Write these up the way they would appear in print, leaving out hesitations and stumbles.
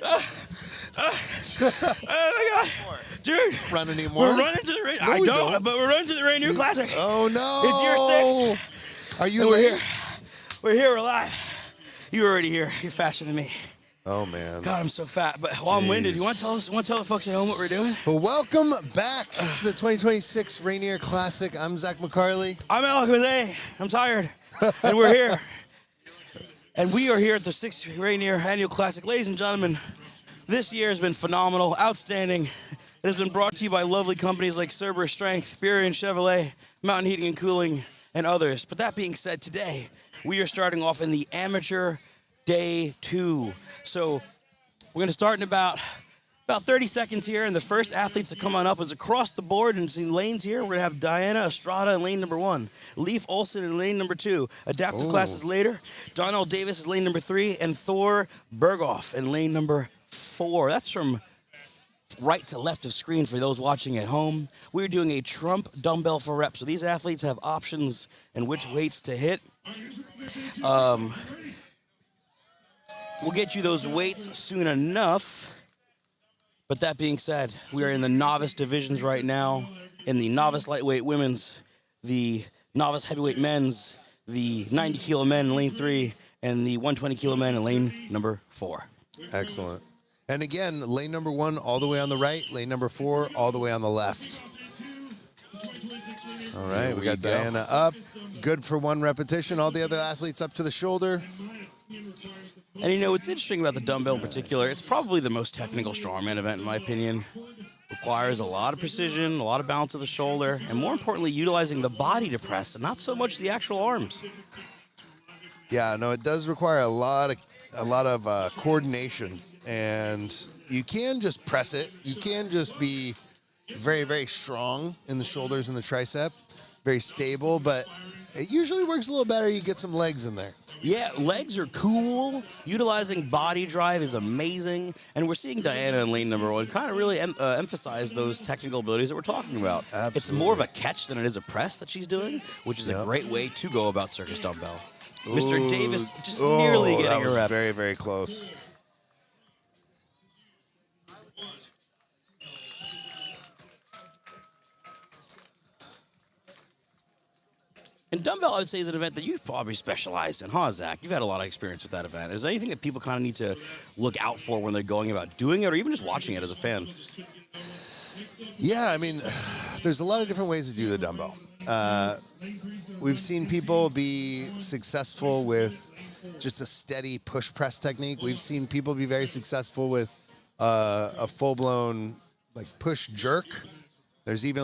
Oh my God, dude! Run anymore? We're running to the Rainier. No, I we don't, don't. but we're running to the Rainier Classic. Oh no! It's year 6. Are you And we're late? here. We're here. We're live. You're already here. You're faster than me. Oh man. God, I'm so fat. But while I'm winded, you want to tell the folks at home what we're doing? Well, welcome back to the 2026 Rainier Classic. I'm Zach McCarley. I'm Alec Jose. I'm tired, and we're here. And we are here at the 6th Rainier Annual Classic. Ladies and gentlemen, this year has been phenomenal, outstanding. It has been brought to you by lovely companies like Cerberus Strength, Burien Chevrolet, Mountain Heating and Cooling, and others. But that being said, today we are starting off in the Amateur Day 2. So we're going to start in about 30 seconds here, and the first athletes to come on up is across the board and see lanes here. We're going to have Diana Estrada in lane number 1, Leif Olson in lane number 2, adaptive classes later, Donnell Davis is lane number 3, and Thor Berghoff in lane number 4. That's from right to left of screen for those watching at home. We're doing a Trump dumbbell for reps, so these athletes have options and which weights to hit. We'll get you those weights soon enough. But that being said, we are in the novice divisions right now, in the novice lightweight women's, the novice heavyweight men's, the 90 kilo men in lane 3, and the 120 kilo men in lane number 4. Excellent. And again, lane number 1 all the way on the right, lane number 4 all the way on the left. All right, we got Diana up. Good for 1 repetition. All the other athletes up to the shoulder. And you know, what's interesting about the dumbbell in particular, it's probably the most technical strongman event in my opinion. Requires a lot of precision, a lot of balance of the shoulder, and more importantly, utilizing the body to press and not so much the actual arms. Yeah, no, it does require a lot of coordination, and you can just press it. You can just be very, very strong in the shoulders and the tricep, very stable, but it usually works a little better. You get some legs in there. Yeah, legs are cool. Utilizing body drive is amazing. And we're seeing Diana in lane number 1 kind of really emphasize those technical abilities that we're talking about. Absolutely. It's more of a catch than it is a press that she's doing, which is a great way to go about circus dumbbell. Mr. Davis just nearly getting a rep. Very, very close. And dumbbell, I would say, is an event that you've probably specialized in, huh, Zach? You've had a lot of experience with that event. Is there anything that people kind of need to look out for when they're going about doing it or even just watching it as a fan? Yeah, I mean, there's a lot of different ways to do the dumbbell. We've seen people be successful with just a steady push press technique. We've seen people be very successful with a full-blown like push jerk. There's even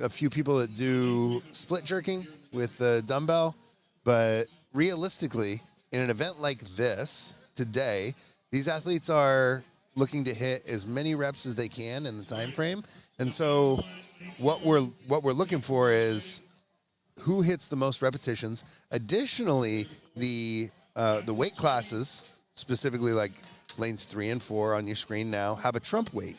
a few people that do split jerking with the dumbbell, but realistically, in an event like this today, these athletes are looking to hit as many reps as they can in the time frame. And so what we're looking for is who hits the most repetitions. Additionally, the weight classes, specifically like lanes 3 and 4 on your screen now, have a trump weight.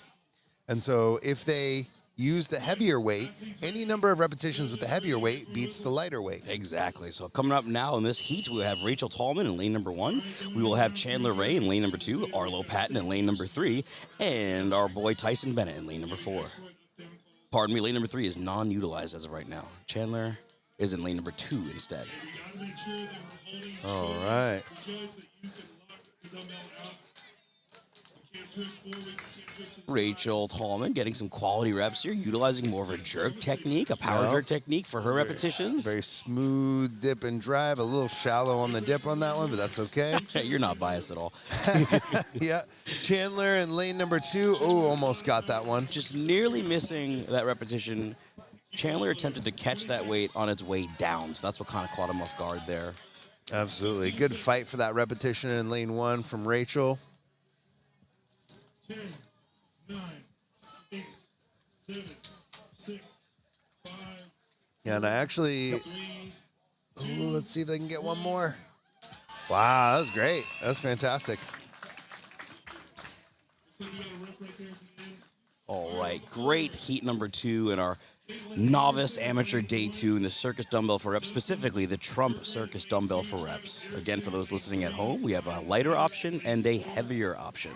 And so if they use the heavier weight, any number of repetitions with the heavier weight beats the lighter weight. Exactly. So coming up now in this heat, we will have Rachel Tallman in lane number 1. We will have Chandler Ray in lane number 2, Arlo Patton in lane number 3, and our boy Tyson Bennett in lane number 4. Pardon me, lane number 3 is non-utilized as of right now. Chandler is in lane number 2 instead. All right. Rachel Tallman getting some quality reps here, utilizing more of a jerk technique, a power jerk technique for her repetitions. Very smooth dip and drive, a little shallow on the dip on that one, but that's okay. You're not biased at all. Yeah. Chandler in lane number 2. Oh, almost got that one. Just nearly missing that repetition. Chandler attempted to catch that weight on its way down, so that's what kind of caught him off guard there. Absolutely. Good fight for that repetition in lane 1 from Rachel. 10, 9, 8, 7, 6, 5. Yeah, and I actually... Ooh, let's see if they can get one more. Wow, that was great. That was fantastic. All right, great heat number 2 in our novice amateur day 2 in the circus dumbbell for reps, specifically the Trump circus dumbbell for reps. Again, for those listening at home, we have a lighter option and a heavier option.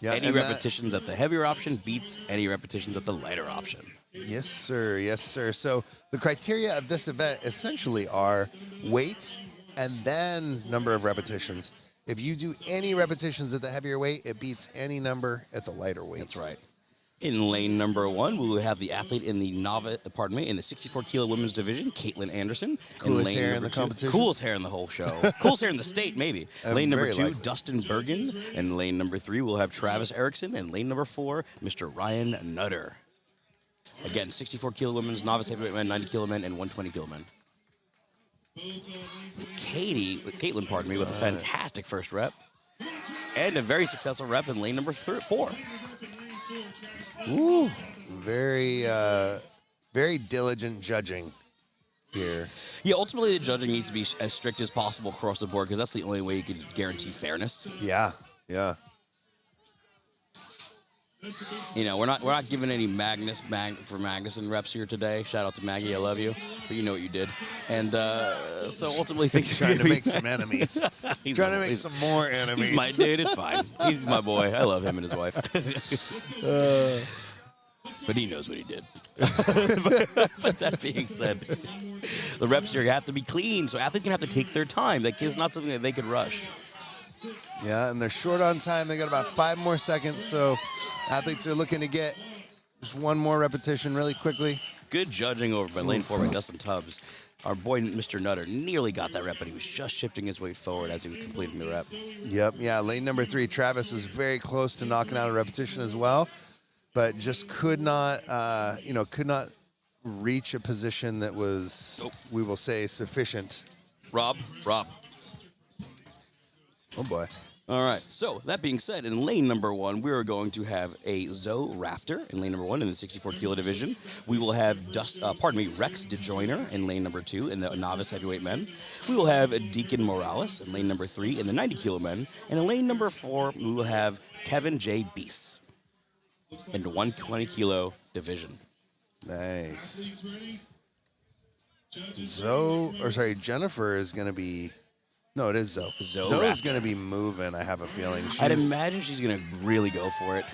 Yeah, Any and that- repetitions at the heavier option beats any repetitions at the lighter option. Yes, sir. Yes, sir. So the criteria of this event essentially are weight and then number of repetitions. If you do any repetitions at the heavier weight, it beats any number at the lighter weight. That's right. In lane number 1, we will have the athlete in the in the 64 kilo women's division, Caitlin Anderson. Coolest lane hair in number the 2 competition? Coolest hair in the whole show. Coolest hair in the state, maybe. Lane number very 2, likely. Dustin Bergen. And lane number 3, we'll have Travis Erickson. And lane number 4, Mr. Ryan Nutter. Again, 64 kilo women's, novice heavyweight men, 90 kilo men, and 120 kilo men. Caitlin, with a fantastic first rep. And a very successful rep in lane number 4. Ooh, very, very diligent judging here. Yeah, ultimately the judging needs to be as strict as possible across the board because that's the only way you can guarantee fairness. Yeah, yeah. You know, we're not giving any Magnuson reps here today. Shout out to Maggie, I love you, but you know what you did. And so ultimately, things Trying to make some enemies. He's Trying to my- make some more enemies. He's my dude. It's fine. He's my boy. I love him and his wife. But he knows what he did. But that being said, the reps here have to be clean, so athletes can have to take their time. That is not something that they could rush. Yeah, and they're short on time. They got about 5 more seconds, so athletes are looking to get just one more repetition really quickly. Good judging over by lane 4 by Dustin Tubbs. Our boy, Mr. Nutter, nearly got that rep, but he was just shifting his weight forward as he was completing the rep. Yep, yeah, lane number 3, Travis was very close to knocking out a repetition as well, but just could not reach a position that was, we will say, sufficient. Rob. Oh, boy. All right. So that being said, in lane number 1, we are going to have a Zoe Rafter in lane number 1 in the 64 kilo division. We will have Rex DeJoyner in lane number 2 in the novice heavyweight men. We will have Deacon Morales in lane number 3 in the 90 kilo men. And in lane number 4, we will have Kevin J. Beese in the 120 kilo division. Nice. Jennifer is going to be... No, it is Zoe. Zoe's going to be moving, I have a feeling. I'd imagine she's going to really go for it.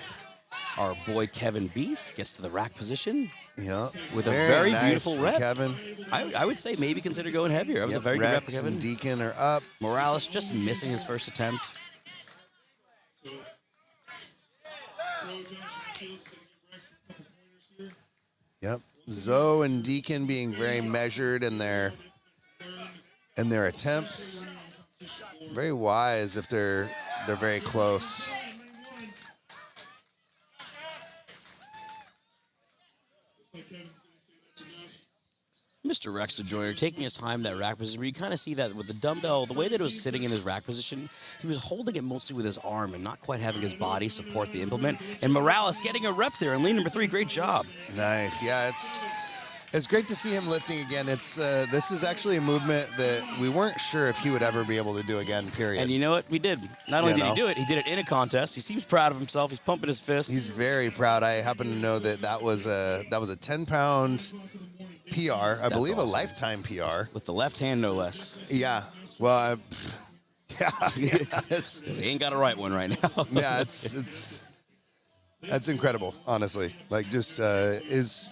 Our boy Kevin Beese gets to the rack position. Yeah. With a very nice beautiful from rep. Kevin. I would say maybe consider going heavier. That was a very good rep for Rex Kevin. and Deacon are up. Morales just missing his first attempt. Yep. Zoe and Deacon being very measured in their attempts. Very wise if they're very close. Mr. Rex DeJoyner taking his time in that rack position, but you kind of see that with the dumbbell, the way that it was sitting in his rack position, he was holding it mostly with his arm and not quite having his body support the implement. And Morales getting a rep there in lane number 3. Great job. Nice. Yeah, it's great to see him lifting again. This is actually a movement that we weren't sure if he would ever be able to do again, period. And you know what? We did. Not only did he do it, he did it in a contest. He seems proud of himself. He's pumping his fists. He's very proud. I happen to know that was a 10-pound PR. I believe awesome. a lifetime PR. With the left hand, no less. Yeah. Well, yeah. He ain't got a right one right now. Yeah, that's incredible, honestly. Like, just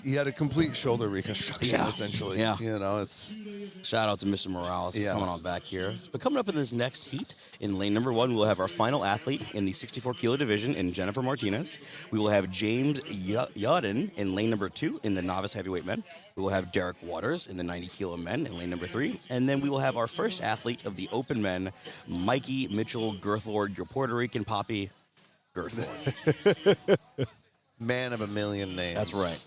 he had a complete shoulder reconstruction, essentially. Yeah. You know, it's... Shout out to Mr. Morales for Yeah. coming on back here. But coming up in this next heat, in lane number 1, we'll have our final athlete in the 64 kilo division in Jennifer Martinez. We will have James Yodin in lane number 2 in the novice heavyweight men. We will have Derek Waters in the 90 kilo men in lane number 3. And then we will have our first athlete of the open men, Mikey Mitchell Girthlord, your Puerto Rican poppy, Girthlord. Man of a million names. That's right.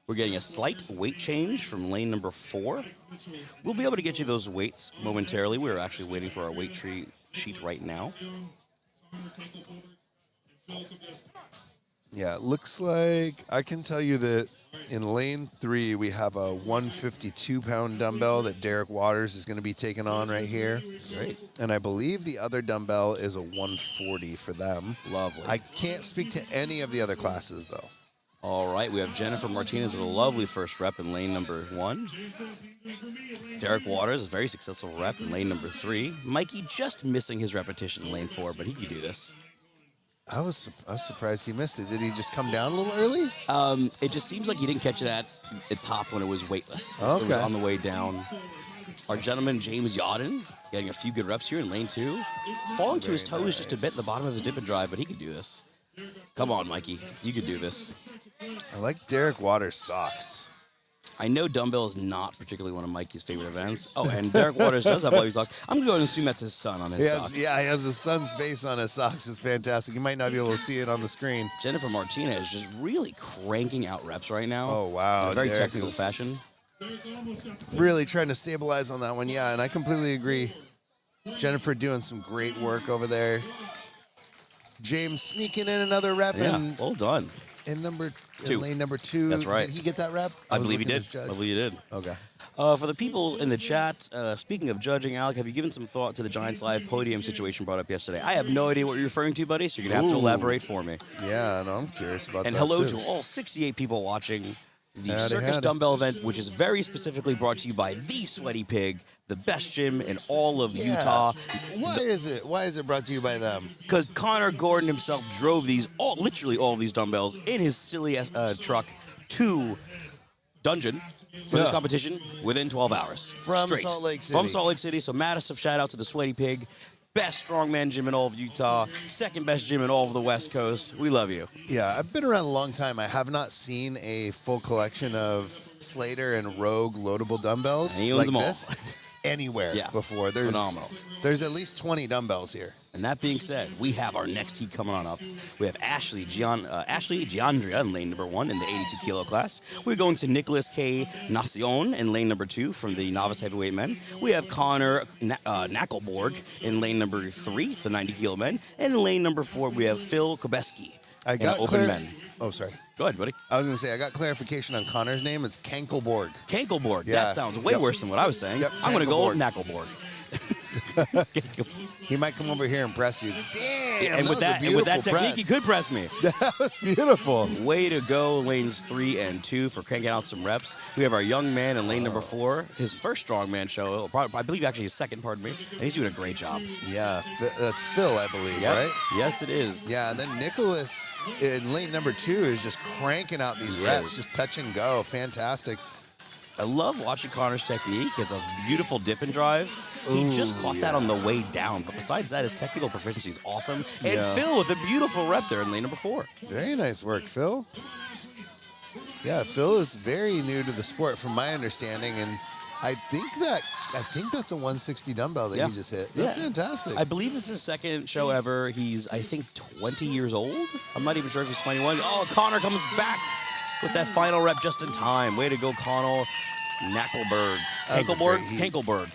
We're getting a slight weight change from lane number 4. We'll be able to get you those weights momentarily. We're actually waiting for our weight sheet right now. Yeah, it looks like I can tell you that in lane 3, we have a 152-pound dumbbell that Derek Waters is going to be taking on right here. Great. And I believe the other dumbbell is a 140 for them. Lovely. I can't speak to any of the other classes, though. All right, we have Jennifer Martinez with a lovely first rep in lane number 1. Derek Waters, a very successful rep in lane number 3. Mikey just missing his repetition in lane 4, but he could do this. I was surprised he missed it. Did he just come down a little early? It just seems like he didn't catch it at the top when it was weightless. It was Okay. on the way down. Our gentleman, James Yodden, getting a few good reps here in lane 2. Falling to his toes just a bit in the bottom of his dip and drive, but he could do this. Come on, Mikey. You could do this. I like Derek Waters' socks. I know dumbbell is not particularly one of Mikey's favorite events. Oh, and Derek Waters does have lovely socks. I'm going to go ahead and assume that's his son on his socks. He has his son's face on his socks. It's fantastic. You might not be able to see it on the screen. Jennifer Martinez is just really cranking out reps right now. Oh, wow. In a very Derek technical is fashion. Really trying to stabilize on that one. Yeah, and I completely agree. Jennifer doing some great work over there. James sneaking in another rep Yeah, in well done. in Two. lane number 2. That's right. Did he get that rep? I was believe he looking at did. his judge. I believe he did. Okay. For the people in the chat, speaking of judging, Alec, have you given some thought to the Giants Live podium situation brought up yesterday? I have no idea what you're referring to, buddy, so you're going to have to Ooh. elaborate for me. Yeah, no, I'm curious about And that. hello too. to all 68 people watching the Howdy, Circus howdy. Dumbbell event, which is very specifically brought to you by The Sweaty Pig, the best gym in all of Yeah. Utah. Why is it brought to you by them? Because Connor Gordon himself drove literally all of these dumbbells in his silly truck to Dungeon for this Yeah. competition within 12 hours. From straight. Salt Lake From City. Salt Lake City. So massive shout out to the Sweaty Pig. Best strongman gym in all of Utah. Second best gym in all of the West Coast. We love you. Yeah, I've been around a long time. I have not seen a full collection of Slater and Rogue loadable dumbbells And he owns like them all. this anywhere Yeah, before. There's phenomenal. There's at least 20 dumbbells here. And that being said, we have our next heat coming on up. We have Ashley Giandria in lane number 1 in the 82 kilo class. We're going to Nicholas K. Nacion in lane number 2 from the novice heavyweight men. We have Connor Knackleborg in lane number 3 for the 90 kilo men. And in lane number 4, we have Phil Kobeski in open men. Oh, sorry. Go ahead, buddy. I was going to say, I got clarification on Connor's name. It's Kankelborg. Kankleborg. Yeah. That sounds way Yep. worse than what I was saying. Yep, I'm going to go Kankleborg. Knackleborg. He might come over here and press you. Damn, and with that was a with beautiful that technique, he press. could press me. That was beautiful. Way to go, lanes 3 and 2 for cranking out some reps. We have our young man in lane number 4, his first strongman show, I believe actually his second, pardon me, and he's doing a great job. Yeah, that's Phil, I believe, Yep. right? Yes, it is. Yeah, and then Nicholas in lane number 2 is just cranking out these He reps, is. just touch and go. Fantastic. I love watching Connor's technique. It's a beautiful dip and drive. He just caught that on the way down, but besides that, his technical proficiency is awesome. And Yeah. Phil with a beautiful rep there in lane number 4. Very nice work, Phil. Yeah, Phil is very new to the sport from my understanding, and I think that's a 160 dumbbell that Yeah. he just hit. That's Yeah. fantastic. I believe this is his second show ever. He's, I think, 20 years old. I'm not even sure if he's 21. Oh, Connor comes back with that final rep just in time. Way to go, Connor Knackleberg. That was a Kankleborg? great heat. Kankleberg.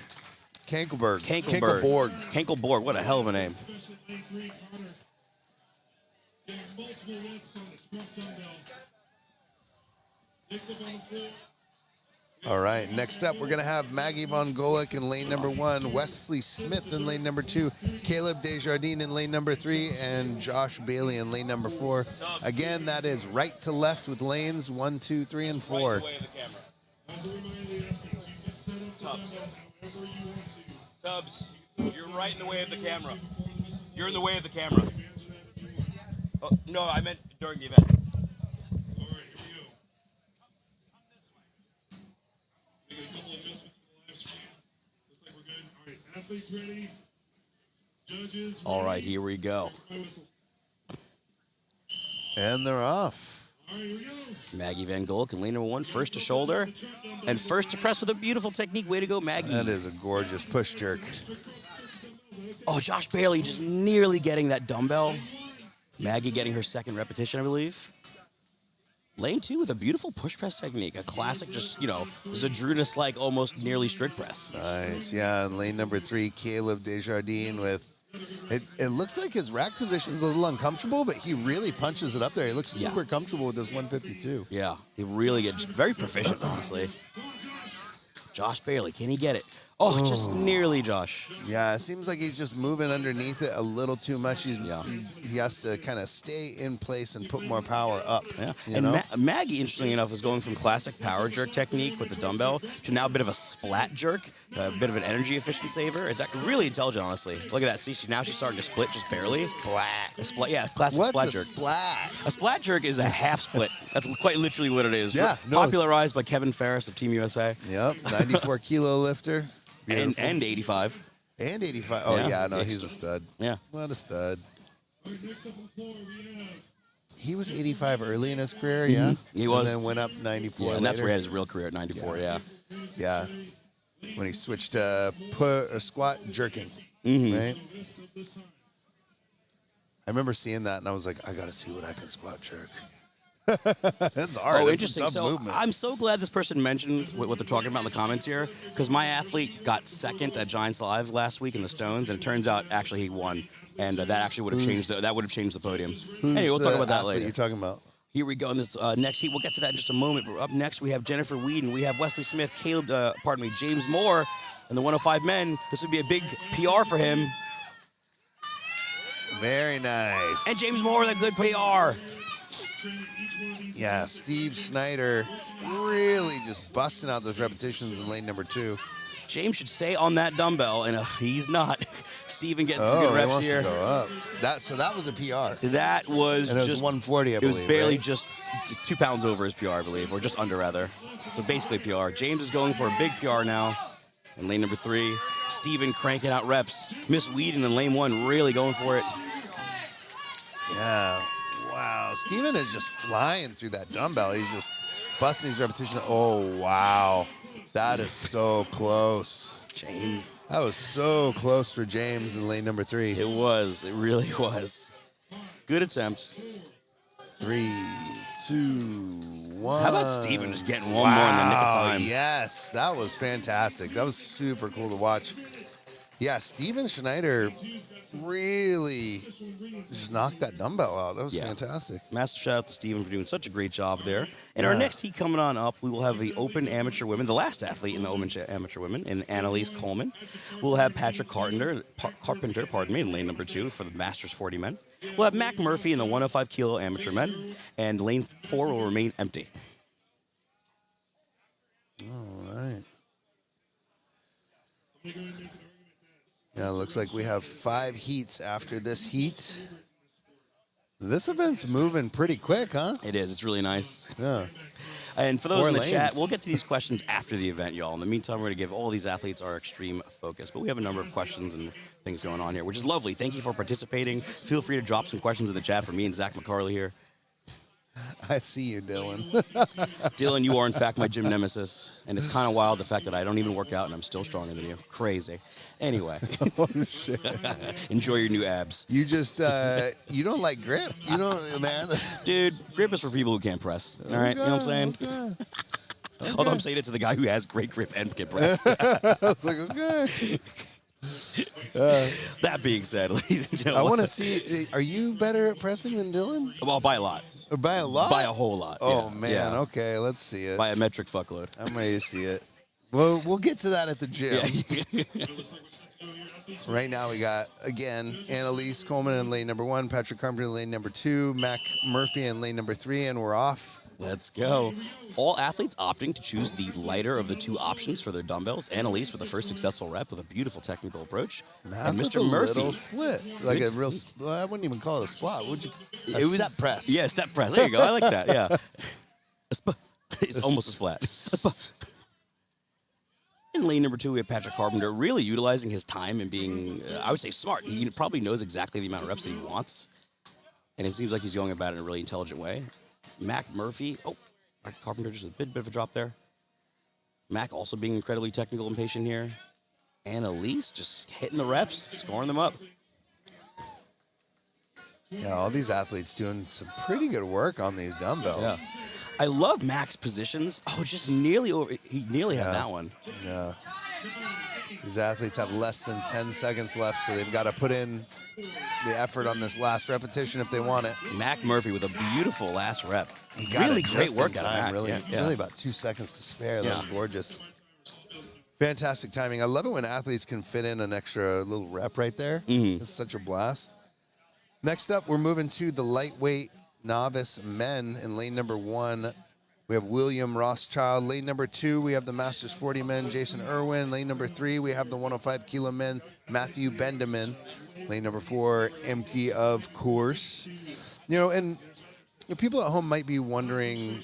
Kankelberg. Kankleberg. Kankelborg. Kankleborg. What a hell of a name. Especially lane 3, Connor. Getting multiple reps on the Trump dumbbell. Next up on the floor. All right, next up, we're going to have Maggie Von Golick in lane number 1, Wesley Smith in lane number 2, Caleb Desjardins in lane number 3, and Josh Bailey in lane number 4. Again, that is right to left with lanes 1, 2, 3, and 4. As a reminder, the athletes, you can set up the dumbbell however you want to. Tubbs, you're right in the way of the camera. You're in the way of the camera. Oh, no, I meant during the event. All right, here we go. Make a couple adjustments for the live stream. Looks like we're good. All right, athletes ready. Judges. All right, ready. here we go. My whistle. And they're off. All right, here we go. Maggie Van Gogh in lane number 1, first to shoulder, and first to press with a beautiful technique. Way to go, Maggie. That is a gorgeous push jerk. Oh, Josh Bailey just nearly getting that dumbbell. Maggie getting her second repetition, I believe. Lane 2 with a beautiful push press technique. A classic, just, Zadrunas-like, almost nearly strict press. Nice. Yeah, in lane number 3, Caleb Desjardins with... It looks like his rack position is a little uncomfortable, but he really punches it up there. He looks Yeah. super comfortable with this 152. Yeah, he really gets very proficient, honestly. Josh Bailey, can he get it? Oh, just nearly, Josh. Yeah, it seems like he's just moving underneath it a little too much. Yeah. He has to kind of stay in place and put more power up. Yeah. You And know? Maggie, interestingly enough, is going from classic power jerk technique with the dumbbell to now a bit of a splat jerk, a bit of an energy efficient saver. It's actually really intelligent, honestly. Look at that. See, now she's starting to split just barely. Splat. Yeah, classic What's splat a jerk. splat? A splat jerk is a half split. That's quite literally what it is. Yeah, no. Popularized by Kevin Ferris of Team USA. Yep, 94 kilo lifter. Beautiful. And 85. And 85. Oh, Yeah. yeah, no, he's a stud. Yeah. What a stud. All right, next up on the floor, we have He was 85 early in his career, yeah? He was. And then went up 94 Yeah, and later. that's where he had his real career at 94, yeah. Yeah. When he switched to squat jerking, Mm-hmm. right? best of this time. I remember seeing that, and I was like, I got to see what I can squat jerk. That's hard. Oh, That's a interesting. tough So movement. I'm so glad this person mentioned what they're talking about in the comments here, because my athlete got second at Giants Live last week in the Stones, and it turns out actually he won, and that actually would have changed the podium. Anyway, we'll talk about that later. You're talking about? Here we go in this next heat. We'll get to that in just a moment. But up next, we have Jennifer Whedon. We have Wesley Smith, James Moore, and the 105 men. This would be a big PR for him. Very nice. And James Moore with a good PR. Yeah, Steve Schneider really just busting out those repetitions in lane number 2. James should stay on that dumbbell, and he's not. Steven getting some Oh, good he reps wants here. to go up. So that was a PR. That was And it was just 140, I It was believe, barely right? just 2 pounds over his PR, I believe, or just under, rather. So basically PR. James is going for a big PR now in lane number 3. Steven cranking out reps. Miss Whedon in lane 1 really going for it. Yeah. Wow. Steven is just flying through that dumbbell. He's just busting these repetitions. Oh, wow. That is so close. James. That was so close for James in lane number 3. It was. It really was. Good attempts. 3, 2, 1. How about Steven just getting one more in the nick of time? Yes, that was fantastic. That was super cool to watch. Yeah, Steven Schneider really just knocked that dumbbell out. That was fantastic. Massive shout out to Steven for doing such a great job there. And our next heat coming on up, we will have the Open Amateur Women, the last athlete in the Open Amateur Women, in Annalise Coleman. We'll have Patrick Carpenter, in lane number 2 for the Masters 40 men. We'll have Mac Murphy in the 105 kilo amateur men, and lane 4 will remain empty. All right. Yeah, it looks like we have 5 heats after this heat. This event's moving pretty quick, huh? It is. It's really nice. Yeah. And for those 4 in the lanes. chat, we'll get to these questions after the event, y'all. In the meantime, we're going to give all these athletes our extreme focus. But we have a number of questions and things going on here, which is lovely. Thank you for participating. Feel free to drop some questions in the chat for me and Zach McCarley here. I see you, Dylan. Dylan, you are in fact my gym nemesis, and it's kind of wild the fact that I don't even work out and I'm still stronger than you. Crazy. Anyway, Oh, shit. enjoy your new abs, You just, you don't like grip. You don't, man. dude. Grip is for people who can't press. All right, you know what I'm saying? Okay. Although I'm saying it to the guy who has great grip and can press. I was like, okay. That being said, ladies and I gentlemen, want to see, are you better at pressing than Dylan? well, by a lot, Or by a lot? by a whole lot. Oh, yeah. man. Yeah. Okay, let's see it. By a metric fuckload. I'm ready to see it. Well, we'll get to that at the gym. Right now we got, again, Annalise Coleman in lane number 1, Patrick Carpenter in lane number 2, Mac Murphy in lane number 3, and we're off. Let's go. All athletes opting to choose the lighter of the 2 options for their dumbbells. Annalise with the first successful rep with a beautiful technical approach. Not and with Mr. a Murphy. little split. Like a real, I wouldn't even call it a splot. Would you? It was step press. Yeah, step press. There you go. I like that. Yeah. It's almost a splat. In lane number 2, we have Patrick Carpenter really utilizing his time and being, I would say, smart. He probably knows exactly the amount of reps that he wants. And it seems like he's going about it in a really intelligent way. Mac Murphy. Oh, Carpenter just a bit of a drop there. Mac also being incredibly technical and patient here. Annalise just hitting the reps, scoring them up. Yeah, all these athletes doing some pretty good work on these dumbbells. Yeah. I love Mac's positions. Oh, just nearly over. He nearly had that one. Yeah. These athletes have less than 10 seconds left, so they've got to put in the effort on this last repetition if they want it. Mac Murphy with a beautiful last rep. He got really it great just work in to time. Mac. Really, Yeah. really about 2 seconds to spare. That was Yeah. gorgeous. Fantastic timing. I love it when athletes can fit in an extra little rep right there. It's such a blast. Next up, we're moving to the lightweight novice men in lane number 1. We have William Rothschild. Lane number 2, we have the Masters 40 men, Jason Irwin. Lane number 3, we have the 105 kilo men, Matthew Bendeman. Lane number 4, empty, of course. And people at home might be wondering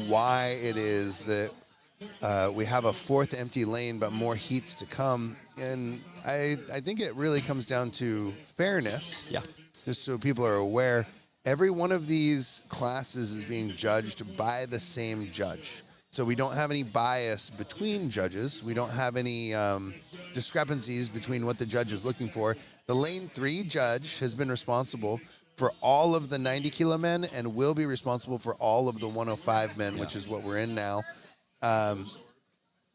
why it is that we have a 4th empty lane, but more heats to come. And I think it really comes down to fairness. Yeah. Just so people are aware, every one of these classes is being judged by the same judge. So we don't have any bias between judges. We don't have any discrepancies between what the judge is looking for. The lane 3 judge has been responsible for all of the 90 kilo men and will be responsible for all of the 105 men, which is what we're in now.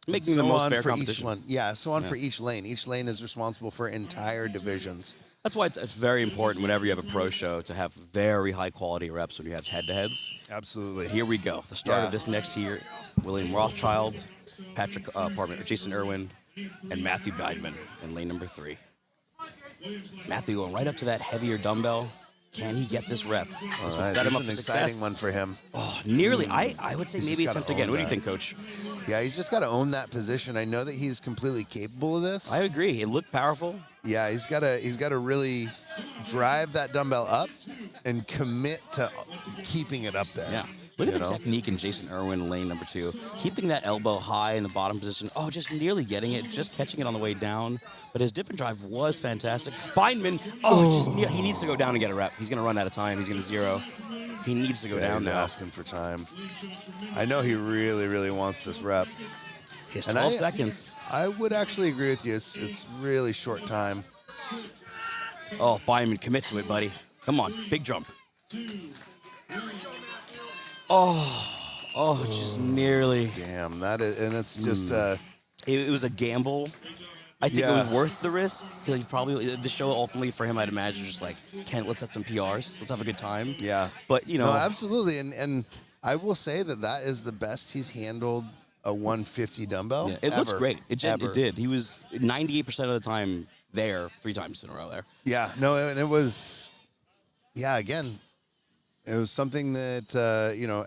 Making the most fair for competition. each one. Yeah, so on for each lane. Each lane is responsible for entire divisions. That's why it's very important whenever you have a pro show to have very high quality reps when you have head-to-heads. Absolutely. Here we go. The start of this next year, William Rothschild, Jason Irwin, and Matthew Guidman in lane number 3. Matthew going right up to that heavier dumbbell. Can he get this rep? All right, this is an exciting one for him. Oh, nearly. I would say He's maybe just attempt gotta again. own What do you that. think, Coach? Yeah, he's just got to own that position. I know that he's completely capable of this. I agree. It looked powerful. Yeah, he's got to really drive that dumbbell up and commit to keeping it up there. Yeah. Look at You the know? technique in Jason Irwin in lane number 2. Keeping that elbow high in the bottom position. Oh, just nearly getting it, just catching it on the way down. But his dip and drive was fantastic. Feynman, he needs to go down and get a rep. He's going to run out of time. He's going to 0. He needs to go down He's now. asking for time. I know he really, really wants this rep. His And 12 seconds. I would actually agree with you. It's really short time. Oh, Feynman, commit to it, buddy. Come on, big jump. Oh, just nearly. Damn, that is, and it's just It was a gamble. I think it was Yeah. worth the risk. Because probably the show ultimately for him, I'd imagine, just like, let's set some PRs. Let's have a good time. yeah. But No, absolutely, and I will say that is the best he's handled a 150 dumbbell. yeah, it looks ever. great. It Ever. did. He was 98% of the time there 3 times in a row there. Yeah, no, and it was, again, it was something that,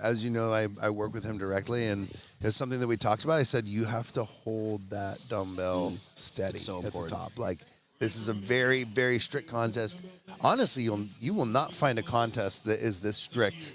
as you know, I work with him directly, and it's something that we talked about. I said, you have to hold that dumbbell steady so at important. the top. Like, this is a very, very strict contest. Honestly, you will not find a contest that is this strict.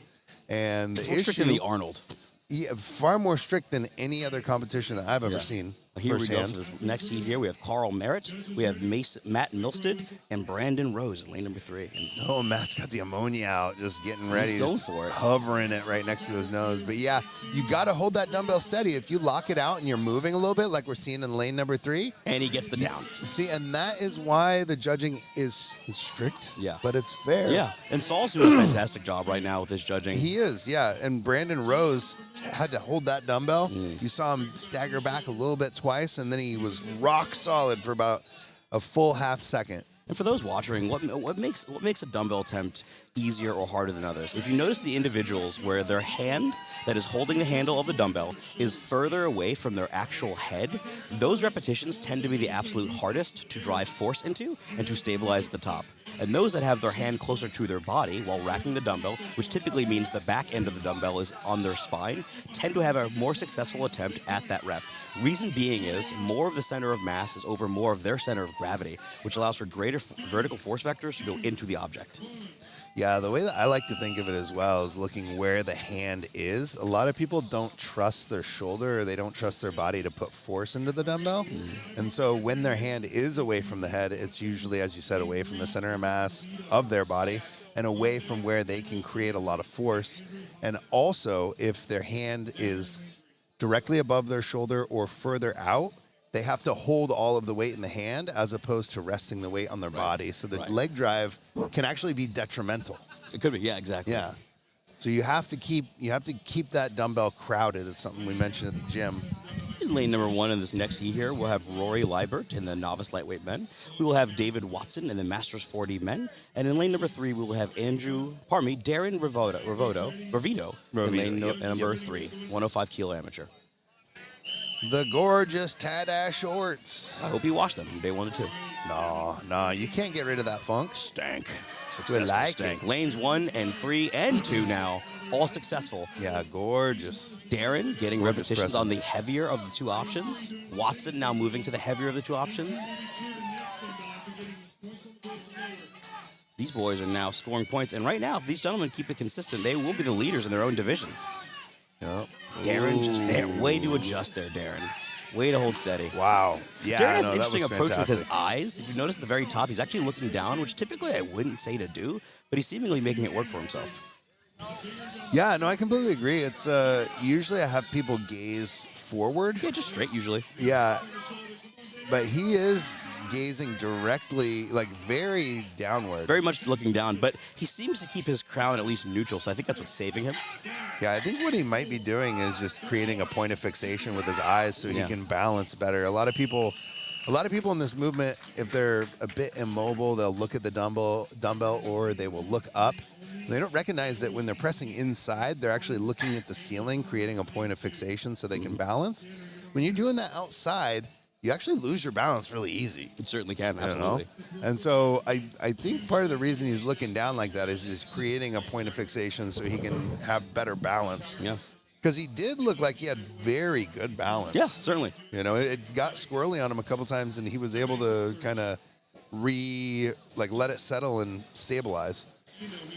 And It's the more strict than issue, the Arnold. yeah, far more strict than any other competition that I've ever Yeah. seen. Here we go firsthand. for this next heat here. We have Carl Merritt, we have Matt Milstead, and Brandon Rose in lane number 3. And Oh, Matt's got the ammonia out, just getting ready. going just for it. Hovering it right next to his nose. But yeah, you got to hold that dumbbell steady. If you lock it out and you're moving a little bit, like we're seeing in lane number 3, he gets the down. see, and that is why the judging is strict. Yeah. But it's fair. Yeah, and Saul's doing a fantastic job right now with his judging. He is, yeah. And Brandon Rose had to hold that dumbbell. Mm. You saw him stagger back a little bit twice, and then he was rock solid for about a full half second. And for those watching, what makes a dumbbell attempt easier or harder than others? If you notice the individuals where their hand that is holding the handle of the dumbbell is further away from their actual head, those repetitions tend to be the absolute hardest to drive force into and to stabilize at the top. And those that have their hand closer to their body while racking the dumbbell, which typically means the back end of the dumbbell is on their spine, tend to have a more successful attempt at that rep. Reason being is more of the center of mass is over more of their center of gravity, which allows for greater vertical force vectors to go into the object. Yeah, the way that I like to think of it as well is looking where the hand is. A lot of people don't trust their shoulder, or they don't trust their body to put force into the dumbbell. And so when their hand is away from the head, it's usually, as you said, away from the center of mass of their body and away from where they can create a lot of force. And also, if their hand is directly above their shoulder or further out, they have to hold all of the weight in the hand as opposed to resting the weight on their body. So the leg drive can actually be detrimental. It could be, yeah, exactly. Yeah. So you have to keep that dumbbell crowded. It's something we mentioned at the gym. In lane number 1 in this next heat here, we'll have Rory Liebert in the novice lightweight men. We will have David Watson in the Masters 40 men. And in lane number 3, we will have Darren Ravito in lane number 3, 105 kilo amateur. The gorgeous Tada shorts. I hope you watch them from day 1 to 2. No, you can't get rid of that funk. Stank. We Successful like stank. it. Lanes 1 and 3 and 2 now, all successful. Yeah, gorgeous. Darren getting Gorgeous repetitions on the presence. heavier of the 2 options. Watson now moving to the heavier of the 2 options. These boys are now scoring points, and right now, if these gentlemen keep it consistent, they will be the leaders in their own divisions. Yep. Darren, Ooh. way to adjust there, Darren. Way to hold steady. Wow. Yeah, Darren has no, an that interesting was approach with his fantastic. eyes. If you notice at the very top, he's actually looking down, which typically I wouldn't say to do, but he's seemingly making it work for himself. Yeah, no, I completely agree. It's usually I have people gaze forward. Yeah, just straight usually. Yeah, but he is gazing directly, like very downward. Very much looking down, but he seems to keep his crown at least neutral, so I think that's what's saving him. Yeah, I think what he might be doing is just creating a point of fixation with his eyes so he Yeah. can balance better. A lot of people in this movement, if they're a bit immobile, they'll look at the dumbbell, or they will look up. They don't recognize that when they're pressing inside, they're actually looking at the ceiling, creating a point of fixation so they can balance. When you're doing that outside, you actually lose your balance really easy. It certainly can, You know? absolutely. And so I think part of the reason he's looking down like that is just creating a point of fixation so he can have better balance. Yeah. Because he did look like he had very good balance. Yeah, certainly. You know, it got squirrely on him a couple times, and he was able to kind of let it settle and stabilize.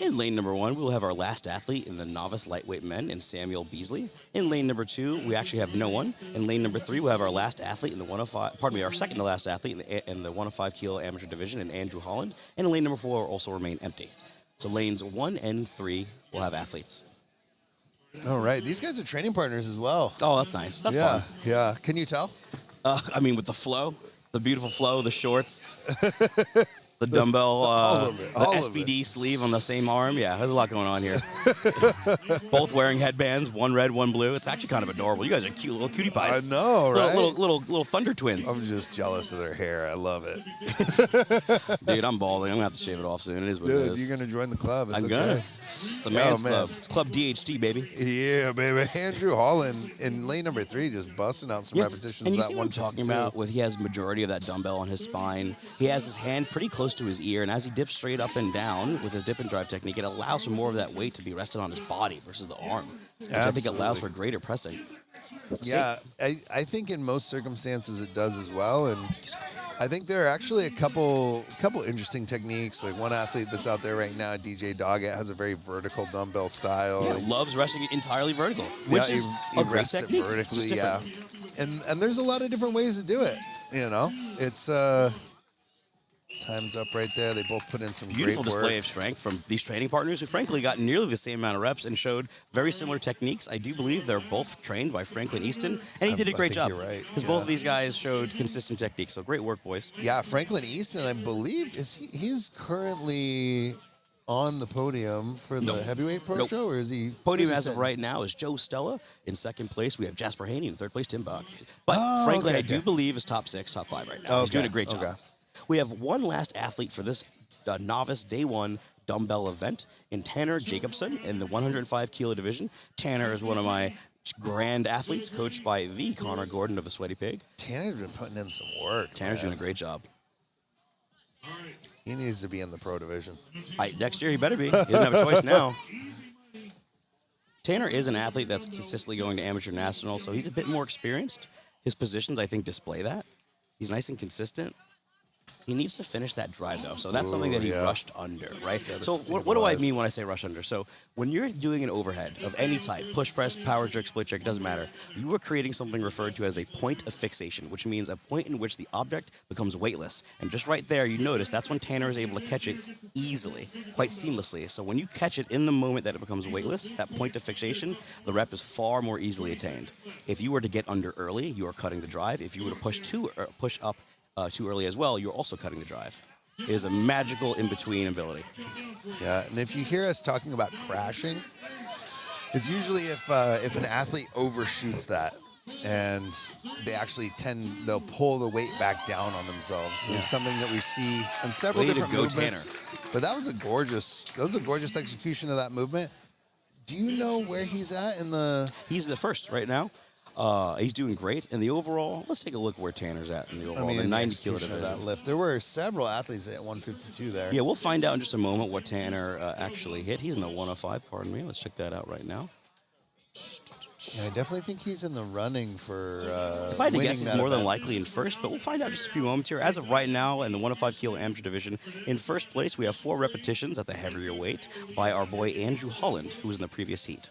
In lane number 1, we'll have our last athlete in the novice lightweight men in Samuel Beasley. In lane number 2, we actually have no one. In lane number 3, we'll have our last athlete in the 105, our second to last athlete in the 105 kilo amateur division in Andrew Holland. And in lane number 4 will also remain empty. So lanes 1 and 3 will have athletes. All right. These guys are training partners as well. Oh, that's nice. That's yeah, fun. yeah. Can you tell? I mean, with the flow, the beautiful flow, the shorts, the dumbbell, All of it, all the of it. SBD sleeve on the same arm. Yeah, there's a lot going on here. Both wearing headbands, one red, one blue. It's actually kind of adorable. You guys are cute little cutie I pies. know, right? Little thunder twins. I'm just jealous of their hair. I love it. Dude, I'm balding. I'm gonna have to shave it off soon. It is what it Dude, is. you're going to join the club. It's I'm okay. gonna. It's a man's man. club. It's Club DHT, baby. Yeah, baby. Andrew Holland in lane number 3 just busting out some repetitions And you of see that what I'm talking 152. about? With he has majority of that dumbbell on his spine. He has his hand pretty close to his ear, and as he dips straight up and down with his dip and drive technique, it allows for more of that weight to be rested on his body versus the arm, which I think allows for greater pressing. Yeah, I think in most circumstances it does as well, and I think there are actually a couple interesting techniques. Like one athlete that's out there right now, DJ Doggett, has a very vertical dumbbell style. Yeah, Like, loves resting it entirely vertical, which is he a great rests technique. it vertically. Just Yeah, different. and there's a lot of different ways to do it. You know, it's time's up right there. They both put in some Beautiful great work. display of strength from these training partners who frankly got nearly the same amount of reps and showed very similar techniques. I do believe they're both trained by Franklin Easton, and he did a I great think job. you're right, Because yeah. both of these guys showed consistent techniques, so great work, boys. Yeah, Franklin Easton, I believe, he's currently on the podium for the Nope. heavyweight pro Nope. show, or is he? Podium where's he as of sitting? right now is Joe Stella. In second place, we have Jasper Haney. In third place, Tim Buck. But Oh, Franklin, okay, I do okay. believe is top 6, top 5 right now. He's Okay, doing a great job. okay. We have one last athlete for this novice day 1 dumbbell event in Tanner Jacobson in the 105 kilo division. Tanner is one of my grand athletes, coached by the Connor Gordon of the Sweaty Pig. Tanner's been putting in some work. Tanner's man. doing a great job. He needs to be in the pro division. Next year, he better be. He doesn't have a choice now. Tanner is an athlete that's consistently going to amateur nationals, so he's a bit more experienced. His positions, I think, display that. He's nice and consistent. He needs to finish that drive, though, so that's something that he yeah. rushed under, right? Gotta So what do I stabilize. mean when I say rush under? So when you're doing an overhead of any type, push press, power jerk, split jerk, doesn't matter, you are creating something referred to as a point of fixation, which means a point in which the object becomes weightless. And just right there, you notice that's when Tanner is able to catch it easily, quite seamlessly. So when you catch it in the moment that it becomes weightless, that point of fixation, the rep is far more easily attained. If you were to get under early, you are cutting the drive. If you were to push up too early as well, you're also cutting the drive. It is a magical in-between ability. Yeah, and if you hear us talking about crashing, it's usually if an athlete overshoots that, and they'll pull the weight back down on themselves. Yeah. It's something that we see in several Way to different go, movements. But that was a gorgeous execution of that movement. Do you know where he's at in the? He's the first right now. He's doing great. And the overall, let's take a look where Tanner's at in the overall. I mean, the in the 90 kilo execution of division. that lift, there were several athletes at 152 there. Yeah, we'll find out in just a moment what Tanner actually hit. He's in the 105, pardon me. Let's check that out right now. Yeah, I definitely think he's in the running for If I had to winning guess, he's that more than event. likely in first, but we'll find out in just a few moments here. As of right now, in the 105 kilo amateur division, in first place, we have 4 repetitions at the heavier weight by our boy Andrew Holland, who was in the previous heat.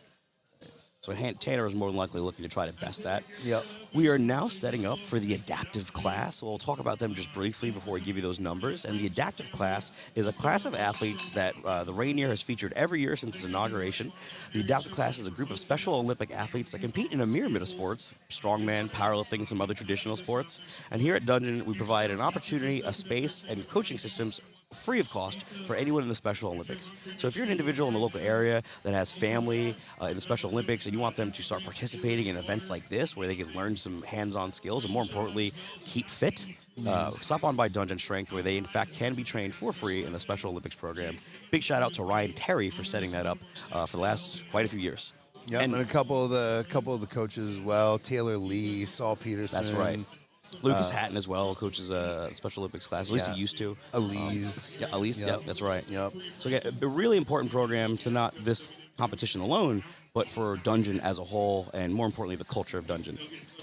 So Tanner is more than likely looking to try to best that. Yep. We are now setting up for the adaptive class. We'll talk about them just briefly before we give you those numbers. And the adaptive class is a class of athletes that the Rainier has featured every year since its inauguration. The adaptive class is a group of Special Olympic athletes that compete in a myriad of sports, strongman, powerlifting, and some other traditional sports. And here at Dungeon, we provide an opportunity, a space, and coaching systems free of cost for anyone in the Special Olympics. So if you're an individual in the local area that has family in the Special Olympics and you want them to start participating in events like this where they can learn some hands-on skills and more importantly, keep fit, stop on by Dungeon Strength where they in fact can be trained for free in the Special Olympics program. Big shout out to Ryan Terry for setting that up for the last quite a few years. Yep, and a couple of the coaches as well. Taylor Lee, Saul Peterson. That's right. Lucas Hatton as well coaches a Special Olympics class. At least he used to. Elise. Yeah, Elise. Yep, that's right. Yep. So again, a really important program to not this competition alone, but for Dungeon as a whole, and more importantly, the culture of Dungeon.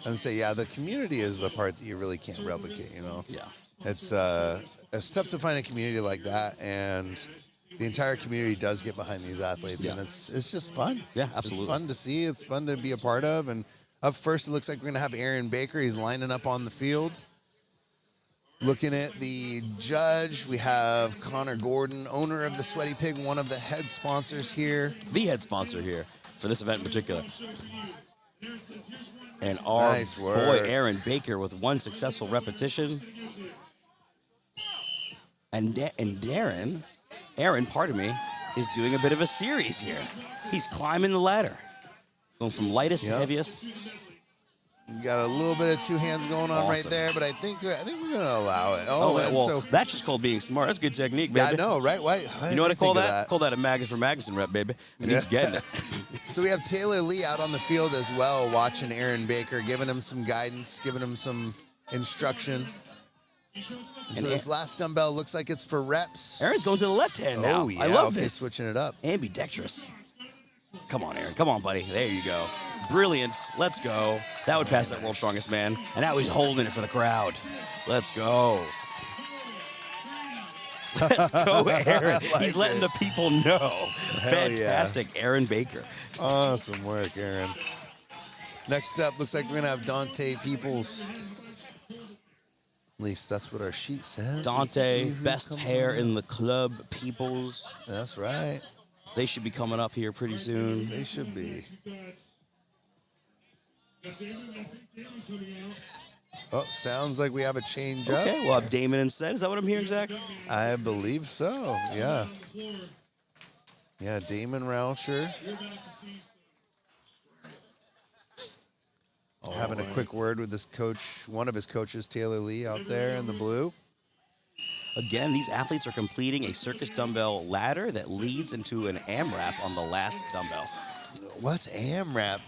And say, yeah, the community is the part that you really can't replicate. You know. Yeah. It's tough to find a community like that, and the entire community does get behind these athletes, Yeah. and it's just fun. Yeah, absolutely. It's fun to see. It's fun to be a part of, and. Up first, it looks like we're going to have Aaron Baker. He's lining up on the field. Looking at the judge, we have Connor Gordon, owner of the Sweaty Pig, one of the head sponsors here. The head sponsor here for this event in particular. And our Nice work. boy Aaron Baker with one successful repetition. And Aaron, pardon me, is doing a bit of a series here. He's climbing the ladder. Going from lightest to Yep. heaviest. We got a little bit of two hands going on right Awesome. there, but I think we're going to allow it. Oh, and well, so that's just called being smart. That's good technique, yeah, baby. I know, right? Why? You know what I call think of that? Call that a Magus for Magnuson rep, baby. And he's getting it. So we have Taylor Lee out on the field as well, watching Aaron Baker, giving him some guidance, giving him some instruction. And so this last dumbbell looks like it's for reps. Aaron's going to the left hand now. Oh, yeah. I love okay, this. switching it up. Ambidextrous. Come on, Aaron. Come on, buddy. There you go. Brilliant. Let's go. That would pass that World's Strongest Man. And now he's holding it for the crowd. Let's go. Let's go, Aaron. He's letting the people know. Fantastic, Aaron Baker. Awesome work, Aaron. Next up, looks like we're going to have Dante Peoples. At least that's what our sheet says. Let's see Dante, who best comes hair on. in the club, Peoples. That's right. They should be coming up here pretty soon. They should be. Got Damon, I think Damon coming out. Oh, sounds like we have a change up. Okay, we'll have Damon instead. Is that what I'm hearing, Zach? I believe so. Yeah. Yeah, Damon Rauscher. You're about to see some. Having a quick word with this coach, one of his coaches, Taylor Lee, out there in the blue. Again, these athletes are completing a circus dumbbell ladder that leads into an AMRAP on the last dumbbell. What's AMRAP?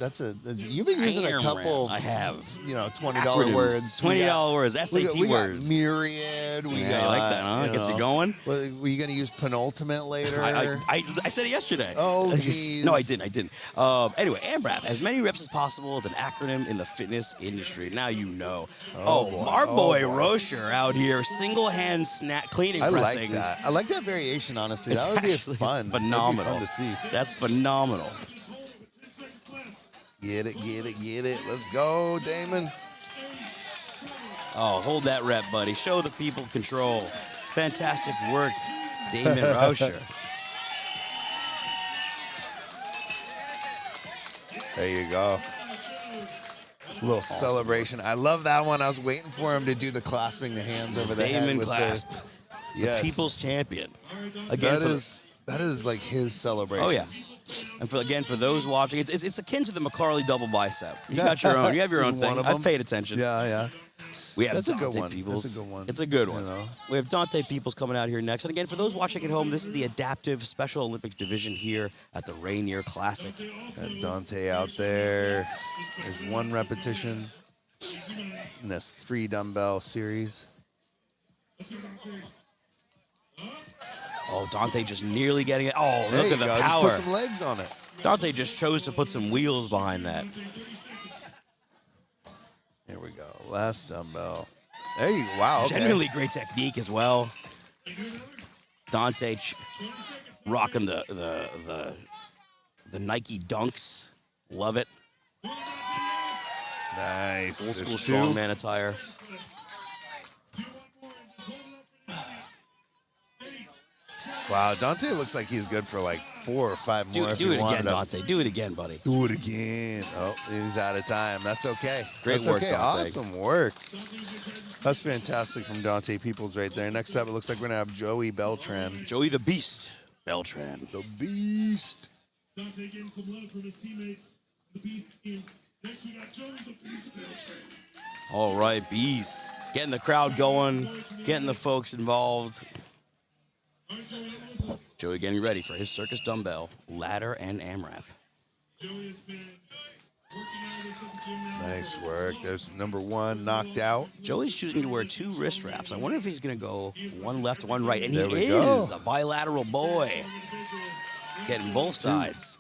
You've been using a AMRAP. couple. I have. $20 Acronyms. words. $20 words. SAT we got words. myriad. We Yeah, got. you like that, huh? Gets you going? Well, were you going to use penultimate later? I said it yesterday. Oh, jeez. No, I didn't. Anyway, AMRAP, as many reps as possible. It's an acronym in the fitness industry. Now you know. boy. Our boy Oh, boy. Rocher out here, single hand cleaning I pressing. like that. I like that variation, honestly. That would be Actually fun. Phenomenal. That'd be fun to see. That's phenomenal. Get it. Let's go, Damon. Oh, hold that rep, buddy. Show the people control. Fantastic work, Damon Rauscher. There you go. Little celebration. I love that one. I was waiting for him to do the clasping the hands over the head Damon with clasp. Yes. People's champion. Again, That is like his celebration. oh yeah. And for those watching, it's akin to the McCarley double bicep. You got your own. You have your own There's one thing. of I've them. paid attention. Yeah. We have That's a Dante good one. Peoples. That's a good one. It's a good You one. know? We have Dante Peoples coming out here next. And again, for those watching at home, this is the adaptive Special Olympics division here at the Rainier Classic. Got Dante out there. There's one repetition in this 3 dumbbell series. Oh, Dante just nearly getting it. Oh, There look you at the go. power. Just put some legs on it. Dante just chose to put some wheels behind that. Here we go. Last dumbbell. There you wow. Okay. Genuinely great technique as well. Dante rocking the Nike Dunks. Love it. Nice. Old school There's 2. strongman attire. Wow, Dante looks like he's good for like 4 or 5 more. Do if it he wanted again, him. Dante. Do it again, buddy. Do it again. Oh, he's out of time. That's okay. Great That's work, okay. Dante. Awesome work. That's fantastic from Dante Peoples right there. Next up, it looks like we're going to have Joey Beltran. Joey the Beast Beltran. The Beast. Dante getting some love from his teammates. The Beast team. Next, we got Joey the Beast Beltran. All right, Beast. Getting the crowd going, getting the folks involved. All right, Joey, listen. Joey getting ready for his circus dumbbell, ladder, and AMRAP. Joey has been working out of this at the gym now. Nice work. There's number 1 knocked out. Joey's choosing to wear 2 wrist wraps. I wonder if he's going to go one left, one right. And There we he go. is a bilateral boy. Getting both sides.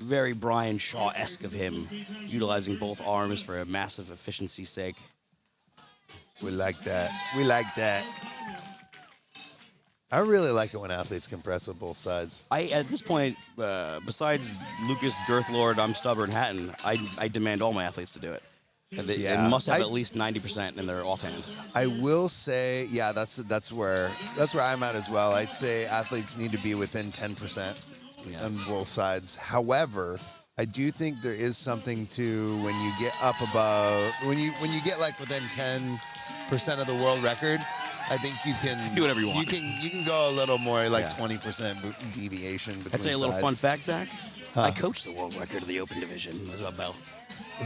Very Brian Shaw-esque of him, utilizing both arms for a massive efficiency's sake. We like that. We like that. I really like it when athletes can press with both sides. At this point, besides Lucas Girthlord, I'm Stubborn Hatton, I demand all my athletes to do it. And they must have at least 90% in their offhand. I will say, yeah, that's where I'm at as well. I'd say athletes need to be within 10% on both sides. However, I do think there is something to when you get up above, when you get like within 10% of the world record. I think you can do whatever you want. You can go a little more like 20% deviation between I'd say a little sides. fun fact, Zach. I coached the world record of the open division as well, Bell.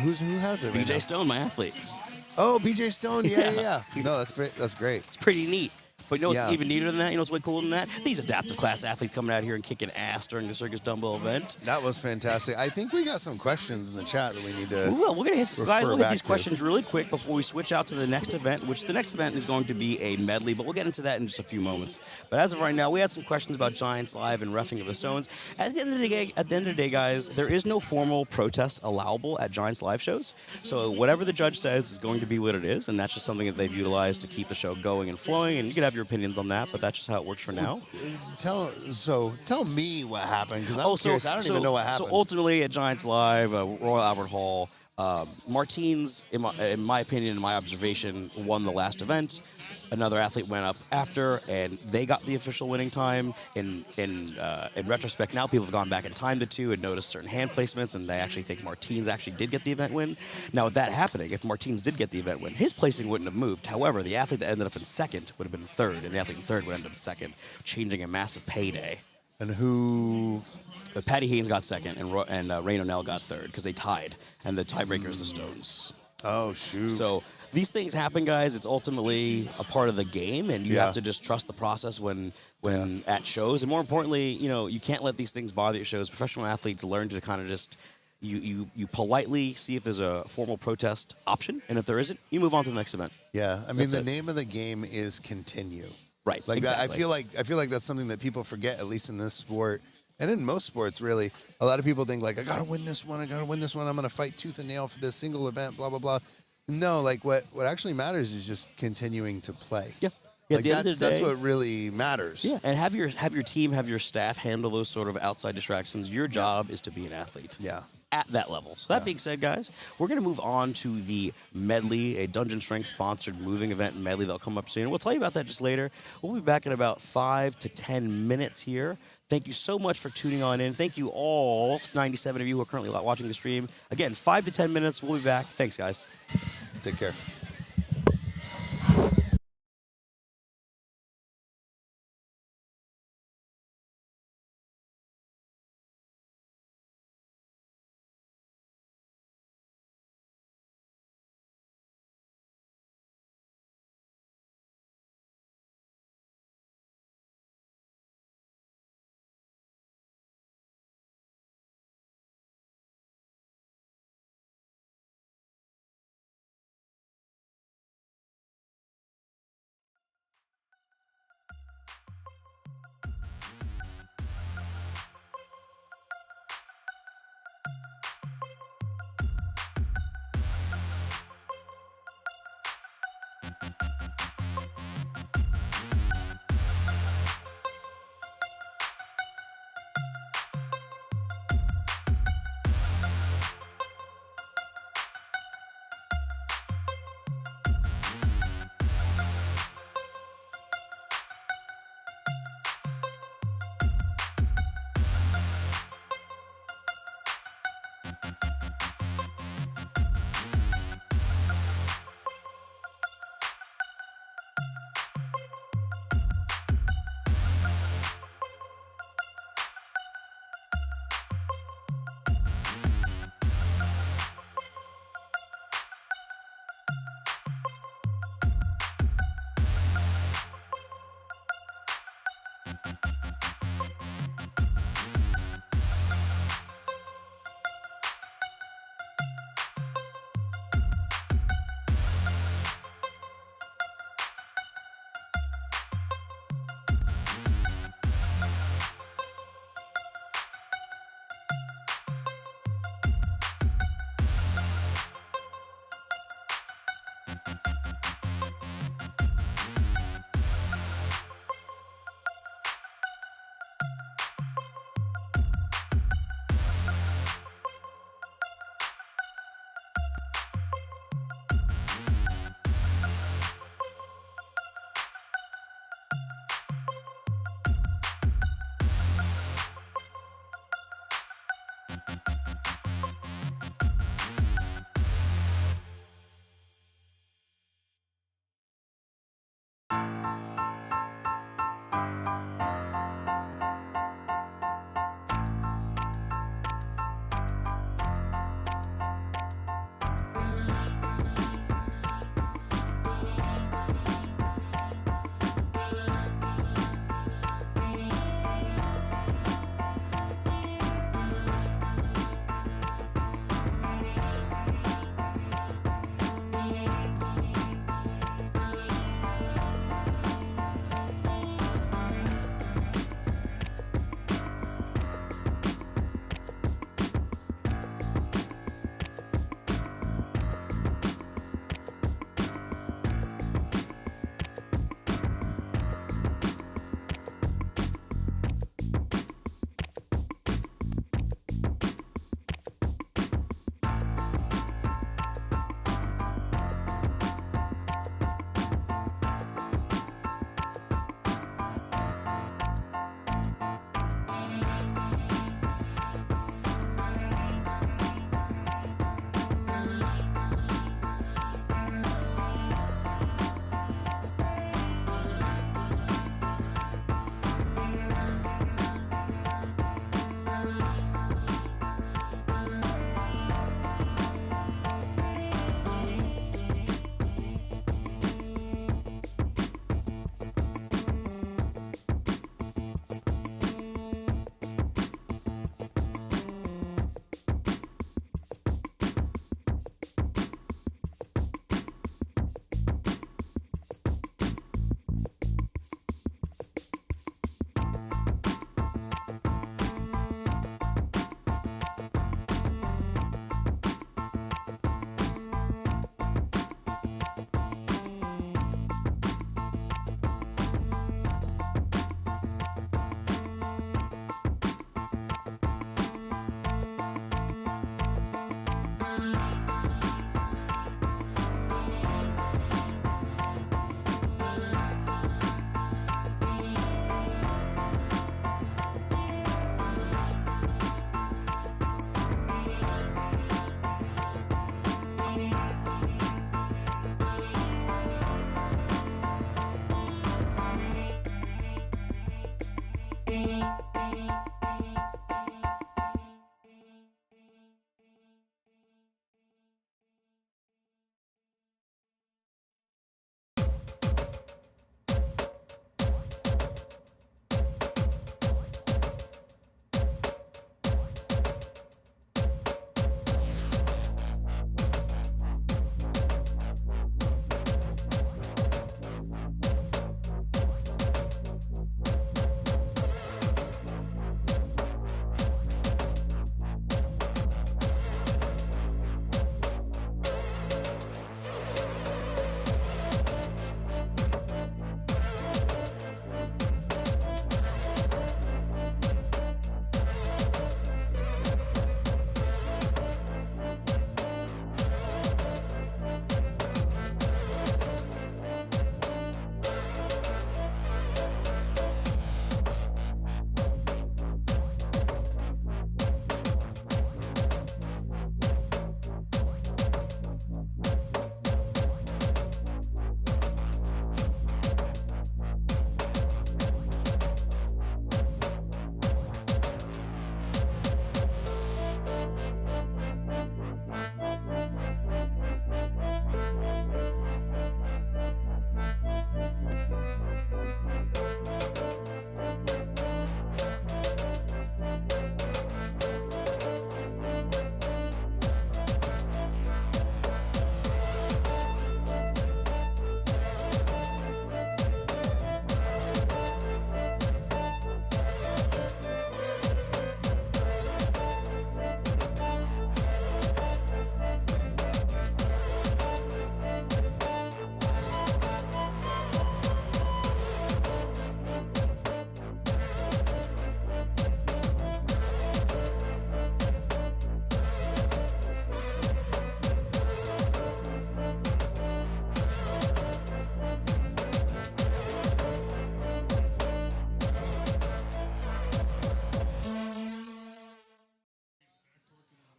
Who has it? Right BJ now? Stone, my athlete. Oh, BJ Stone. Yeah. No, that's great. That's great. It's pretty neat. But you know what's Yeah. even neater than that? You know what's way cooler than that? These adaptive class athletes coming out here and kicking ass during the circus dumbbell event. That was fantastic. I think we got some questions in the chat that we need to. We will. We're going to hit refer these back to. questions really quick before we switch out to the next event, which the next event is going to be a medley, but we'll get into that in just a few moments. But as of right now, we had some questions about Giants Live and reffing of the Stones. At the end of the day, guys, there is no formal protest allowable at Giants Live shows. So whatever the judge says is going to be what it is, and that's just something that they've utilized to keep the show going and flowing. And you can have your opinions on that, but that's just how it works for now. Tell me what happened because I'm curious. I don't even know what happened. So ultimately, at Giants Live, Royal Albert Hall, Martins, in my opinion, in my observation, won the last event. Another athlete went up after, and they got the official winning time. In retrospect, now people have gone back in time to 2 and noticed certain hand placements, and they actually think Martins actually did get the event win. Now, with that happening, if Martins did get the event win, his placing wouldn't have moved. However, the athlete that ended up in second would have been third, and the athlete in third would end up in second, changing a massive payday. And who? But Patty Haynes got second, and Rain O'Neill got third because they tied, and the tiebreaker is the Stones. Oh shoot! So these things happen, guys. It's ultimately a part of the game, and you have to just trust the process when at shows. And more importantly, you can't let these things bother your shows. Professional athletes learn to kind of just you politely see if there's a formal protest option, and if there isn't, you move on to the next event. Yeah, I mean the name of the game is continue. Right. Like exactly. that. I feel like that's something that people forget, at least in this sport. And in most sports, really, a lot of people think, like, I got to win this one. I'm going to fight tooth and nail for this single event, blah, blah, blah. No, like, what actually matters is just continuing to play. Yeah. Like, at the end of the day, that's what really matters. Yeah, and have your team, have your staff handle those sort of outside distractions. Your job is to be an athlete. Yeah. At that level. So that being said, guys, we're going to move on to the medley, a Dungeon Strength sponsored moving event medley that'll come up soon. We'll tell you about that just later. We'll be back in about 5 to 10 minutes here. Thank you so much for tuning on in. Thank you all, 97 of you who are currently watching the stream. Again, 5 to 10 minutes. We'll be back. Thanks, guys. Take care.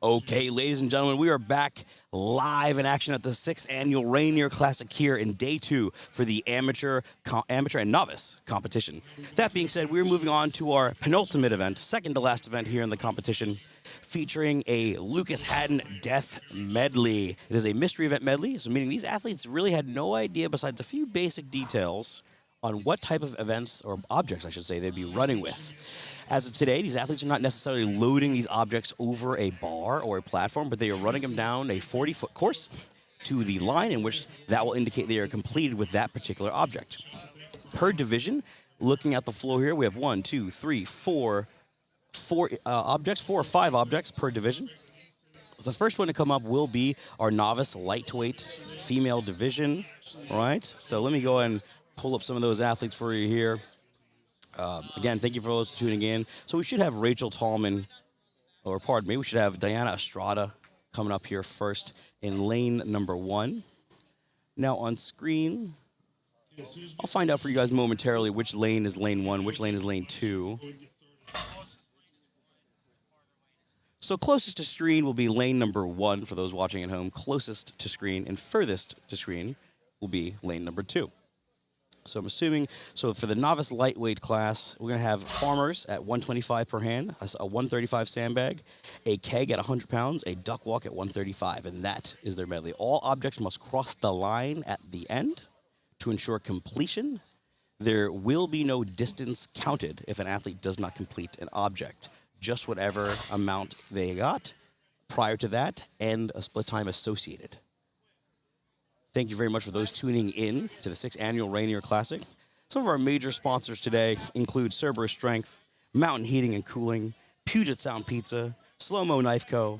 Okay, ladies and gentlemen, we are back live in action at the 6th annual Rainier Classic here in day 2 for the amateur and novice competition. That being said, we're moving on to our penultimate event, second to last event here in the competition, featuring a Lucas Haddon Death Medley. It is a mystery event medley, so meaning these athletes really had no idea besides a few basic details on what type of events, or objects I should say, they'd be running with. As of today, these athletes are not necessarily loading these objects over a bar or a platform, but they are running them down a 40-foot course to the line in which that will indicate they are completed with that particular object. Per division, looking at the floor here, we have 1, 2, 3, 4 objects, 4 or 5 objects per division. The first one to come up will be our novice lightweight female division. All right, so let me go and pull up some of those athletes for you here. Again, thank you for those tuning in. So we should have Rachel Tallman, or pardon me, we should have Diana Estrada coming up here first in lane number 1. Now on screen, I'll find out for you guys momentarily which lane is lane 1, which lane is lane 2. So closest to screen will be lane number 1 for those watching at home. Closest to screen and furthest to screen will be lane number 2. So I'm assuming, so for the novice lightweight class, we're going to have farmers at 125 per hand, a 135 sandbag, a keg at 100 pounds, a duck walk at 135, and that is their medley. All objects must cross the line at the end to ensure completion. There will be no distance counted if an athlete does not complete an object, just whatever amount they got prior to that and a split time associated. Thank you very much for those tuning in to the 6th annual Rainier Classic. Some of our major sponsors today include Cerberus Strength, Mountain Heating and Cooling, Puget Sound Pizza, Slow Mo Knife Co.,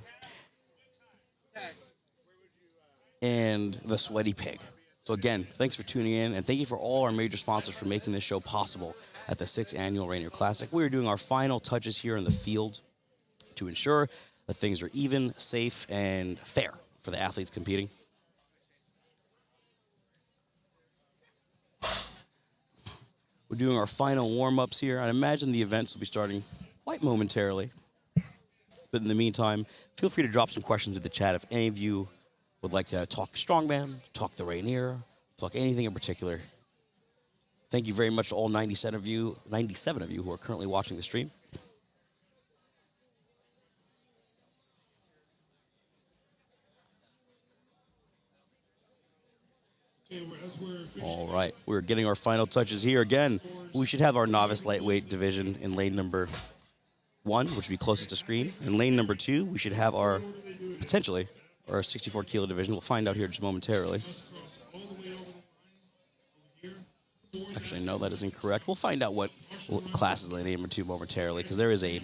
and The Sweaty Pig. So again, thanks for tuning in, and thank you for all our major sponsors for making this show possible at the 6th annual Rainier Classic. We are doing our final touches here in the field to ensure that things are even, safe, and fair for the athletes competing. We're doing our final warm-ups here. I imagine the events will be starting quite momentarily. But in the meantime, feel free to drop some questions in the chat if any of you would like to talk Strongman, talk the Rainier, talk anything in particular. Thank you very much to all 97 of you who are currently watching the stream. All right, we're getting our final touches here. Again, we should have our novice lightweight division in lane number 1, which would be closest to screen. In lane number 2, we should have our, potentially, our 64 kilo division. We'll find out here just momentarily. Actually, no, that is incorrect. We'll find out what class is lane number 2 momentarily, because there is a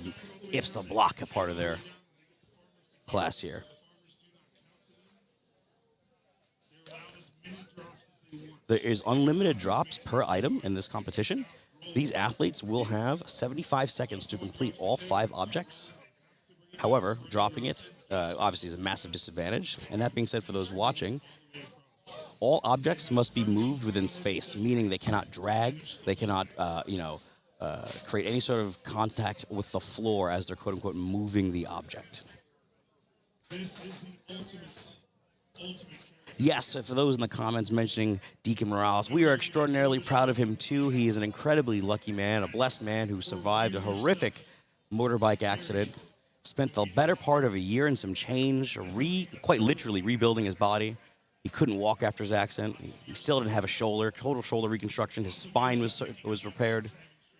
IFSA block, a part of their class here. There is unlimited drops per item in this competition. These athletes will have 75 seconds to complete all 5 objects. However, dropping it obviously is a massive disadvantage. And that being said, for those watching, all objects must be moved within space, meaning they cannot drag, they cannot, create any sort of contact with the floor as they're quote-unquote moving the object. This is the ultimate. Yes, for those in the comments mentioning Deacon Morales, we are extraordinarily proud of him too. He is an incredibly lucky man, a blessed man who survived a horrific motorbike accident, spent the better part of a year and some change, quite literally rebuilding his body. He couldn't walk after his accident. He still didn't have a shoulder, total shoulder reconstruction. His spine was repaired,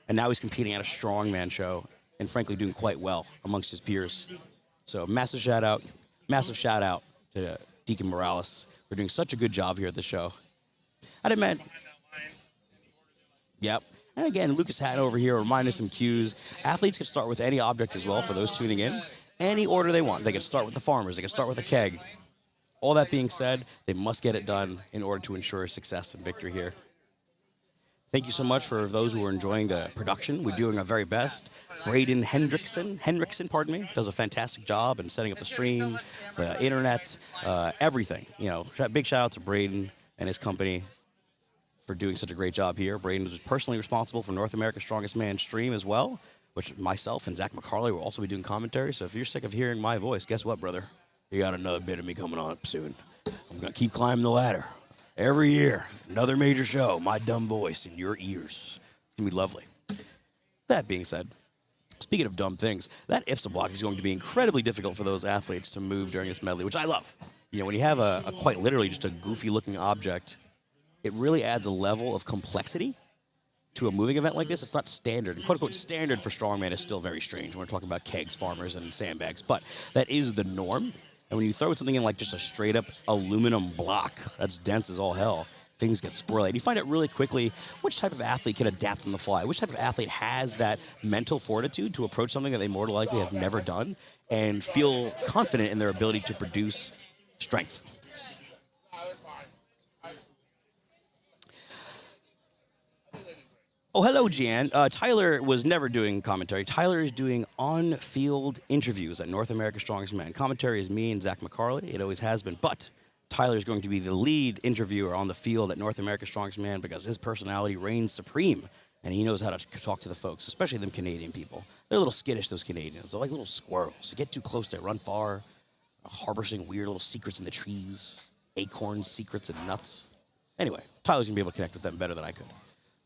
and now he's competing at a strongman show and frankly doing quite well amongst his peers. So massive shout out to Deacon Morales. We're doing such a good job here at the show. I'd imagine. Yep. And again, Lucas Haddon over here reminding us some cues. Athletes can start with any object as well for those tuning in. Any order they want. They can start with the farmers. They can start with a keg. All that being said, they must get it done in order to ensure success and victory here. Thank you so much for those who are enjoying the production. We're doing our very best. Braden Hendrickson, does a fantastic job in setting up the stream, the internet, everything. Big shout out to Braden and his company for doing such a great job here. Braden is personally responsible for North America's Strongest Man stream as well, which myself and Zach McCarley will also be doing commentary. So if you're sick of hearing my voice, guess what, brother? You got another bit of me coming on up soon. I'm going to keep climbing the ladder. Every year, another major show, my dumb voice in your ears. It's going to be lovely. That being said, speaking of dumb things, that IFSA block is going to be incredibly difficult for those athletes to move during this medley, which I love. You know, when you have a quite literally just a goofy-looking object, it really adds a level of complexity to a moving event like this. It's not standard. Quote-unquote standard for Strongman is still very strange when we're talking about kegs, farmers, and sandbags, but that is the norm. And when you throw something in like just a straight-up aluminum block that's dense as all hell, things get squirrely. And you find out really quickly which type of athlete can adapt on the fly, which type of athlete has that mental fortitude to approach something that they more likely have never done and feel confident in their ability to produce strength. Oh, hello, Jan. Tyler was never doing commentary. Tyler is doing on-field interviews at North America's Strongest Man. Commentary is me and Zach McCarley. It always has been. But Tyler is going to be the lead interviewer on the field at North America's Strongest Man because his personality reigns supreme, and he knows how to talk to the folks, especially them Canadian people. They're a little skittish, those Canadians. They're like little squirrels. They get too close, they run far, harboring weird little secrets in the trees, acorns, secrets, and nuts. Anyway, Tyler's going to be able to connect with them better than I could.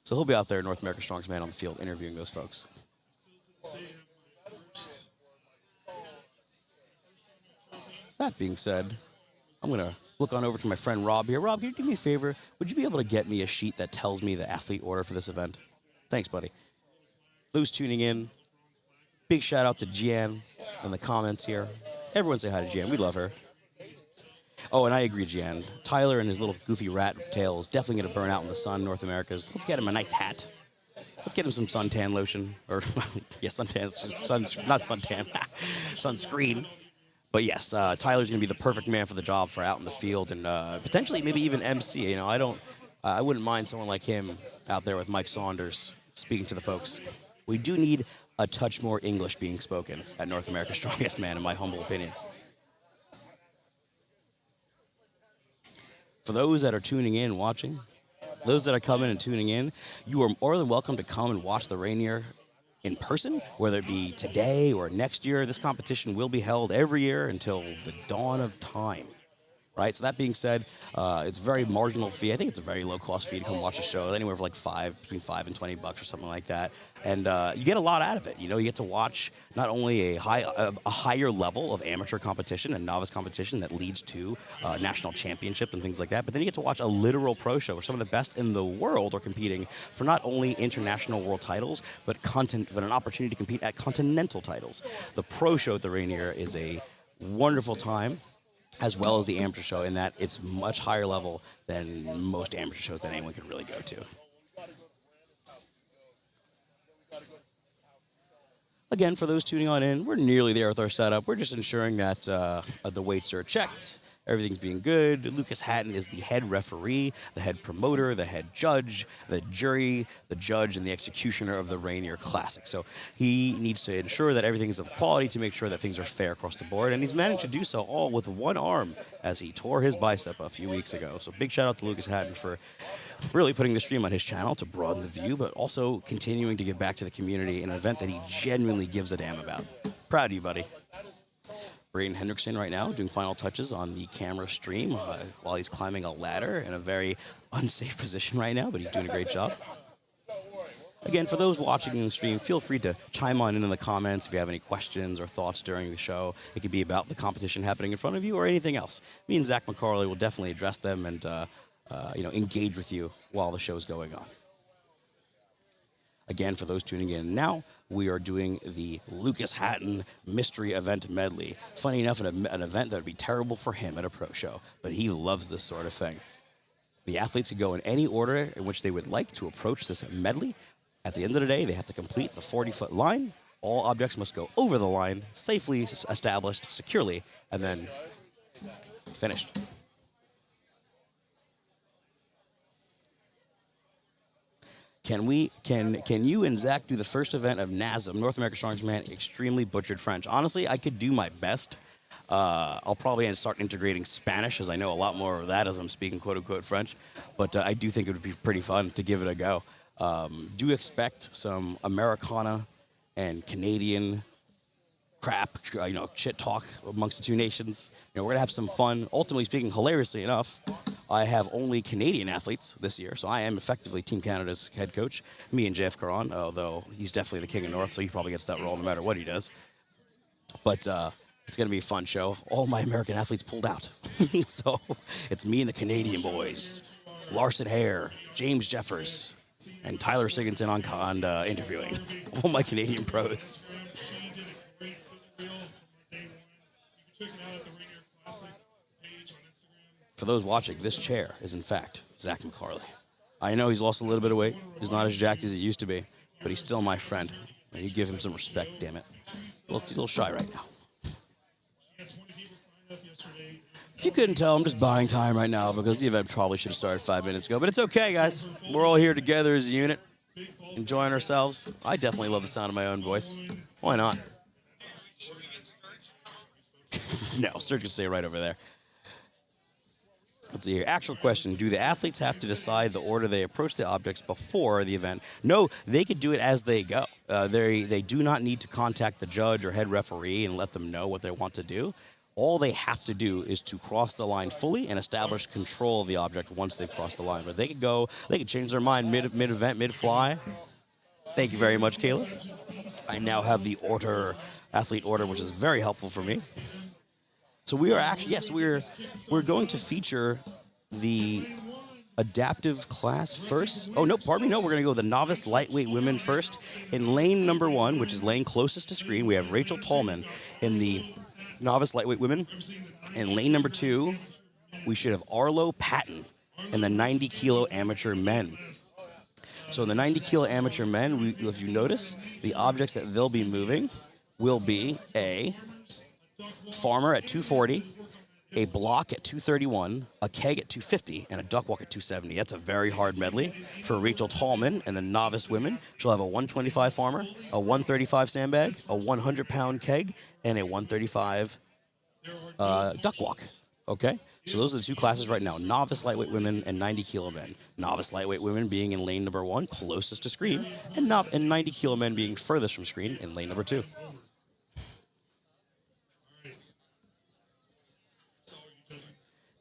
So he'll be out there, North America's Strongest Man on the field, interviewing those folks. That being said, I'm going to look on over to my friend Rob here. Rob, can you do me a favor? Would you be able to get me a sheet that tells me the athlete order for this event? Thanks, buddy. Those tuning in, big shout out to Jan in the comments here. Everyone say hi to Jan. We love her. Oh, and I agree, Jan. Tyler and his little goofy rat tail is definitely going to burn out in the sun, North America's. Let's get him a nice hat. Let's get him some suntan lotion. Or, yeah, suntan. Not suntan. Sunscreen. But yes, Tyler's going to be the perfect man for the job for out in the field and potentially maybe even MC. You know, I wouldn't mind someone like him out there with Mike Saunders speaking to the folks. We do need a touch more English being spoken at North America's Strongest Man, in my humble opinion. For those that are tuning in, watching, those that are coming and tuning in, you are more than welcome to come and watch the Rainier in person, whether it be today or next year. This competition will be held every year until the dawn of time. Right? So that being said, it's a very marginal fee. I think it's a very low-cost fee to come watch a show, anywhere from like between $5 and $20 or something like that. And you get a lot out of it. You know, you get to watch not only a higher level of amateur competition and novice competition that leads to national championships and things like that, but then you get to watch a literal pro show where some of the best in the world are competing for not only international world titles, but an opportunity to compete at continental titles. The pro show at the Rainier is a wonderful time, as well as the amateur show, in that it's much higher level than most amateur shows that anyone can really go to. Again, for those tuning on in, we're nearly there with our setup. We're just ensuring that the weights are checked, everything's being good. Lucas Hatton is the head referee, the head promoter, the head judge, the jury, the judge, and the executioner of the Rainier Classic. So he needs to ensure that everything is of quality to make sure that things are fair across the board, and he's managed to do so all with one arm as he tore his bicep a few weeks ago. So big shout out to Lucas Hatton for really putting the stream on his channel to broaden the view, but also continuing to give back to the community in an event that he genuinely gives a damn about. Proud of you, buddy. Braden Hendrickson right now doing final touches on the camera stream while he's climbing a ladder in a very unsafe position right now, but he's doing a great job. Again, for those watching the stream, feel free to chime on in the comments if you have any questions or thoughts during the show. It could be about the competition happening in front of you or anything else. Me and Zach McCarley will definitely address them and engage with you while the show's going on. Again, for those tuning in now, we are doing the Lucas Hatton Mystery Event Medley. Funny enough, an event that would be terrible for him at a pro show, but he loves this sort of thing. The athletes can go in any order in which they would like to approach this medley. At the end of the day, they have to complete the 40-foot line. All objects must go over the line, safely established, securely, and then finished. Can you and Zach do the first event of NASM, North America's Strongest Man, extremely butchered French? Honestly, I could do my best. I'll probably start integrating Spanish, as I know a lot more of that as I'm speaking quote-unquote French. But I do think it would be pretty fun to give it a go. Do expect some Americana and Canadian crap, chit talk amongst the two nations. We're going to have some fun. Ultimately speaking, hilariously enough, I have only Canadian athletes this year, so I am effectively Team Canada's head coach. Me and JF Caron, although he's definitely the king of North, so he probably gets that role no matter what he does. But it's going to be a fun show. All my American athletes pulled out. So it's me and the Canadian boys. Larson Hare, James Jeffers, and Tyler Sigginson on interviewing. All my Canadian pros. She did a great scissor reel from day one. You can check it out at the Rainier Classic page on Instagram. For those watching, this chair is in fact Zach McCarley. I know he's lost a little bit of weight. He's not as jacked as he used to be, but he's still my friend. And you give him some respect, damn it. Look, he's a little shy right now. She had 20 people sign up yesterday. If you couldn't tell, I'm just buying time right now because the event probably should have started 5 minutes ago. But it's okay, guys. We're all here together as a unit, enjoying ourselves. I definitely love the sound of my own voice. Why not? No, Sturge can stay right over there. Let's see here. Actual question. Do the athletes have to decide the order they approach the objects before the event? No, they could do it as they go. They do not need to contact the judge or head referee and let them know what they want to do. All they have to do is to cross the line fully and establish control of the object once they've crossed the line. But they could change their mind mid-event, mid-fly. Thank you very much, Caleb. I now have the athlete order, which is very helpful for me. So we are actually, yes, we're going to feature the adaptive class first. Oh, no, pardon me. No, we're going to go with the novice lightweight women first. In lane number 1, which is lane closest to screen, we have Rachel Tallman in the novice lightweight women. In lane number 2, we should have Arlo Patton in the 90 kilo amateur men. So in the 90 kilo amateur men, if you notice, the objects that they'll be moving will be a farmer at 240, a block at 231, a keg at 250, and a duck walk at 270. That's a very hard medley for Rachel Tallman and the novice women. She'll have a 125 farmer, a 135 sandbag, a 100-pound keg, and a 135 duck walk. Okay? So those are the two classes right now, novice lightweight women and 90 kilo men. Novice lightweight women being in lane number 1, closest to screen, and 90 kilo men being furthest from screen in lane number 2.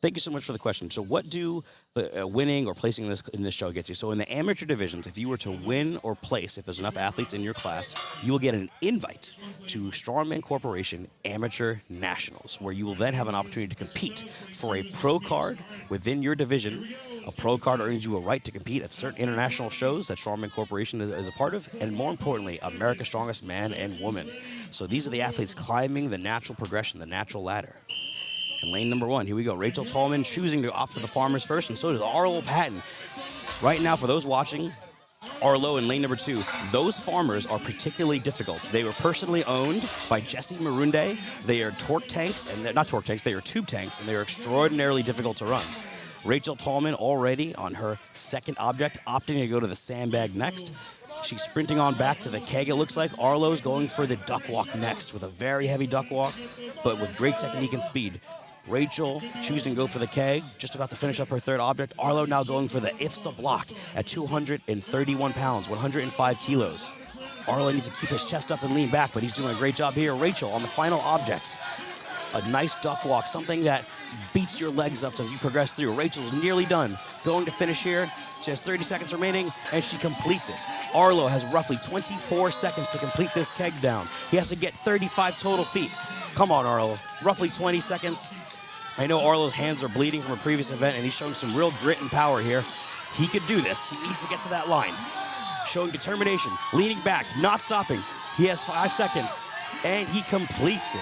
Thank you so much for the question. So what do the winning or placing in this show get you? So in the amateur divisions, if you were to win or place, if there's enough athletes in your class, you will get an invite to Strongman Corporation Amateur Nationals, where you will then have an opportunity to compete for a pro card within your division. A pro card earns you a right to compete at certain international shows that Strongman Corporation is a part of, and more importantly, America's Strongest Man and Woman. So these are the athletes climbing the natural progression, the natural ladder. In lane number 1, here we go. Rachel Tallman choosing to opt for the farmers first, and so does Arlo Patton. Right now, for those watching, Arlo in lane number 2, those farmers are particularly difficult. They were personally owned by Jesse Marunde. They are torque tanks, and they're not torque tanks, they are tube tanks, and they are extraordinarily difficult to run. Rachel Tallman already on her second object, opting to go to the sandbag next. She's sprinting on back to the keg, it looks like. Arlo's going for the duck walk next with a very heavy duck walk, but with great technique and speed. Rachel choosing to go for the keg, just about to finish up her third object. Arlo now going for the IFSA block at 231 pounds, 105 kilos. Arlo needs to keep his chest up and lean back, but he's doing a great job here. Rachel on the final object. A nice duck walk, something that beats your legs up as you progress through. Rachel's nearly done. Going to finish here. She has 30 seconds remaining, and she completes it. Arlo has roughly 24 seconds to complete this keg down. He has to get 35 total feet. Come on, Arlo. Roughly 20 seconds. I know Arlo's hands are bleeding from a previous event, and he's showing some real grit and power here. He could do this. He needs to get to that line. Showing determination, leaning back, not stopping. He has 5 seconds, and he completes it.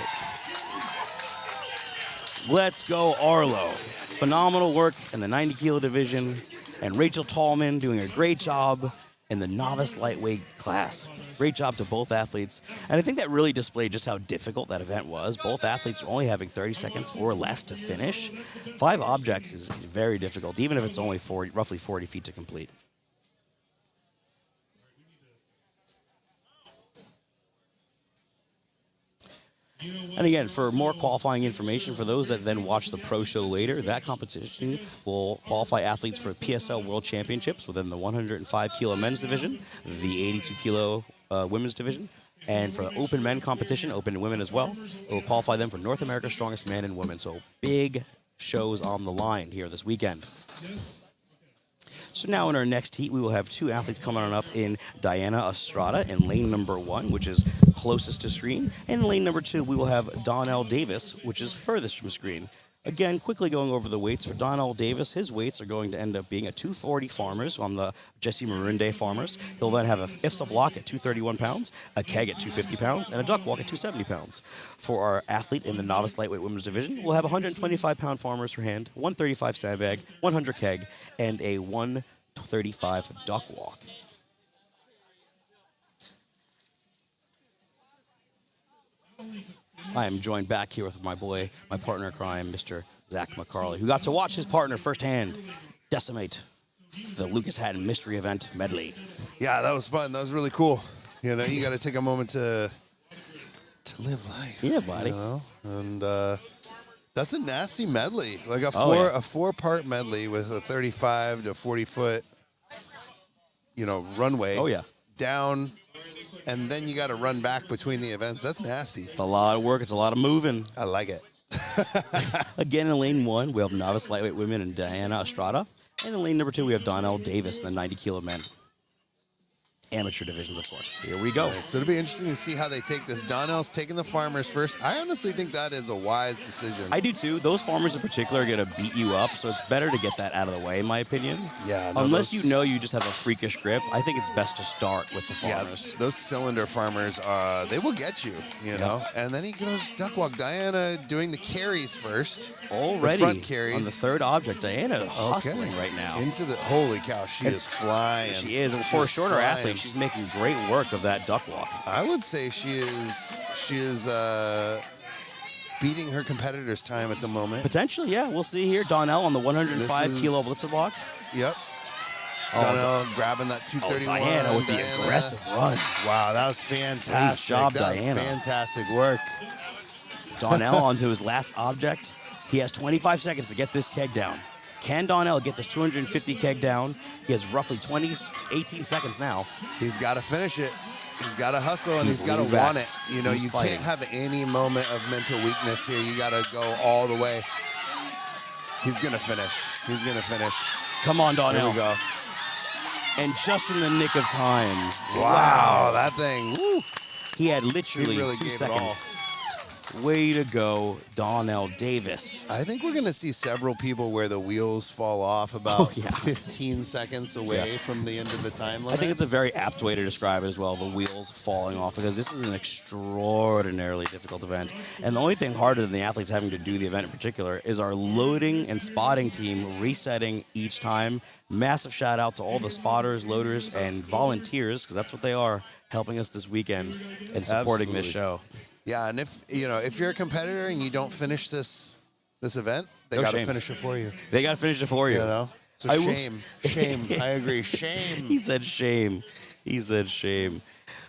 Let's go, Arlo. Phenomenal work in the 90 kilo division, and Rachel Tallman doing a great job in the novice lightweight class. Great job to both athletes. And I think that really displayed just how difficult that event was. Both athletes were only having 30 seconds or less to finish. 5 objects is very difficult, even if it's only roughly 40 feet to complete. And again, for more qualifying information, for those that then watch the pro show later, that competition will qualify athletes for PSL World Championships within the 105 kilo men's division, the 82 kilo women's division, And for the open men competition, open women as well, it will qualify them for North America's Strongest Man and Women. So big shows on the line here this weekend. So now in our next heat, we will have two athletes coming on up in Diana Estrada in lane number 1, which is closest to screen. And in lane number 2, we will have Donnell Davis, which is furthest from screen. Again, quickly going over the weights for Donnell Davis, his weights are going to end up being a 240 Farmers on the Jesse Marunde Farmers. He'll then have a IFSA block at 231 pounds, a keg at 250 pounds, and a duck walk at 270 pounds. For our athlete in the novice lightweight women's division, we'll have 125-pound Farmers for hand, 135 sandbag, 100 keg, and a 135 duck walk. I am joined back here with my boy, my partner in crime, Mr. Zach McCarley, who got to watch his partner firsthand decimate the Lucas Hatton Mystery Event medley. Yeah, that was fun. That was really cool. You know, you got to take a moment to live life. Yeah, buddy. You know, and that's a nasty medley, like a four-part medley with a 35 to 40 foot, runway. Oh yeah. Down. And then you got to run back between the events. That's nasty. It's a lot of work. It's a lot of moving. I like it. Again, in lane 1, we have novice lightweight women and Diana Estrada. And in lane number 2, we have Donnell Davis in the 90 kilo men. Amateur divisions, of course. Here we go. Right, so it'll be interesting to see how they take this. Donnell's taking the Farmers first. I honestly think that is a wise decision. I do too. Those Farmers in particular are going to beat you up, so it's better to get that out of the way, in my opinion. Yeah. No, Unless you know you just have a freakish grip, I think it's best to start with the Farmers. Yeah, those cylinder Farmers, they will get you, you know. And then he goes duck walk. Diana doing the carries first. Already the front carries. on the third object. Diana is hustling right now. Into the holy cow, she is flying. She is. And for a shorter athlete, she's making great work of that duck walk. I would say she is beating her competitor's time at the moment. Potentially, yeah. We'll see here. Donnell on the 105 kilo blitzer block. Yep. Donnell grabbing that 231. Diana with the aggressive run. Wow, that was fantastic. Nice job, that Diana. was fantastic work. Donnell onto his last object. He has 25 seconds to get this keg down. Can Donnell get this 250 keg down? He has roughly 18 seconds now. He's got to finish it. He's got to hustle, and he's got to want it. You know, you can't have any moment of mental weakness here. You got to go all the way. He's going to finish. He's going to finish. Come on, Donnell. Here we go. And just in the nick of time. Wow, that thing. Woo. He had literally He really 2 gave it seconds. Way to go, Donnell Davis. I think we're going to see several people where the wheels fall off about 15 seconds away from the end of the time limit. I think it's a very apt way to describe it as well, the wheels falling off, because this is an extraordinarily difficult event. And the only thing harder than the athletes having to do the event in particular is our loading and spotting team resetting each time. Massive shout out to all the spotters, loaders, and volunteers, because that's what they are, helping us this weekend and supporting this show. Yeah, and if you're a competitor and you don't finish this event, they got to finish it for you. They got to finish it for you. You know? So shame. I agree. Shame. He said shame. He said shame.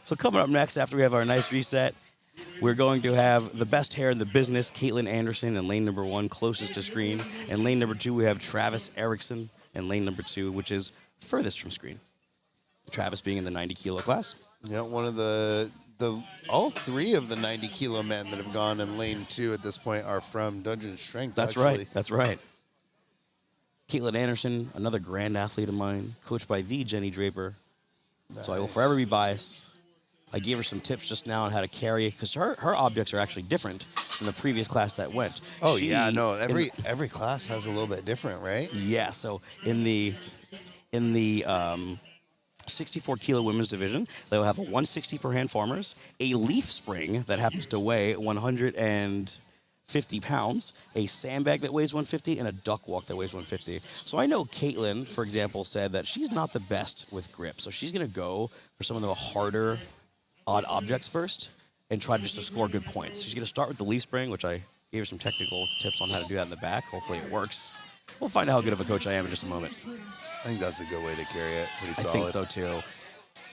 So coming up next, after we have our nice reset, we're going to have the best hair in the business, Caitlin Anderson, in lane number 1, closest to screen. And lane number 2, we have Travis Erickson in lane number 2, which is furthest from screen. Travis being in the 90 kilo class. Yeah, one of all 3 of the 90 kilo men that have gone in lane 2 at this point are from Dungeon Strength. That's actually. right. That's right. Caitlin Anderson, another grand athlete of mine, coached by the Jenny Draper. Nice. So I will forever be biased. I gave her some tips just now on how to carry, because her objects are actually different from the previous class that went. Oh, yeah, no. Every class has a little bit different, right? Yeah. So in the 64 kilo women's division, they'll have a 160 per hand Farmers, a leaf spring that happens to weigh 150 pounds, a sandbag that weighs 150, and a duck walk that weighs 150. So I know Caitlin, for example, said that she's not the best with grip, so she's going to go for some of the harder odd objects first and try just to score good points. She's going to start with the leaf spring, which I gave her some technical tips on how to do that in the back. Hopefully it works. We'll find out how good of a coach I am in just a moment. I think that's a good way to carry it. Pretty solid. I think so, too.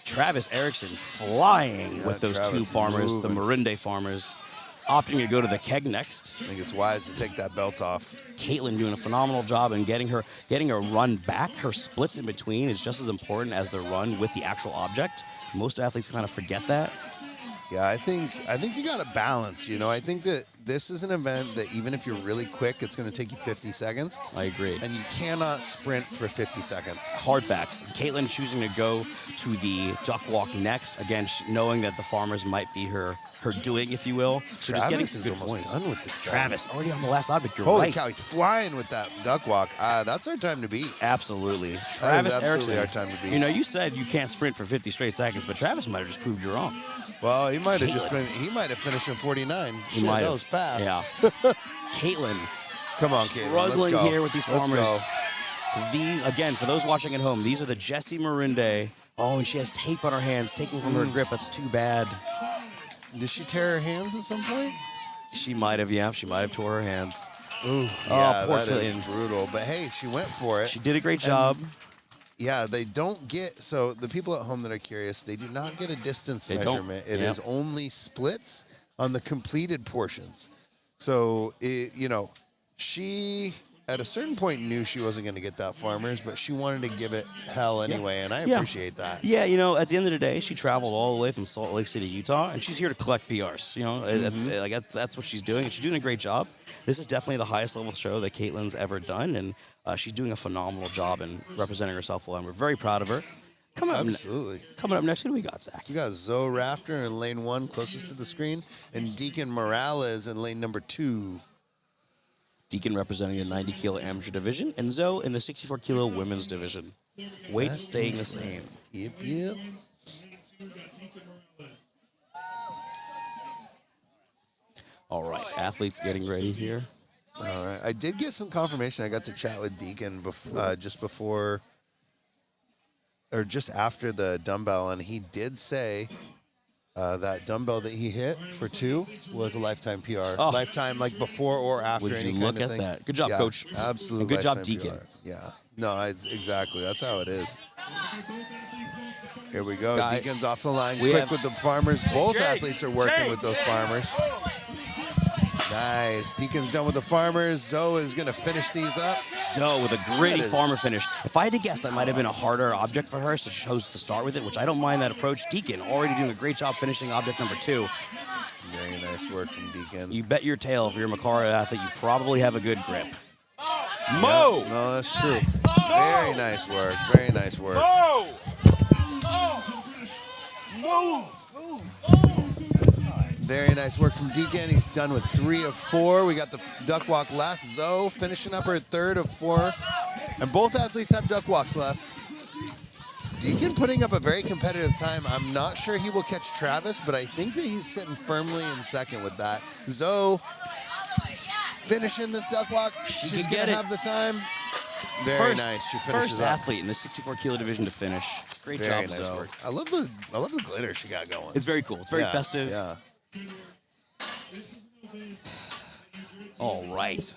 Travis Erickson flying with those Travis 2 Farmers, moving. the Marunde Farmers, opting to go to the keg next. I think it's wise to take that belt off. Caitlin doing a phenomenal job in getting her run back. Her splits in between is just as important as the run with the actual object. Most athletes kind of forget that. Yeah, I think you got to balance. I think that this is an event that even if you're really quick, it's going to take you 50 seconds. I agree. And you cannot sprint for 50 seconds. Hard facts. Caitlin choosing to go to the duck walk next, again, knowing that the farmers might be her doing, if you will. So just getting Travis some is good almost points. done with this thing. Travis already on the last object. You're Holy right. cow, he's flying with that duck walk. That's our time to beat. Absolutely. That Travis is absolutely Erickson. our time to beat. You said you can't sprint for 50 straight seconds, but Travis might have just proved you wrong. Well, he might have he might have finished in 49. Shit, that was fast. Yeah. Caitlin. Come on, Caitlin. Struggling Let's go. here with these Let's farmers. go. These, again, for those watching at home, these are the Jessie Marinde. Oh, and she has tape on her hands, taking from her grip. That's too bad. Did she tear her hands at some point? She might have, yeah. She might have tore her hands. Ooh, yeah, poor that is Caitlin. brutal. But hey, she went for it. She did a great job. Yeah, they don't get, so the people at home that are curious, they do not get a distance They don't. measurement. It Yep. is only splits on the completed portions. So, she at a certain point knew she wasn't going to get that farmers, but she wanted to give it hell anyway, and I Yeah. appreciate that. Yeah, at the end of the day, she traveled all the way from Salt Lake City, Utah, and she's here to collect PRs. That's what she's doing, and she's doing a great job. This is definitely the highest level show that Caitlin's ever done, and she's doing a phenomenal job in representing herself well, and we're very proud of her. Absolutely. Coming up next, who do we got, Zach? You got Zoe Rafter in lane 1, closest to the screen, and Deacon Morales in lane number 2. Deacon representing the 90 kilo amateur division, and Zoe in the 64 kilo women's division. Weight staying the same. Yep. All right, athletes getting ready here. All right. I did get some confirmation. I got to chat with Deacon just before or just after the dumbbell, and he did say that dumbbell that he hit for 2 was a lifetime PR. Oh. Lifetime, like before or after Would any you kind look of at thing. that? Good job, Yeah, Coach. Absolutely. And good job, lifetime Deacon. PR. Yeah. No, exactly. That's how it is. Here we go. Guy- Deacon's off the line. we Quick have- with the farmers. Both Jake, athletes are working with those farmers. Nice. Deacon's done with the farmers. Zoe is going to finish these up. Zoe with a gritty That is- farmer finish. If I had to guess, that might have been a harder object for her, so she chose to start with it, which I don't mind that approach. Deacon already doing a great job finishing object number 2. Very nice work from Deacon. You bet your tail, if you're a Macaro athlete, you probably have a good grip. Yeah, Mo! no, that's true. Very nice work. Very nice work. Very nice work from Deacon. He's done with 3 of 4. We got the duck walk last. Zoe finishing up her 3rd of 4. And both athletes have duck walks left. Deacon putting up a very competitive time. I'm not sure he will catch Travis, but I think that he's sitting firmly in second with that. Zoe finishing this duck walk. She's can going get to it. have the time. Very nice. She finishes First up. athlete in the 64 kilo division to finish. Great Very job, nice Zoe. work. I love the glitter she got going. It's very cool. It's very Yeah, festive. Yeah. All right.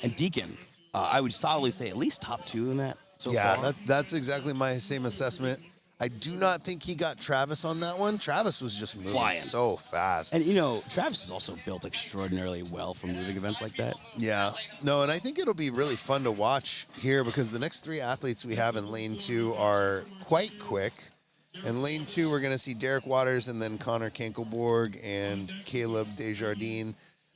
And Deacon, I would solidly say at least top 2 in that so Yeah, far. that's exactly my same assessment. I do not think he got Travis on that one. Travis was just moving Flying. so fast. And, Travis is also built extraordinarily well for moving events like that. Yeah. No, and I think it'll be really fun to watch here because the next 3 athletes we have in lane 2 are quite quick. In lane 2, we're going to see Derek Waters and then Connor Kankelborg and Caleb Desjardins.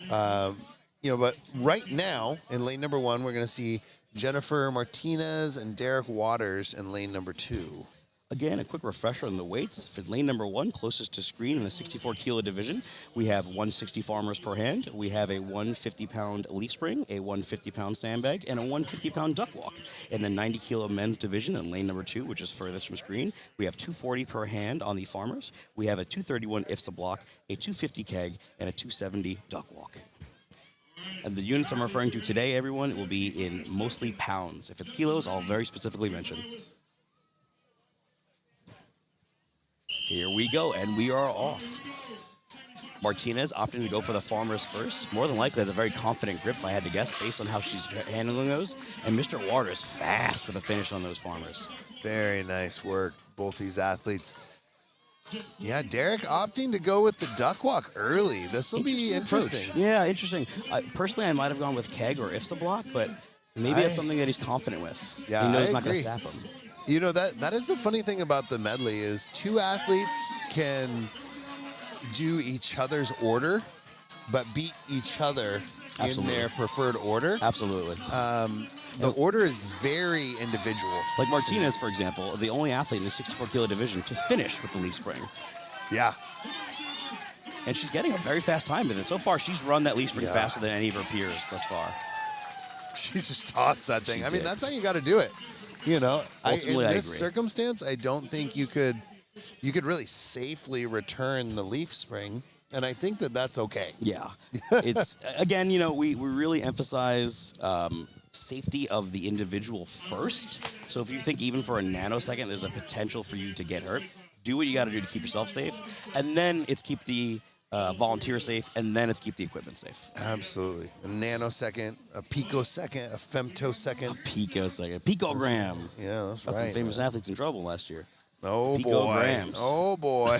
But right now, in lane number 1, we're going to see Jennifer Martinez and Derek Waters in lane number 2. Again, a quick refresher on the weights. For lane number 1, closest to screen in the 64 kilo division, we have 160 farmers per hand. We have a 150-pound leaf spring, a 150-pound sandbag, and a 150-pound duck walk. In the 90 kilo men's division in lane number 2, which is furthest from screen, we have 240 per hand on the farmers. We have a 231 IFSA block, a 250 keg, and a 270 duck walk. And the units I'm referring to today, everyone, will be in mostly pounds. If it's kilos, I'll very specifically mention. Here we go, and we are off. Martinez opting to go for the farmers first. More than likely has a very confident grip, if I had to guess, based on how she's handling those. And Mr. Waters fast with a finish on those farmers. Very nice work, both these athletes. Yeah, Derek opting to go with the duck walk early. This will be interesting. Yeah, interesting. Personally, I might have gone with keg or IFSA block, but maybe that's something that he's confident with. Yeah, he knows I it's not going to agree. sap him. That is the funny thing about the medley is 2 athletes can do each other's order, but beat each other in their preferred order. Absolutely. The order is very individual. Like Martinez, for example, the only athlete in the 64-kilo division to finish with the leaf spring. Yeah. And she's getting a very fast time in it. So far, she's run that leaf spring faster than any of her peers thus far. She's just tossed that thing. I mean, did. that's how you got to do it. You know, Ultimately, in I this agree. circumstance, I don't think you could really safely return the leaf spring, and I think that that's okay. Yeah. It's, again, you know, we really emphasize safety of the individual first. So if you think even for a nanosecond there's a potential for you to get hurt, do what you got to do to keep yourself safe. And then it's keep the volunteer safe, and then it's keep the equipment safe. Absolutely. A nanosecond, a picosecond, a femtosecond. Picosecond. Picogram. Yeah, that's Got right. some famous athletes in trouble last year. Oh, boy. Picograms. Oh, boy.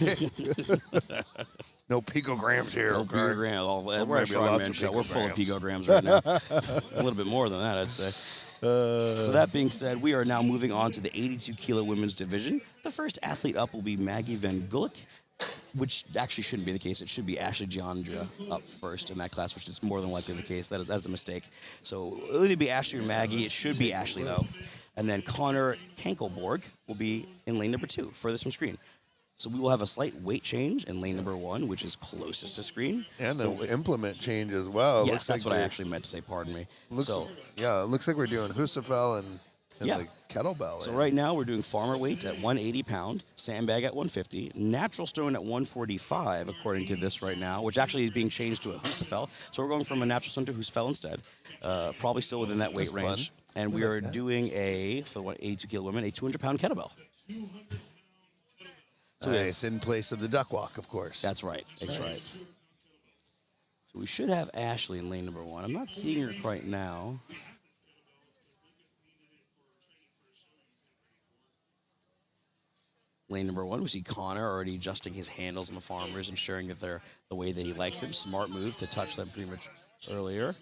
No picograms here. No okay? picograms. There We're might be lots Strongman of show. We're full of picograms. picograms right now. A little bit more than that, I'd say. So that being said, we are now moving on to the 82-kilo women's division. The first athlete up will be Maggie Van Gulik, which actually shouldn't be the case. It should be Ashley Giandra up first in that class, which is more than likely the case. That's a mistake. So it'll either be Ashley or Maggie. It should be Ashley, though. And then Connor Kankelborg will be in lane number 2, furthest from screen. So we will have a slight weight change in lane number 1, which is closest to screen. And an implement change as well. Yes, Looks that's like what I actually meant to say. Pardon me. it looks like we're doing Husafel and Yeah. the kettlebell. So right now we're doing farmer weights at 180 pound, sandbag at 150, natural stone at 145, according to this right now, which actually is being changed to a Husafel. So we're going from a natural stone to Husafel instead. Probably still within that weight That's range. fun. And we like are that. doing for the 82-kilo women, a 200-pound kettlebell. So Nice, in place of the duck walk, of course. That's right. That's right. So we should have Ashley in lane number 1. I'm not seeing her right now. Lane number 1, we see Connor already adjusting his handles on the farmers, ensuring that they're the way that he likes them. Smart move to touch them pretty much earlier.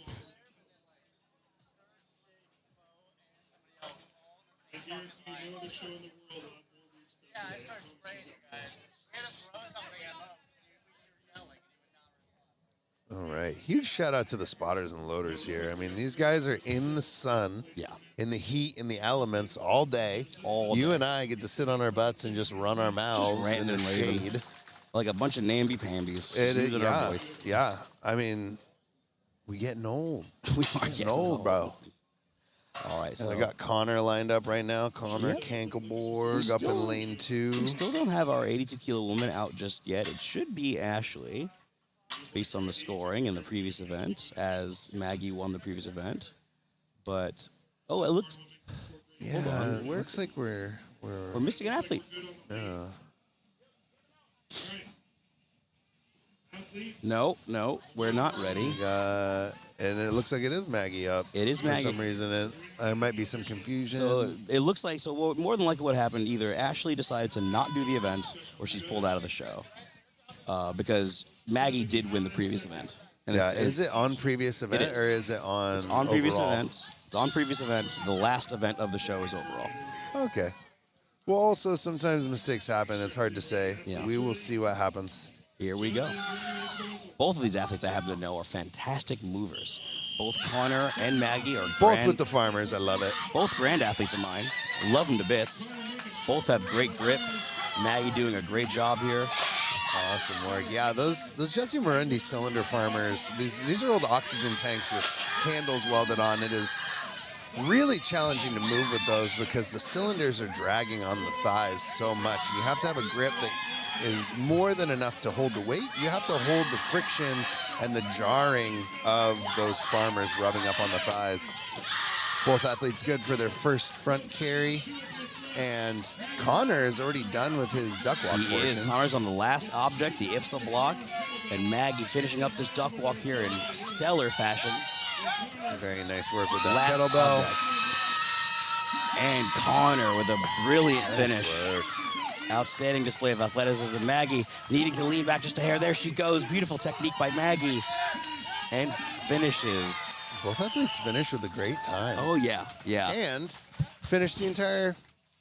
I guarantee you, no other show in the world will have more reach than Yeah, I start spraying you guys. We're gonna throw something at him. See if we hear yelling. He would not respond. All right. Huge shout out to the spotters and loaders here. I mean, these guys are in the sun, Yeah. in the heat, in the elements all day. You and I get to sit on our butts and just run our mouths ranting in the and raving. shade. Like a bunch of namby-pambies. It is, Snoozing our yeah, voice. yeah. I mean, we getting old. We are Getting getting old, bro. All right, And so I got Connor lined up right now. Connor Yep. Kankelborg We up still- in lane 2. we still don't have our 82-kilo woman out just yet. It should be Ashley, based on the scoring in the previous event, as Maggie won the previous event. But, it looks... Yeah, on, it where- looks like we're We're missing an athlete. No, we're not ready. and it looks like it is Maggie up. It is Maggie. For some reason, there might be some confusion. So it looks like, more than likely what happened, either Ashley decided to not do the event or she's pulled out of the show. Because Maggie did win the previous event. And yeah, is it on previous event is. or is it on It's on previous overall? event. It's on previous event. The last event of the show is overall. Okay. Well, also, sometimes mistakes happen. It's hard to say. Yeah. We will see what happens. Here we go. Both of these athletes I happen to know are fantastic movers. Both Connor and Maggie are Both with the farmers. I love it. both grand athletes of mine. Love them to bits. Both have great grip. Maggie doing a great job here. Awesome work. Yeah, those Jesse Morundi cylinder farmers, these are old oxygen tanks with handles welded on. It is really challenging to move with those because the cylinders are dragging on the thighs so much. You have to have a grip that is more than enough to hold the weight. You have to hold the friction and the jarring of those farmers rubbing up on the thighs. Both athletes good for their first front carry. And Connor is already done with his duck walk He is. portion. Connor's on the last object, the IFSA block. And Maggie finishing up this duck walk here in stellar fashion. Very nice work with that Last kettlebell. object. And Connor with a brilliant finish. Work. Outstanding display of athleticism. Maggie needing to lean back just a hair. There she goes. Beautiful technique by Maggie. And finishes. Both athletes finished with a great time. Oh, yeah. Yeah. And finished the entire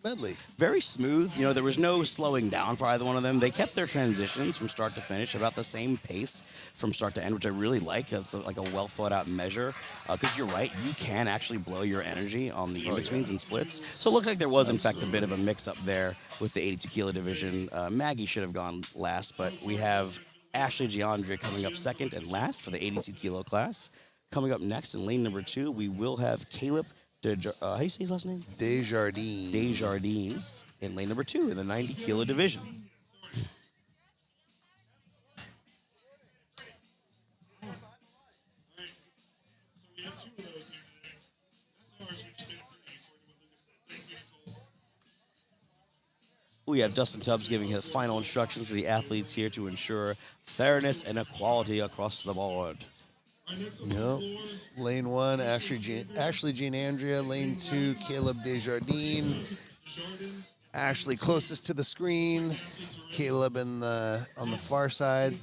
medley. Very smooth. You know, there was no slowing down for either one of them. They kept their transitions from start to finish about the same pace from start to end, which I really like. It's like a well thought out measure. Because you're right, you can actually blow your energy on the in-betweens and splits. So it looks like there was, in fact, a bit of a mix-up there with the 82 kilo division. Maggie should have gone last, but we have Ashley Giandre coming up second and last for the 82 kilo class. Coming up next in lane number 2, we will have Caleb how do you say his last name? Desjardins. Desjardins in lane number 2 in the 90 kilo division. So we have 2 of those here today. That's ours. We just did it for you, according to what Lucas said. Thank you, Nicole. We have Dustin Tubbs giving his final instructions to the athletes here to ensure fairness and equality across the board. All right, next on the floor. Lane 1, Ashley Jean Andrea. Lane 2, Caleb Desjardins. Jardins. Ashley closest to the screen. Caleb on the far side.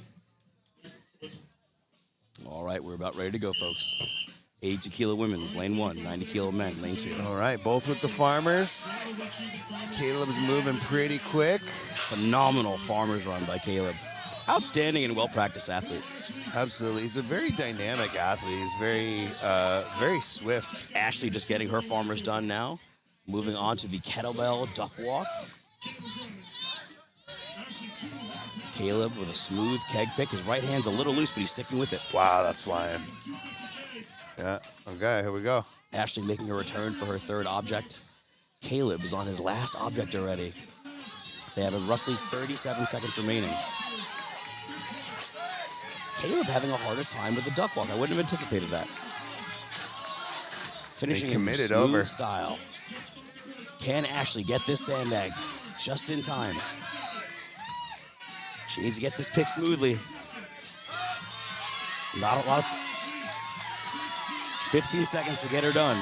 All right, we're about ready to go, folks. 82 kilo women's, lane 1, 90 kilo men, lane 2. All right, both with the farmers. Caleb's moving pretty quick. Phenomenal farmer's run by Caleb. Outstanding and well-practiced athlete. Absolutely. He's a very dynamic athlete. He's very swift. Ashley just getting her farmers done now. Moving on to the kettlebell duck walk. Caleb with a smooth keg pick. His right hand's a little loose, but he's sticking with it. Wow, that's flying. Yeah, okay, here we go. Ashley making a return for her third object. Caleb is on his last object already. They have roughly 37 seconds remaining. Caleb having a harder time with the duck walk. I wouldn't have anticipated that. Finishing in committed smooth over. style. Can Ashley get this sandbag just in time? She needs to get this pick smoothly. Not a lot. 15 seconds to get her done.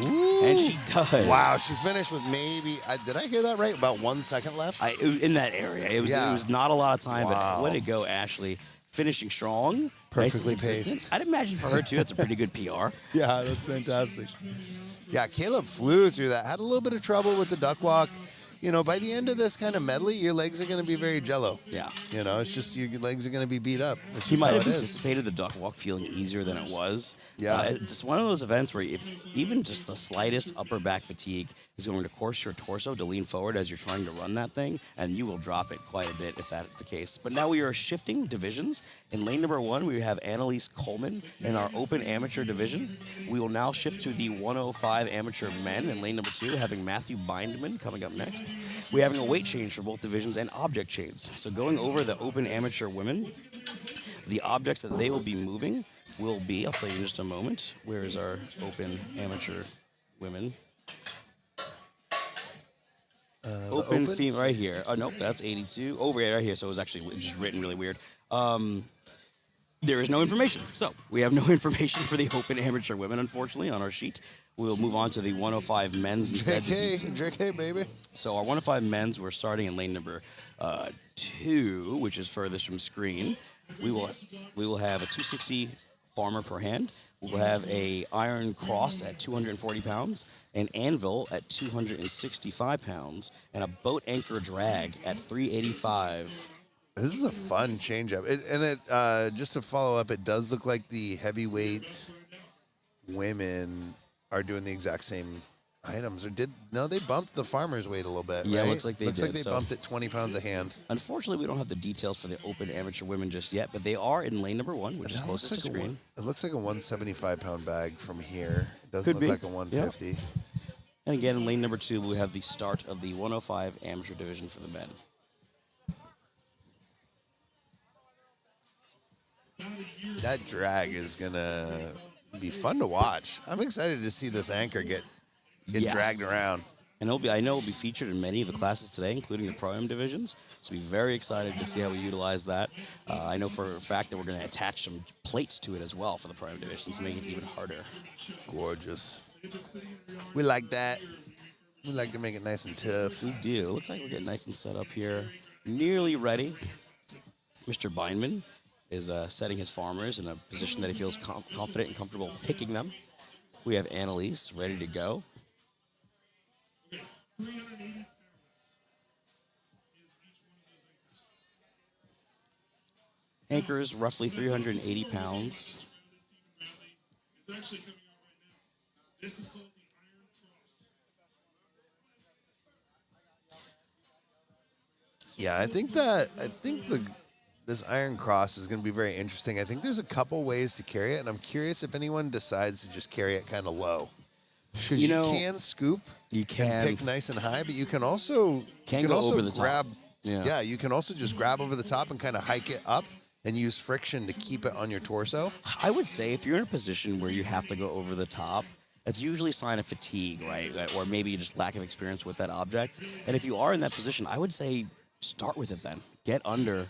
Ooh. And she does. Wow, she finished with maybe, did I hear that right? About 1 second left? In that area. It was not a lot of time, Wow. but way to go, Ashley. Finishing strong. Perfectly nice and consistent. paced. I'd imagine for her, too, that's a pretty good PR. Yeah, that's fantastic. Yeah, Caleb flew through that. Had a little bit of trouble with the duck walk. You know, by the end of this kind of medley, your legs are going to be very jello. Yeah. You know, it's just your legs are going to be beat up. It's He just might how have it is. anticipated the duck walk feeling easier than it was. Yeah. It's just one of those events where if even just the slightest upper back fatigue is going to force your torso to lean forward as you're trying to run that thing, and you will drop it quite a bit if that's the case. But now we are shifting divisions. In lane number 1, we have Annalise Coleman in our open amateur division. We will now shift to the 105 amateur men in lane number 2, having Matthew Bindman coming up next. We're having a weight change for both divisions and object chains. So going over the open amateur women, the objects that they will be moving will be, I'll tell you in just a moment, where is our open amateur women? Open female right here. Oh, nope, that's 82. Over here, right here, so it was actually just written really weird. There is no information. So we have no information for the open amateur women, unfortunately, on our sheet. We'll move on to the 105 men's instead. JK, baby. So our 105 men's, we're starting in lane number 2, which is furthest from screen. We will have a 260 farmer per hand. We'll have a iron cross at 240 pounds, an anvil at 265 pounds, and a boat anchor drag at 385. This is a fun changeup. Just to follow up, it does look like the heavyweight women are doing the exact same items. They bumped the farmer's weight a little bit, Yeah, right? looks like they did, They so- bumped it 20 pounds a hand. Unfortunately, we don't have the details for the open amateur women just yet, but they are in lane number 1, which is That looks closest to like screen. it looks like a 175-pound bag from here. It doesn't Could look be. like a 150. And again, in lane number 2, we have the start of the 105 amateur division for the men. That drag is going to be fun to watch. I'm excited to see this anchor get Yes. dragged around. And I know it'll be featured in many of the classes today, including the Pro-Am divisions. So we're very excited to see how we utilize that. I know for a fact that we're going to attach some plates to it as well for the Pro-Am divisions to make it even harder. Gorgeous. We like that. We like to make it nice and tough. We do. Looks like we're getting nice and set up here. Nearly ready. Mr. Bindman is setting his farmers in a position that he feels confident and comfortable picking them. We have Annalise ready to go. Okay, 380 pounds is each one of those anchors. Anchors roughly 380 pounds. It's actually coming out right now. This is called the Iron Cross. Yeah, I think this Iron Cross is going to be very interesting. I think there's a couple ways to carry it, and I'm curious if anyone decides to just carry it kind of low. Because You you know, can scoop you can. and pick nice and high, but you can also Go also over the top. grab. Yeah. You can also just grab over the top and kind of hike it up and use friction to keep it on your torso. I would say if you're in a position where you have to go over the top, that's usually a sign of fatigue, right? Or maybe just lack of experience with that object. And if you are in that position, I would say start with it then. Get under.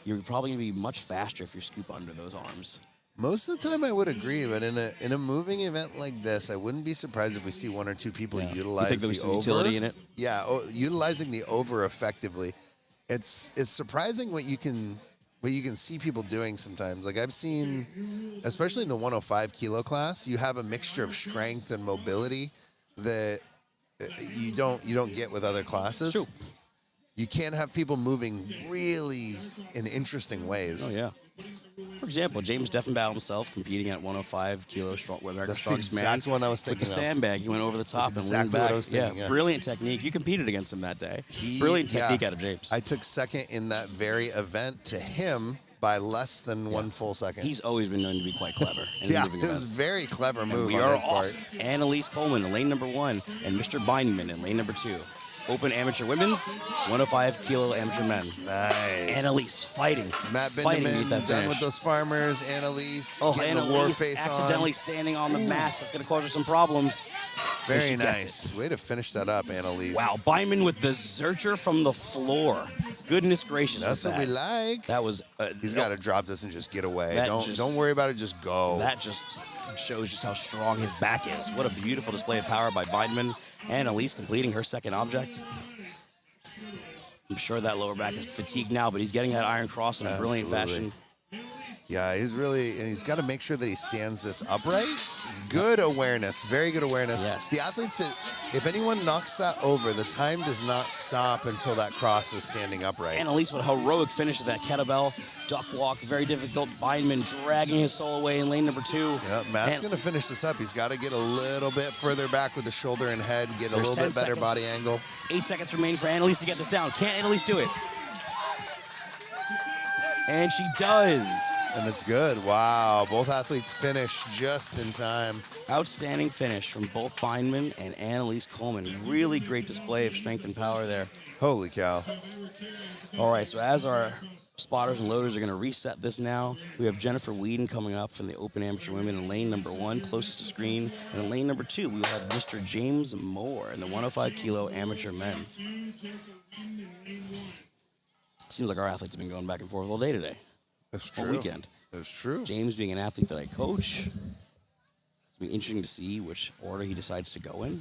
You're probably going to be much faster if you scoop under those arms. Most of the time, I would agree, but in a moving event like this, I wouldn't be surprised if we see one or two people utilize You think there's the some over. utility in it? Yeah, utilizing the over effectively. It's surprising what you can see people doing sometimes. Like I've seen, especially in the 105 kilo class, you have a mixture of strength and mobility that you don't get with other classes. True. You can have people moving really in interesting ways. Oh, yeah. For example, James Defenbaugh himself competing at 105 kilo That's the strongest exact man. one I was With thinking the of. sandbag, he went over the top That's and leaned exactly back. what I was thinking, yeah. Brilliant technique. You competed against him that day. Brilliant technique out of James. I took second in that very event to him by less than 1 full second. He's always been known to be quite clever. In it moving was events. a very clever move We on are his part. off. Annalise Coleman in lane number 1 and Mr. Bindman in lane number 2. Open amateur women's, 105 kilo amateur men. Nice. Annalise fighting. Matt fighting to get Bindeman that done finish. with those farmers. Annalise getting the war Annalise face accidentally on. standing on the mats. That's going to cause her some problems. Very she gets nice. Way to finish that up, Annalise. Wow, Bindman with the Zercher from the floor. Goodness gracious. That's with what we that. like. That was. He's got to drop this and just get away. That Don't just- worry about it. Just go. That just shows just how strong his back is. What a beautiful display of power by Bindman. Annalise completing her second object. I'm sure that lower back is fatigued now, but he's getting that Iron Cross in a brilliant Absolutely. fashion. Yeah, he's got to make sure that he stands this upright. Good awareness, very good awareness. Yes. The athletes that, if anyone knocks that over, the time does not stop until that cross is standing upright. Annalise with a heroic finish of that kettlebell. Duck walk, very difficult. Bindman dragging his soul away in lane number 2. Yeah, Matt's And- going to finish this up. He's got to get a little bit further back with the shoulder and head, get a There's little 10 bit better seconds. body angle. 8 seconds remaining for Annalise to get this down. Can Annalise do it? And she does. And it's good. Wow, both athletes finish just in time. Outstanding finish from both Bindman and Annalise Coleman. Really great display of strength and power there. Holy cow. All right, so as our spotters and loaders are going to reset this now, we have Jennifer Whedon coming up from the Open Amateur Women in lane number 1, closest to screen. And in lane number 2, we will have Mr. James Moore in the 105 kilo amateur men. Seems like our athletes have been going back and forth all day today. That's All true. weekend. That's true. James being an athlete that I coach. It's going to be interesting to see which order he decides to go in.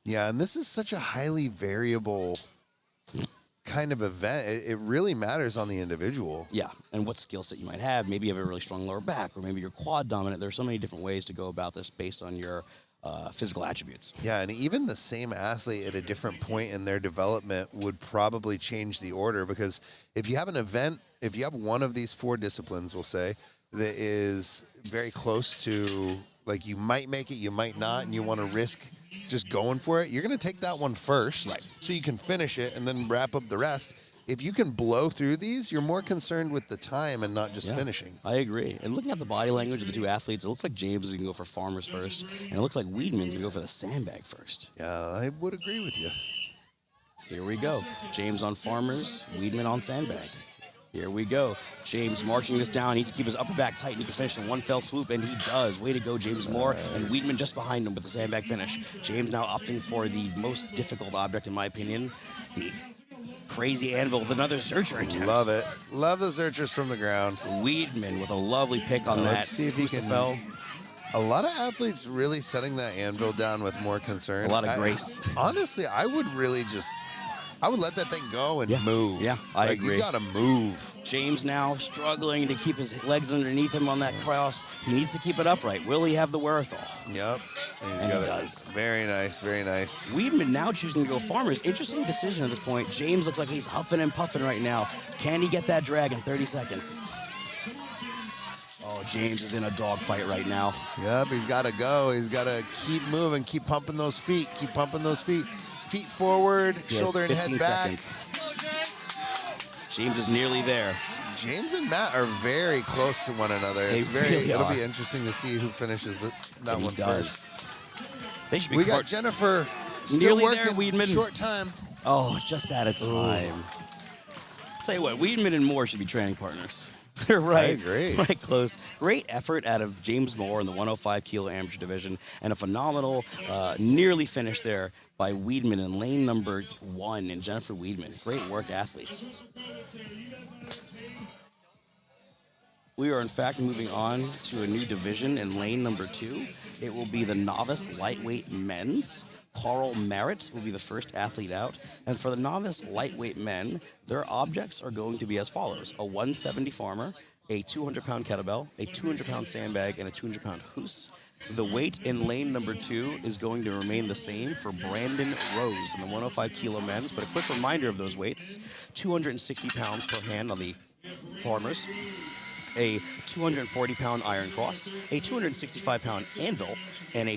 Yeah, and this is such a highly variable kind of event. It really matters on the individual. Yeah, and what skill set you might have. Maybe you have a really strong lower back, or maybe you're quad dominant. There are so many different ways to go about this based on your physical attributes. Yeah, and even the same athlete at a different point in their development would probably change the order, because if you have an event, if you have one of these 4 disciplines, we'll say, that is very close to, like, you might make it, you might not, and you want to risk just going for it, you're going to take that one first, Right. so you can finish it and then wrap up the rest. If you can blow through these, you're more concerned with the time and not just Yeah, finishing. I agree. And looking at the body language of the two athletes, it looks like James is going to go for farmers first, and it looks like Weedman's going to go for the sandbag first. Yeah, I would agree with you. Here we go. James on farmers, Weedman on sandbag. Here we go. James marching this down. He needs to keep his upper back tight, and he can finish in one fell swoop, and he does. Way to go, James Moore. And Weedman just behind him with the sandbag finish. James now opting for the most difficult object, in my opinion, the crazy anvil with another searcher attempt. Love it. Love the searchers from the ground. Weedman with a lovely pick on that. Let's see if he can. Fell. A lot of athletes really setting that anvil down with more concern. A lot of grace. Honestly, I would really just I would let that thing go and Yeah. move. Yeah, I like, agree. You gotta move. James now struggling to keep his legs underneath him on that cross. He needs to keep it upright. Will he have the wherewithal? Yep. And he does. Very nice, very nice. Weedman now choosing to go Farmers. Interesting decision at this point. James looks like he's huffing and puffing right now. Can he get that drag in 30 seconds? Oh, James is in a dogfight right now. Yep, he's got to go. He's got to keep moving, keep pumping those feet, keep pumping those feet. Feet forward, He has shoulder and head 15 back. seconds. James is nearly there. James and Matt are very close to one another. They really It'll are. be interesting to see who finishes that And he one does. first. They should be We got Jennifer still Nearly there, working. Weedman. Short time. Oh, just out of time. Tell you what, Weedman and Moore should be training partners. They're right. I agree. Right close. Great effort out of James Moore in the 105 kilo amateur division, and a phenomenal nearly finish there by Weedman in lane number 1 and Jennifer Weedman. Great work, athletes. We are in fact moving on to a new division in lane number 2. It will be the novice lightweight men's. Carl Merritt will be the first athlete out. And for the novice lightweight men, their objects are going to be as follows. A 170 farmer, a 200-pound kettlebell, a 200-pound sandbag, and a 200-pound hoose. The weight in lane number 2 is going to remain the same for Brandon Rose in the 105 kilo men's. But a quick reminder of those weights, 260 pounds per hand on the farmers, a 240-pound iron cross, a 265-pound anvil, and a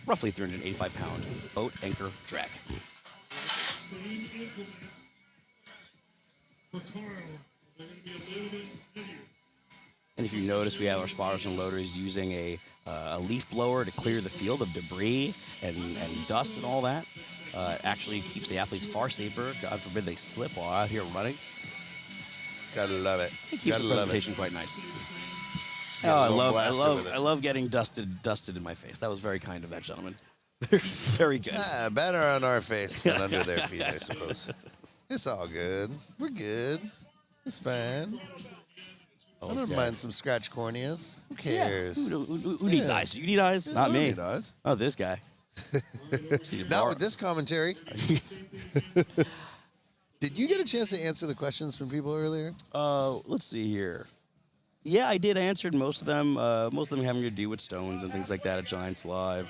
roughly 385-pound boat anchor drag. Same implements for Carl. They're going to be a little bit heavier. And if you notice, we have our spotters and loaders using a leaf blower to clear the field of debris and dust and all that. Actually keeps the athletes far safer. God forbid they slip while out here running. Gotta love it. It keeps Gotta the love presentation quite nice. Yeah, Oh, a little blasted with I it. love getting dusted in my face. That was very kind of that gentleman. Very good. Better on our face than under their feet, I suppose. It's all good. We're good. It's fine. I don't Okay. mind some scratch corneas. Who Yeah. cares? Who needs Yeah. eyes? Do you need eyes? Not I don't me. need eyes. Oh, this guy. Not with this commentary. Did you get a chance to answer the questions from people earlier? Let's see here. Yeah, I did. I answered most of them. Most of them having to do with stones and things like that at Giants Live.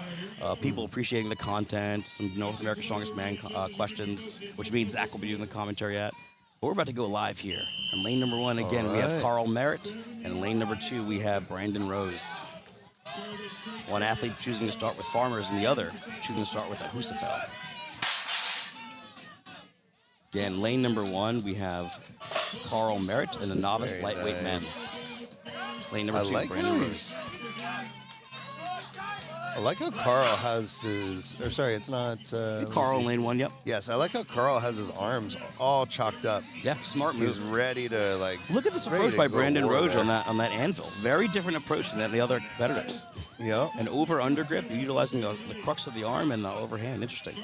People appreciating the content. Some North America's Strongest Man questions, which means Zach will be doing the commentary at. But we're about to go live here. In lane number 1, again, we have right. Carl Merritt. And in lane number 2, we have Brandon Rose. One athlete choosing to start with farmers and the other choosing to start with a Husafel. Again, lane number 1, we have Carl Merritt and the novice Very lightweight nice. men's. Lane number I 2, like Brandon how Rose. I like how Carl has his. Or sorry, it's not. let me Carl see. in lane 1, yep. Yes, I like how Carl has his arms all chalked up. Yeah, smart He's move. ready to like. Look at this ready approach to by go to Brandon war Rhodes there. on that anvil. Very different approach than the other competitors. Yep. An over-under grip, utilizing the crux of the arm and the overhand. Interesting.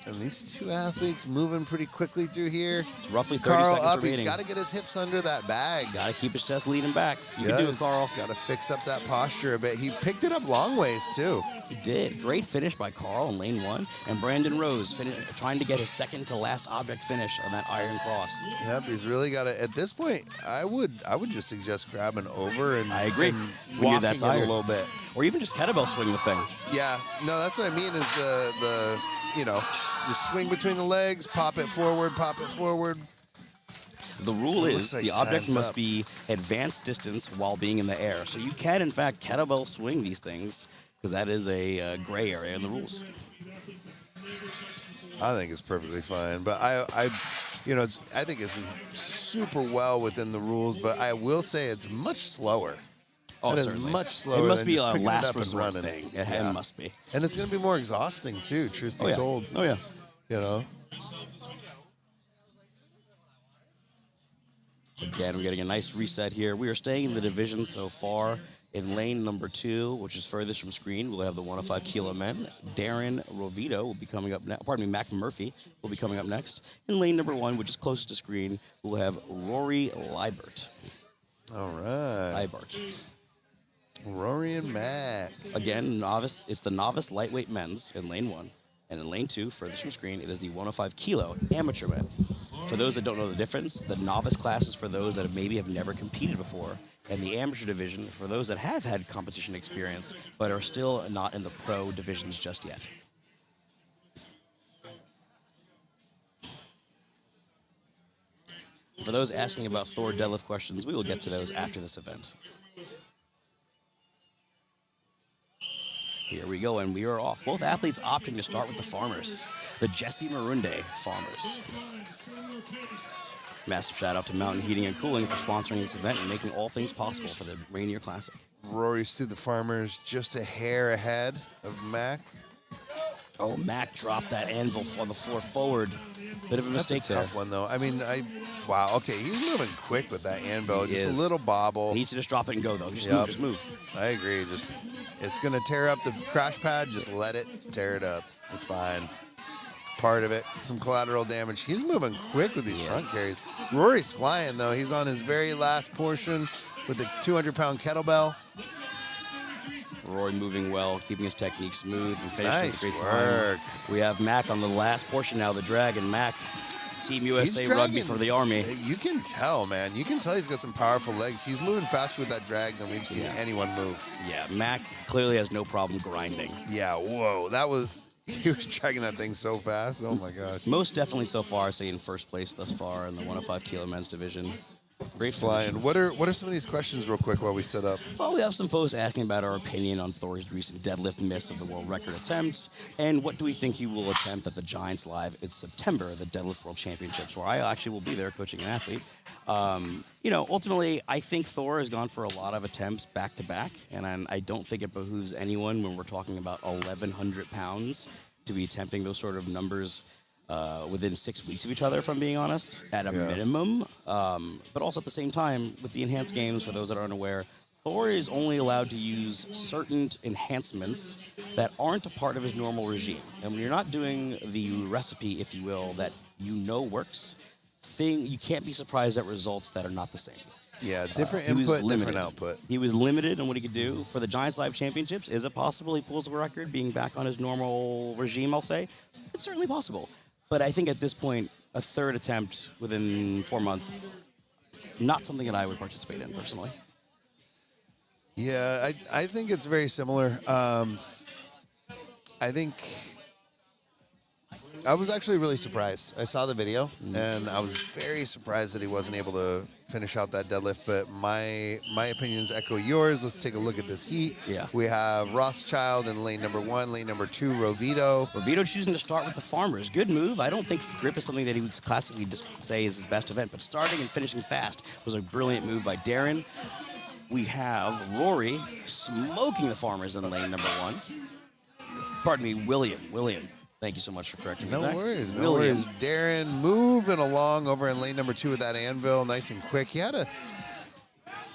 And these two athletes moving pretty quickly through here. It's roughly 30 Carl seconds up. remaining. He's got to get his hips under that bag. Got to keep his chest leaning back. You can do it, Carl. Got to fix up that posture a bit. He picked it up long ways too. He did. Great finish by Carl in lane 1. And Brandon Rose trying to get his second to last object finish on that iron cross. Yep, he's really got to. At this point, I would just suggest grabbing over and I agree. and When you're walking that it tired. a little bit. Or even just kettlebell swing the thing. Yeah, no, that's what I mean. Is the just swing between the legs, pop it forward, pop it forward. The rule It is looks like the object time's must up. be advanced distance while being in the air. So you can, in fact, kettlebell swing these things because that is a gray area in the rules. I think it's perfectly fine, but I think it's super well within the rules. But I will say it's much slower. Oh, It is certainly. much slower It must than be just a picking it last up and resort running. thing. It Yeah. must be. And it's going to be more exhausting too. Truth be Oh yeah. told, Oh yeah. you know. Again, we're getting a nice reset here. We are staying in the division so far. In lane number 2, which is furthest from screen, we'll have the 105 kilo men. Darren Rovito will be coming up next. Pardon me, Mac Murphy will be coming up next. In lane number 1, which is closest to screen, we'll have Rory Liebert. All right, Liebert. Rory and Mac. Again, novice. It's the novice lightweight men's in lane 1. And in lane 2, furthest from screen, it is the 105 kilo amateur event. For those that don't know the difference, the novice class is for those that maybe have never competed before, and the amateur division for those that have had competition experience but are still not in the pro divisions just yet. For those asking about Thor deadlift questions, we will get to those after this event. Here we go, and we are off. Both athletes opting to start with the farmers, the Jesse Marunde farmers. Massive shout out to Mountain Heating and Cooling for sponsoring this event and making all things possible for the Rainier Classic. Rory's through the farmers just a hair ahead of Mac. Oh, Mac dropped that anvil on the floor forward. Bit of a mistake That's a tough one, though. I mean, wow, okay, he's moving quick with that anvil. He Just is. a little bobble. He needs to just drop it and go, though. Just Yep. move, just move. I agree. It's going to tear up the crash pad. Just let it tear it up. It's fine. Part of it. Some collateral damage. He's moving quick with these front carries. Rory's flying, though. He's on his very last portion with the 200-pound kettlebell. Rory moving well, keeping his technique smooth and finishing Nice with great work. time. We have Mac on the last portion now, the Dragon. Mac, Team USA He's Rugby dragging- for the Army. You can tell, man. You can tell he's got some powerful legs. He's moving faster with that drag than we've seen anyone move. Yeah, Mac clearly has no problem grinding. Yeah, whoa. He was dragging that thing so fast. Oh, my gosh. Most definitely so far, say in first place thus far in the 105 kilo men's division. Great flying. What are some of these questions real quick while we set up? Well, we have some folks asking about our opinion on Thor's recent deadlift miss of the world record attempts, and what do we think he will attempt at the Giants Live in September, the Deadlift World Championships, where I actually will be there coaching an athlete. Ultimately, I think Thor has gone for a lot of attempts back to back, and I don't think it behooves anyone when we're talking about 1,100 pounds to be attempting those sort of numbers within 6 weeks of each other, if I'm being honest, at a minimum. But also at the same time, with the enhanced games, for those that are unaware, Thor is only allowed to use certain enhancements that aren't a part of his normal regime. And when you're not doing the recipe, if you will, that you know works, you can't be surprised at results that are not the same. Yeah, different He was input, limited. different output. He was limited on what he could do. For the Giants Live Championships, is it possible he pulls a record being back on his normal regime, I'll say? It's certainly possible. But I think at this point, a third attempt within 4 months, not something that I would participate in personally. Yeah, I think it's very similar. I think I was actually really surprised. I saw the video, and I was very surprised that he wasn't able to finish out that deadlift. But my opinions echo yours. Let's take a look at this heat. Yeah. We have Rothschild in lane number 1, lane number 2, Rovito. Rovito choosing to start with the farmers. Good move. I don't think grip is something that he would classically just say is his best event, but starting and finishing fast was a brilliant move by Darren. We have Rory smoking the farmers in lane number 1. Pardon me, William. Thank you so much for correcting me. No Zach. worries, no William. worries. Darren moving along over in lane number 2 with that anvil, nice and quick.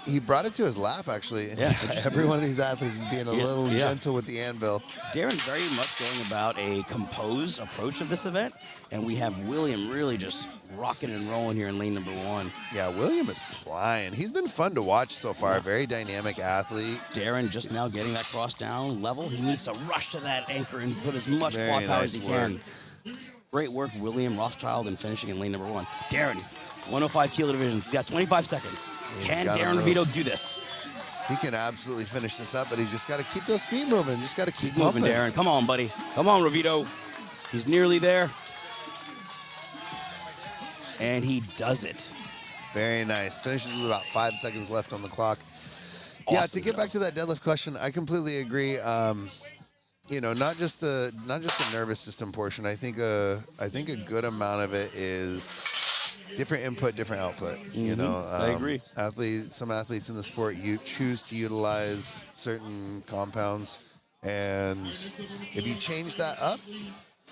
He brought it to his lap, actually. Yeah. Every one of these athletes is being a little gentle with the anvil. Darren very much going about a composed approach of this event, and we have William really just rocking and rolling here in lane number 1. Yeah, William is flying. He's been fun to watch so far. Very dynamic athlete. Darren just now getting that cross down level. He needs to rush to that anchor and put as much Very quad power nice as he work. can. Great work, William Rothschild, and finishing in lane number 1. Darren, 105 kilo divisions. He's got 25 seconds. Can gotta Darren move. Vito do this? He can absolutely finish this up, but he's just got to keep those feet moving. Just got to keep Keep moving, pumping. Darren. Come on, buddy. Come on, Rovito. He's nearly there. And he does it. Very nice. Finishes with about 5 seconds left on the clock. Yeah, to Awesome get job. back to that deadlift question, I completely agree. Not just the nervous system portion. I think a good amount of it is different input, different output. I agree. Some athletes in the sport choose to utilize certain compounds, and if you change that up,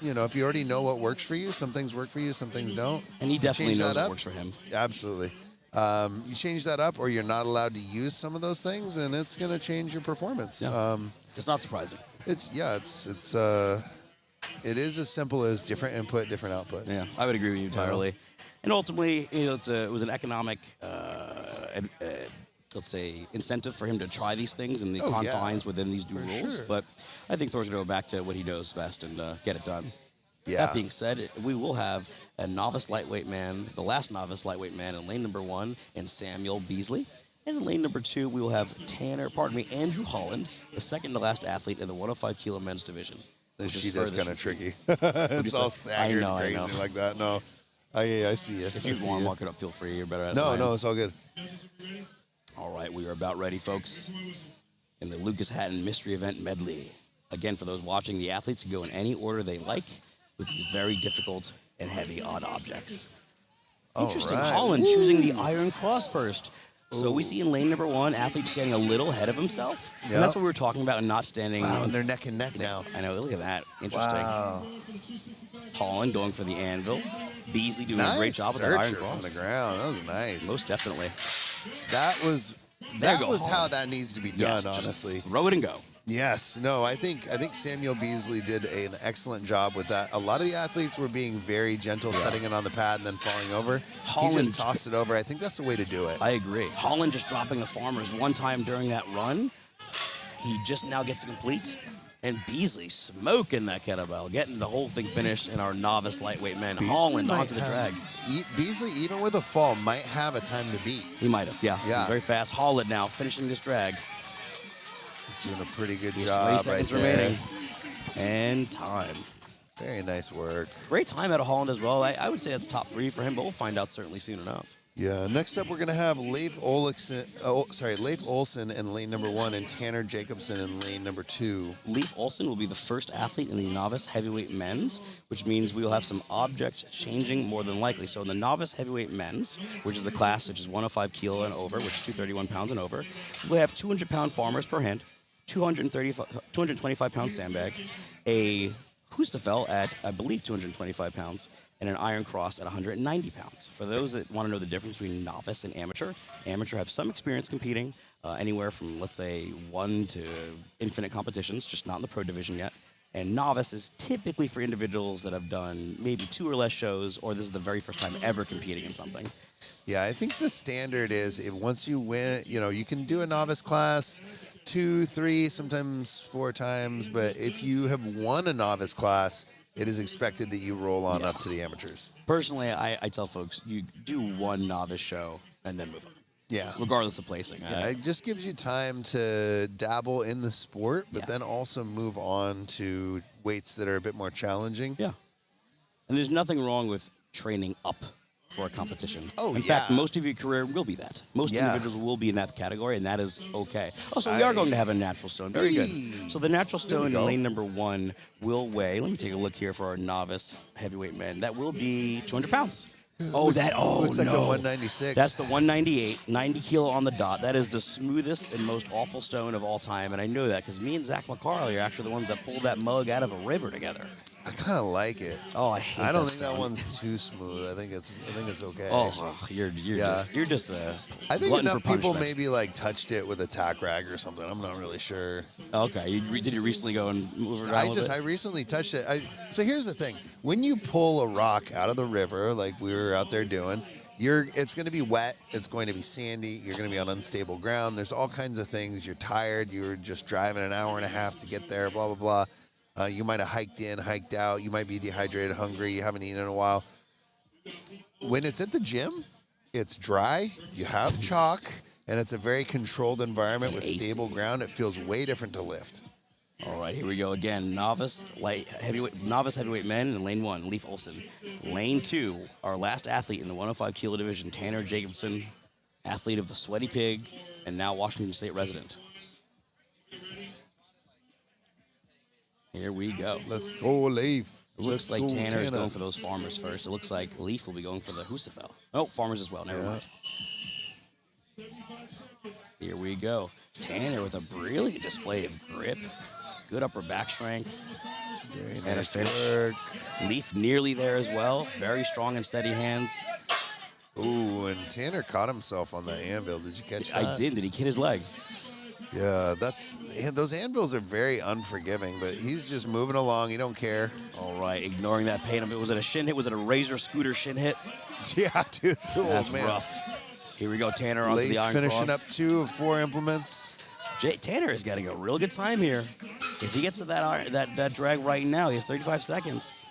if you already know what works for you, some things work for you, some things don't. And he definitely Change knows that what up. works for him. Absolutely. You change that up, or you're not allowed to use some of those things, and it's going to change your performance. Yeah. It's not surprising. It is as simple as different input, different output. Yeah, I would agree with you entirely. And ultimately, it was an economic let's say, incentive for him to try these things in the Oh, yeah. confines within these new For rules. sure. But I think Thor's going to go back to what he knows best and get it done. Yeah. That being said, we will have a novice lightweight man, the last novice lightweight man in lane number 1, and Samuel Beasley. And in lane number 2, we will have Andrew Holland, the second to last athlete in the 105 kilo men's division. This which is sheet is furthest kind of from- tricky. you It's all say? staggered I crazy know. like that. No. I see it. If I you see want to it. mark it up, feel free. You're better at it No, than I am. no, it's all good. All right, we are about ready, folks, in the Lucas Hatton Mystery Event Medley. Again, for those watching, the athletes can go in any order they like with these very difficult and heavy odd objects. All Interesting. right. Holland choosing the Iron Cross first. So we see in lane number 1, athletes getting a little ahead of himself. Yeah. And that's what we were talking about and not standing. Wow, and they're neck and neck now. I know, look at that. Interesting. Wow. Holland going for the anvil. Beasley doing a Nice great job with that Iron searcher from the Cross. ground. That was nice. Most definitely. That go, was how Holland. that needs to be Yes, done, just honestly. Throw it and go. Yes, no, I think Samuel Beasley did an excellent job with that. A lot of the athletes were being very gentle, setting it on the pad and then falling over. He Holland- just tossed it over. I think that's the way to do it. I agree. Holland just dropping the farmers one time during that run. He just now gets it complete. And Beasley smoking that kettlebell, getting the whole thing finished in our novice lightweight men. Beasley Holland might onto the drag. Beasley, even with a fall, might have a time to beat. He might have, yeah. Yeah. He's very fast. Holland now finishing this drag. He's doing a pretty good Just 3 job right seconds there. remaining. And time. Very nice work. Great time out of Holland as well. I would say that's top 3 for him, but we'll find out certainly soon enough. Yeah, next up we're going to have Leif Olsen in lane number 1 and Tanner Jacobson in lane number 2. Leif Olsen will be the first athlete in the novice heavyweight men's, which means we will have some objects changing more than likely. So in the novice heavyweight men's, which is the class which is 105 kilo and over, which is 231 pounds and over, we have 200-pound farmers per hand, 225-pound sandbag, a Hustafel at, I believe, 225 pounds, and an Iron Cross at 190 pounds. For those that want to know the difference between novice and amateur have some experience competing, anywhere from, let's say, 1 to infinite competitions, just not in the pro division yet. And novice is typically for individuals that have done maybe 2 or less shows, or this is the very first time ever competing in something. Yeah, I think the standard is if once you win, you can do a novice class 2, 3, sometimes 4 times, but if you have won a novice class, it is expected that you roll on up to the amateurs. Personally, I tell folks, you do 1 novice show and then move on. Yeah. Regardless of placing. Yeah, it just gives you time to dabble in the sport, but Yeah. then also move on to weights that are a bit more challenging. Yeah. And there's nothing wrong with training up for a competition. Oh, in yeah. fact, most of your career will be that. Most Yeah. individuals will be in that category, and that is okay. Also, we are going to have a natural stone. Very good. Hey. So the natural There we stone in go. lane number 1 will weigh, let me take a look here for our novice heavyweight men. That will be 200 pounds. Oh, Looks like no. the 196. That's the 198, 90 kilo on the dot. That is the smoothest and most awful stone of all time, and I know that because me and Zach McCarley are actually the ones that pulled that mug out of a river together. I kind of like it. Oh, I hate I don't that think that stone. one's too smooth. I think it's okay. Oh, you're Yeah. just a I think glutton enough for people punishment. maybe touched it with a tack rag or something. I'm not really sure. Okay, did you recently go and move it around a little I bit? recently touched it. So here's the thing: when you pull a rock out of the river, like we were out there doing, it's going to be wet. It's going to be sandy. You're going to be on unstable ground. There's all kinds of things. You're tired. You were just driving an hour and a half to get there. Blah blah blah. You might have hiked in, hiked out. You might be dehydrated, hungry. You haven't eaten in a while. When it's at the gym, it's dry. You have chalk, and it's a very controlled environment with AC. stable ground. It feels way different to lift. All right, here we go again. Novice heavyweight men in lane 1, Leif Olsen. Lane 2, our last athlete in the 105 kilo division, Tanner Jacobson, athlete of the Sweaty Pig, and now Washington State resident. Here we go. Let's go, Leif. It looks like Tanner's going for those farmers first. It looks like Leif will be going for the Hustafel. Oh, farmers as well. Never mind. Here we go. Tanner with a brilliant display of grip. Good upper back strength. Very And a nice finish. work. Leif nearly there as well. Very strong and steady hands. Ooh, and Tanner caught himself on the anvil. Did you catch that? I did. Did he hit his leg? Yeah, those anvils are very unforgiving, but he's just moving along. He don't care. All right, ignoring that pain. Was it a shin hit? Was it a razor scooter shin hit? Yeah, dude. Oh, That's man. rough. Here we go, Tanner onto Late the iron finishing cross. up 2 of 4 implements. Tanner is getting a real good time here. If he gets to that drag right now, he has 35 seconds.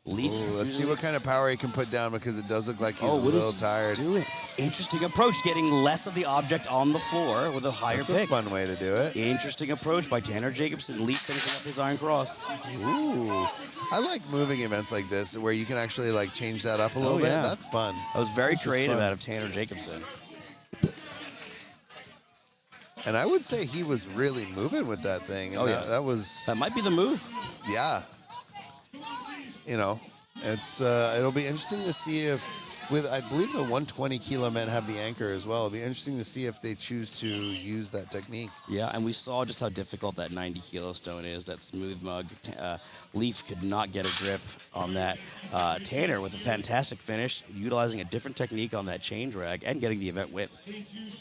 Leaf. Ooh, let's see what kind of power he can put down because it does look like he's a what little is tired. Doing? Interesting approach, getting less of the object on the floor with a higher That's pick. a fun way to do it. Interesting approach by Tanner Jacobson. Leaf finishing up his iron cross. Ooh. I like moving events like this where you can actually like change that up a little bit. Yeah. That's fun. That was very This is creative fun. out of Tanner Jacobson. And I would say he was really moving with that thing. And that was, That might be the move. yeah. You know, it's it'll be interesting to see if, I believe the 120 kilo men have the anchor as well. It'll be interesting to see if they choose to use that technique. Yeah, and we saw just how difficult that 90 kilo stone is, that smooth mug. Leaf could not get a grip on that. Tanner with a fantastic finish, utilizing a different technique on that chain drag and getting the event win.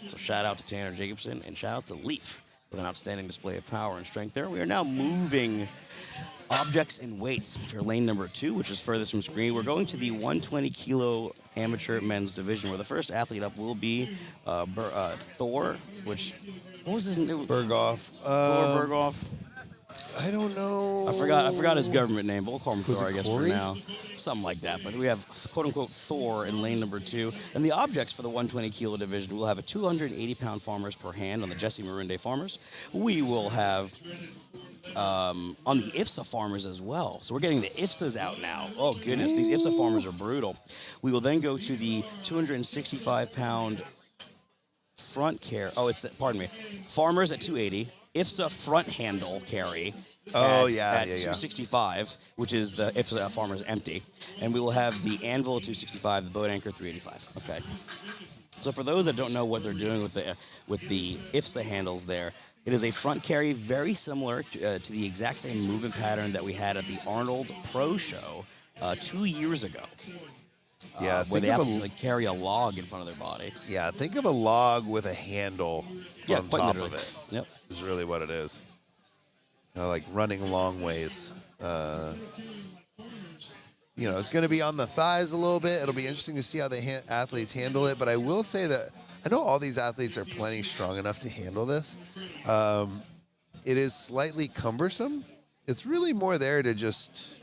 So shout out to Tanner Jacobson and shout out to Leaf with an outstanding display of power and strength there. We are now moving objects and weights for lane number 2, which is furthest from screen. We're going to the 120 kilo amateur men's division, where the first athlete up will be Thor, what was his name? Berghoff. Thor Berghoff. I don't know. I forgot his government name, but we'll call him Was Thor, it I guess, Corey? for now. Something like that. But we have, quote-unquote, Thor in lane number 2. And the objects for the 120 kilo division, we'll have a 280-pound farmers per hand on the Jesse Marunde farmers. We will have on the IFSA farmers as well. So we're getting the IFSAs out now. Oh, goodness. These IFSA farmers are brutal. We will then go to the 265-pound front carry. Farmers at 280. IFSA front handle carry. Oh, at, yeah, at yeah, yeah. 265, which is the IFSA farmers empty. And we will have the anvil at 265, the boat anchor 385. Okay. So for those that don't know what they're doing with the IFSA handles there, it is a front carry very similar to the exact same movement pattern that we had at the Arnold Pro Show 2 years ago. Yeah, where think they of have to carry a log in front of their body. Yeah, think of a log with a handle on quite top literally. of it. Yep. Is really what it is. Like running long ways. It's going to be on the thighs a little bit. It'll be interesting to see how the athletes handle it. But I will say that I know all these athletes are plenty strong enough to handle this. It is slightly cumbersome. It's really more there to just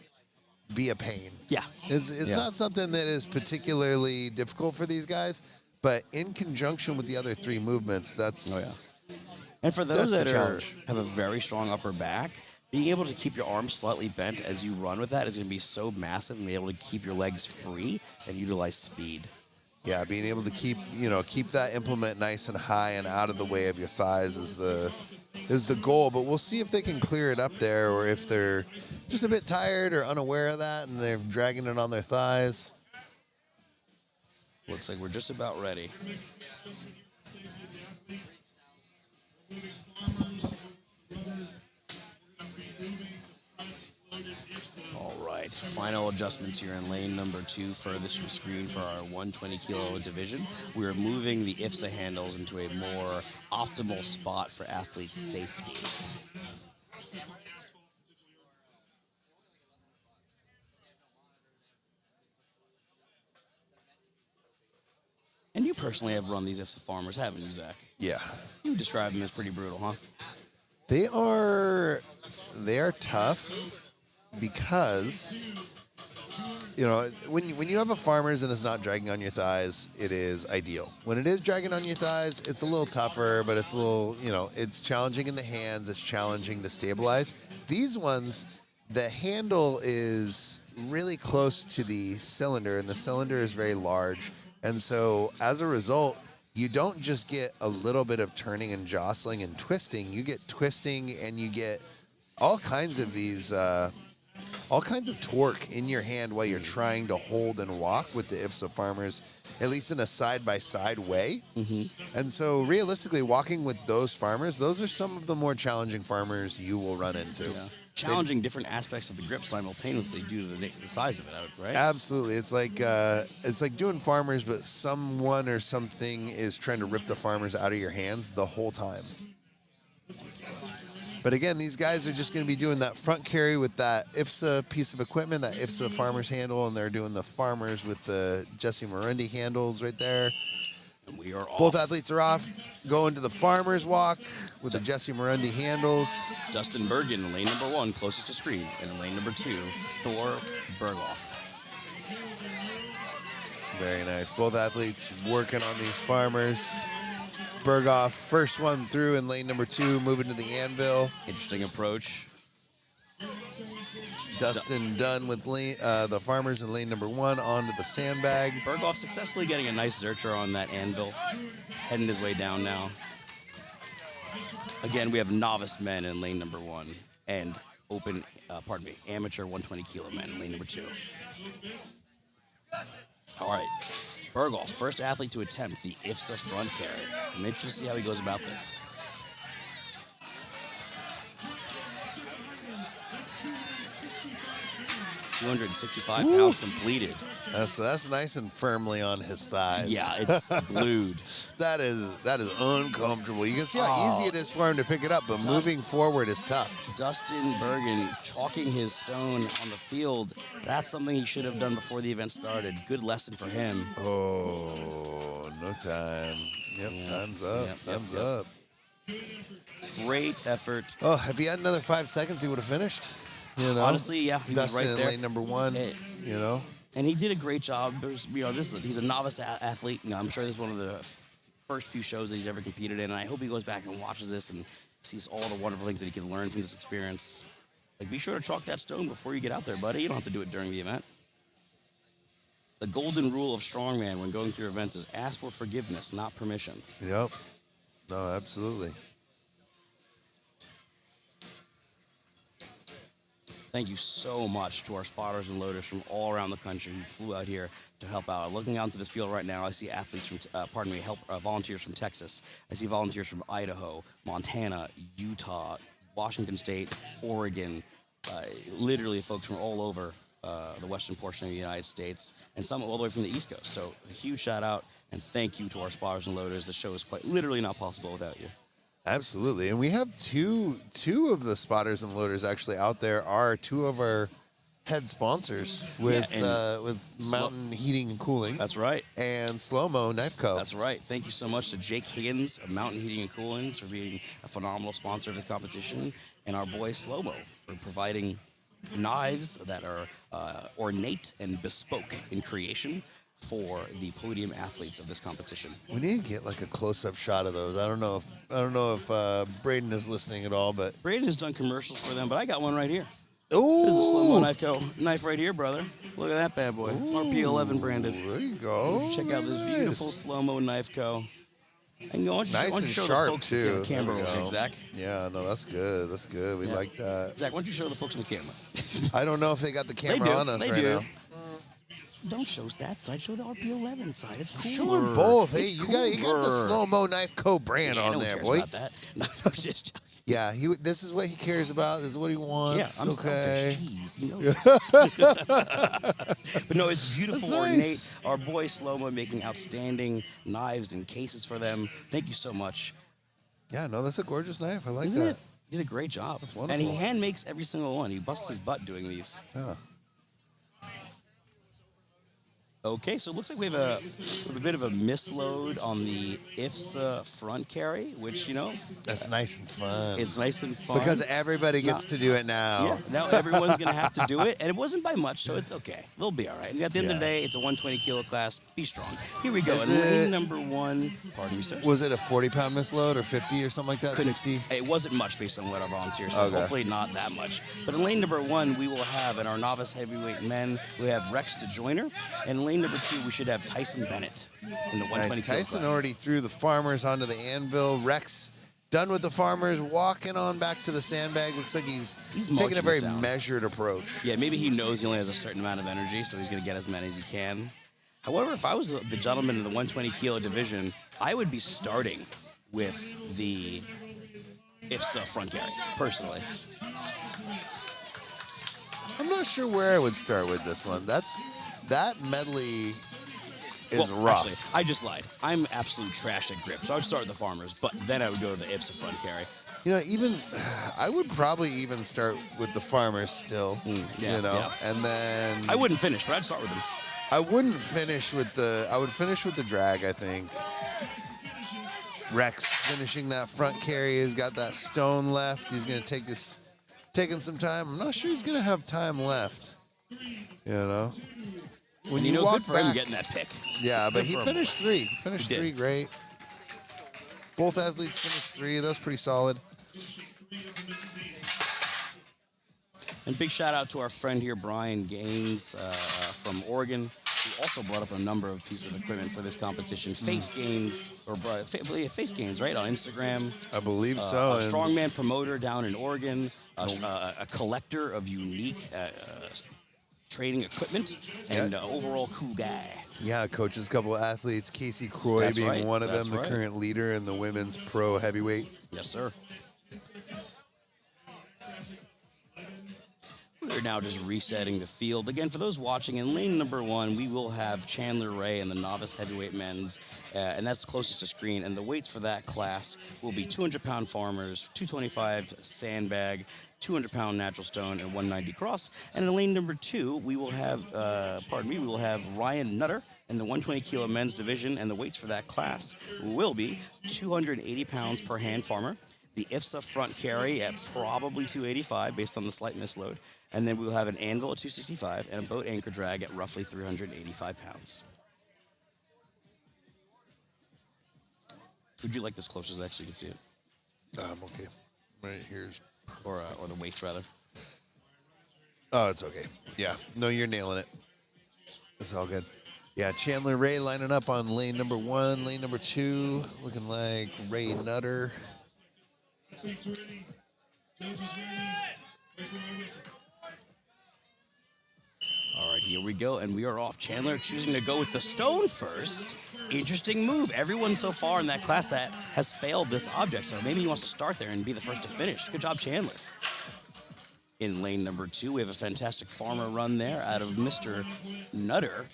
be a pain. Yeah. It's not something that is particularly difficult for these guys, but in conjunction with the other 3 movements, that's... Oh, yeah. And for those That's the that challenge. have a very strong upper back, being able to keep your arms slightly bent as you run with that is going to be so massive, and be able to keep your legs free and utilize speed. Yeah, being able to keep that implement nice and high and out of the way of your thighs is the goal. But we'll see if they can clear it up there, or if they're just a bit tired or unaware of that and they're dragging it on their thighs. Looks like we're just about ready. All right, final adjustments here in lane number 2, furthest from screen for our 120 kilo division. We're moving the IFSA handles into a more optimal spot for athletes' safety. And you personally have run these IFSA farmers, haven't you, Zach? Yeah. You describe them as pretty brutal, huh? They are tough because when you have a farmers and it's not dragging on your thighs, it is ideal. When it is dragging on your thighs, it's a little tougher, but it's a little, it's challenging in the hands, it's challenging to stabilize. These ones, the handle is really close to the cylinder, and the cylinder is very large. And so as a result, you don't just get a little bit of turning and jostling and twisting. You get twisting, and you get all kinds of these, all kinds of torque in your hand while you're trying to hold and walk with the IFSA farmers, at least in a side-by-side way. Mm-hmm. And so realistically, walking with those farmers, those are some of the more challenging farmers you will run into. Yeah. Challenging different aspects of the grip simultaneously due to the size of it, right? Absolutely. It's like doing farmers, but someone or something is trying to rip the farmers out of your hands the whole time. But again, these guys are just going to be doing that front carry with that IFSA piece of equipment, that IFSA farmer's handle, and they're doing the farmers with the Jesse Marunde handles right there. We are off. Both athletes are off. Going to the farmer's walk with the Jesse Morundi handles. Dustin Bergen in lane number 1, closest to screen. And in lane number 2, Thor Berghoff. Very nice. Both athletes working on these farmers. Berghoff, first one through in lane number 2, moving to the anvil. Interesting approach. Dustin done with the farmers in lane number 1 onto the sandbag. Berghoff successfully getting a nice zercher on that anvil. Heading his way down now. Again, we have novice men in lane number 1 and amateur 120 kilo men in lane number 2. All right, Berghoff, first athlete to attempt the IFSA front carry. I'm interested to see how he goes about this. 265 pounds completed. That's nice and firmly on his thighs. Yeah, it's glued. That is uncomfortable. You can see how easy it is for him to pick it up, but moving forward is tough. Dustin Bergen chalking his stone on the field. That's something he should have done before the event started. Good lesson for him. Oh, no time. Yep, Yeah. time's up. Yep, time's yep. up. Great effort. Oh, if he had another 5 seconds, he would have finished. You know? Honestly, yeah, he was Dustin right in there. lane number 1, you know? And he did a great job. He's a novice athlete. I'm sure this is one of the first few shows that he's ever competed in. And I hope he goes back and watches this and sees all the wonderful things that he can learn from this experience. Like, be sure to chalk that stone before you get out there, buddy. You don't have to do it during the event. The golden rule of strongman when going through events is ask for forgiveness, not permission. Yep. No, absolutely. Thank you so much to our spotters and loaders from all around the country who flew out here to help out. Looking out into this field right now, I see athletes from, volunteers from Texas. I see volunteers from Idaho, Montana, Utah, Washington State, Oregon, literally folks from all over the western portion of the United States, and some all the way from the East Coast. So a huge shout out and thank you to our spotters and loaders. The show is quite literally not possible without you. Absolutely. And we have two of the spotters and loaders actually out there are 2 of our head sponsors with Mountain Heating and Cooling. That's right. And Slow Mo Knife Co. That's right. Thank you so much to Jake Higgins of Mountain Heating and Cooling for being a phenomenal sponsor of this competition, and our boy Slow Mo for providing knives that are ornate and bespoke in creation for the podium athletes of this competition. We need to get like a close-up shot of those. I don't know if Braden is listening at all, but Braden has done commercials for them, but I got one right here. ooh, This is a Slow Mo Knife Co. knife right here, brother. Look at that bad boy. RP11 branded. there you go. Check out this beautiful Slow Mo Knife Co. And why don't you Nice and show sharp the folks too. the camera There we real quick, go. Zach. Yeah, no, that's good. That's good. We Yeah. like that. Zach, why don't you show the folks on the camera? I don't know if they got the camera do. on us They right do. now. Don't show that side. Show the RP11 side. It's cooler. Show them both. Hey, It's you got the cooler. Slow Mo Knife Co. brand Yeah, on no one there, cares boy. about that. No, I'm just joking. Yeah, this is what he cares about. This is what he Yeah, wants. I'm okay. selfish. Jeez, you know this. But no, it's beautiful, That's ornate. nice. Our boy Slow-Mo making outstanding knives and cases for them. Thank you so much. Yeah, no, that's a gorgeous knife. I like Isn't that. it? He did a great job. That's And he wonderful. hand makes every single one. He busts his butt doing these. Yeah. Okay, so it looks like we have a bit of a misload on the IFSA front carry, which, you know, That's nice and fun. it's nice and fun. because everybody gets to do it now. Yeah, now everyone's going to have to do it, and it wasn't by much, so it's okay. They'll be all right. And at the end of the Yeah. day, it's a 120 kilo class. Be strong. Here we go. Is In lane it- number 1, pardon me, sir. Was it a 40-pound misload or 50 or something like that? Couldn't- 60? It wasn't much based on what our volunteers said. Okay. Hopefully not that much. But in lane number 1, we will have, in our novice heavyweight men, we have Rex DeJoyner. And in lane number 2, we should have Tyson Bennett in the 120 Nice. kilo Tyson class. already threw the farmers onto the anvil. Rex done with the farmers, walking on back to the sandbag. Looks like he's taking marching a very us down. measured approach. Yeah, maybe he knows he only has a certain amount of energy, so he's going to get as many as he can. However, if I was the gentleman in the 120 kilo division, I would be starting with the IFSA front carry, personally. I'm not sure where I would start with this one. That medley is rough. Actually, I just lied. I'm absolute trash at grip, so I would start with the farmers, but then I would go to the IFSA front carry. You know, even I would probably even start with the farmers still. yeah, you know, yeah. and then I wouldn't finish, but I'd start with them. I wouldn't finish with the. I would finish with the drag. I think. Rex finishing that front carry. He's got that stone left. He's gonna taking some time. I'm not sure he's gonna have time left. You know. When And walk good for back, him getting that pick. Yeah, but Good he for him. finished 3. Finished He did. 3 great. Both athletes finished 3. That was pretty solid. And big shout out to our friend here, Brian Gaines from Oregon, who also brought up a number of pieces of equipment for this competition. Face Gains, Face Gains, right, on Instagram. I believe so. A and strongman promoter down in Oregon, a collector of unique training equipment, and overall cool guy. yeah, coaches a couple of athletes. Casey Croy That's being right. one of That's them, the right. current leader in the women's pro heavyweight. Yes, sir. We're now just resetting the field. Again, for those watching, in lane number 1, we will have Chandler Ray in the novice heavyweight men's, and that's closest to screen. And the weights for that class will be 200-pound farmers, 225 sandbag, 200-pound natural stone, and 190 cross. And in lane number 2, we will have, we will have Ryan Nutter in the 120-kilo men's division, and the weights for that class will be 280 pounds per hand farmer, the IFSA front carry at probably 285 based on the slight misload, and then we will have an anvil at 265 and a boat anchor drag at roughly 385 pounds. Would you like this closer so actually you can see it? Okay. Right here's. Or the weights, rather. Oh, it's okay. Yeah. No, you're nailing it. It's all good. Yeah, Chandler Ray lining up on lane number 1. Lane number 2 looking like Ray Nutter. Athletes ready. Judges ready. Wait for my whistle. All right, here we go, and we are off. Chandler choosing to go with the stone first. Interesting move. Everyone so far in that class that has failed this object, so maybe he wants to start there and be the first to finish. Good job, Chandler. In lane number 2, we have a fantastic farmer run there out of Mr. Nutter.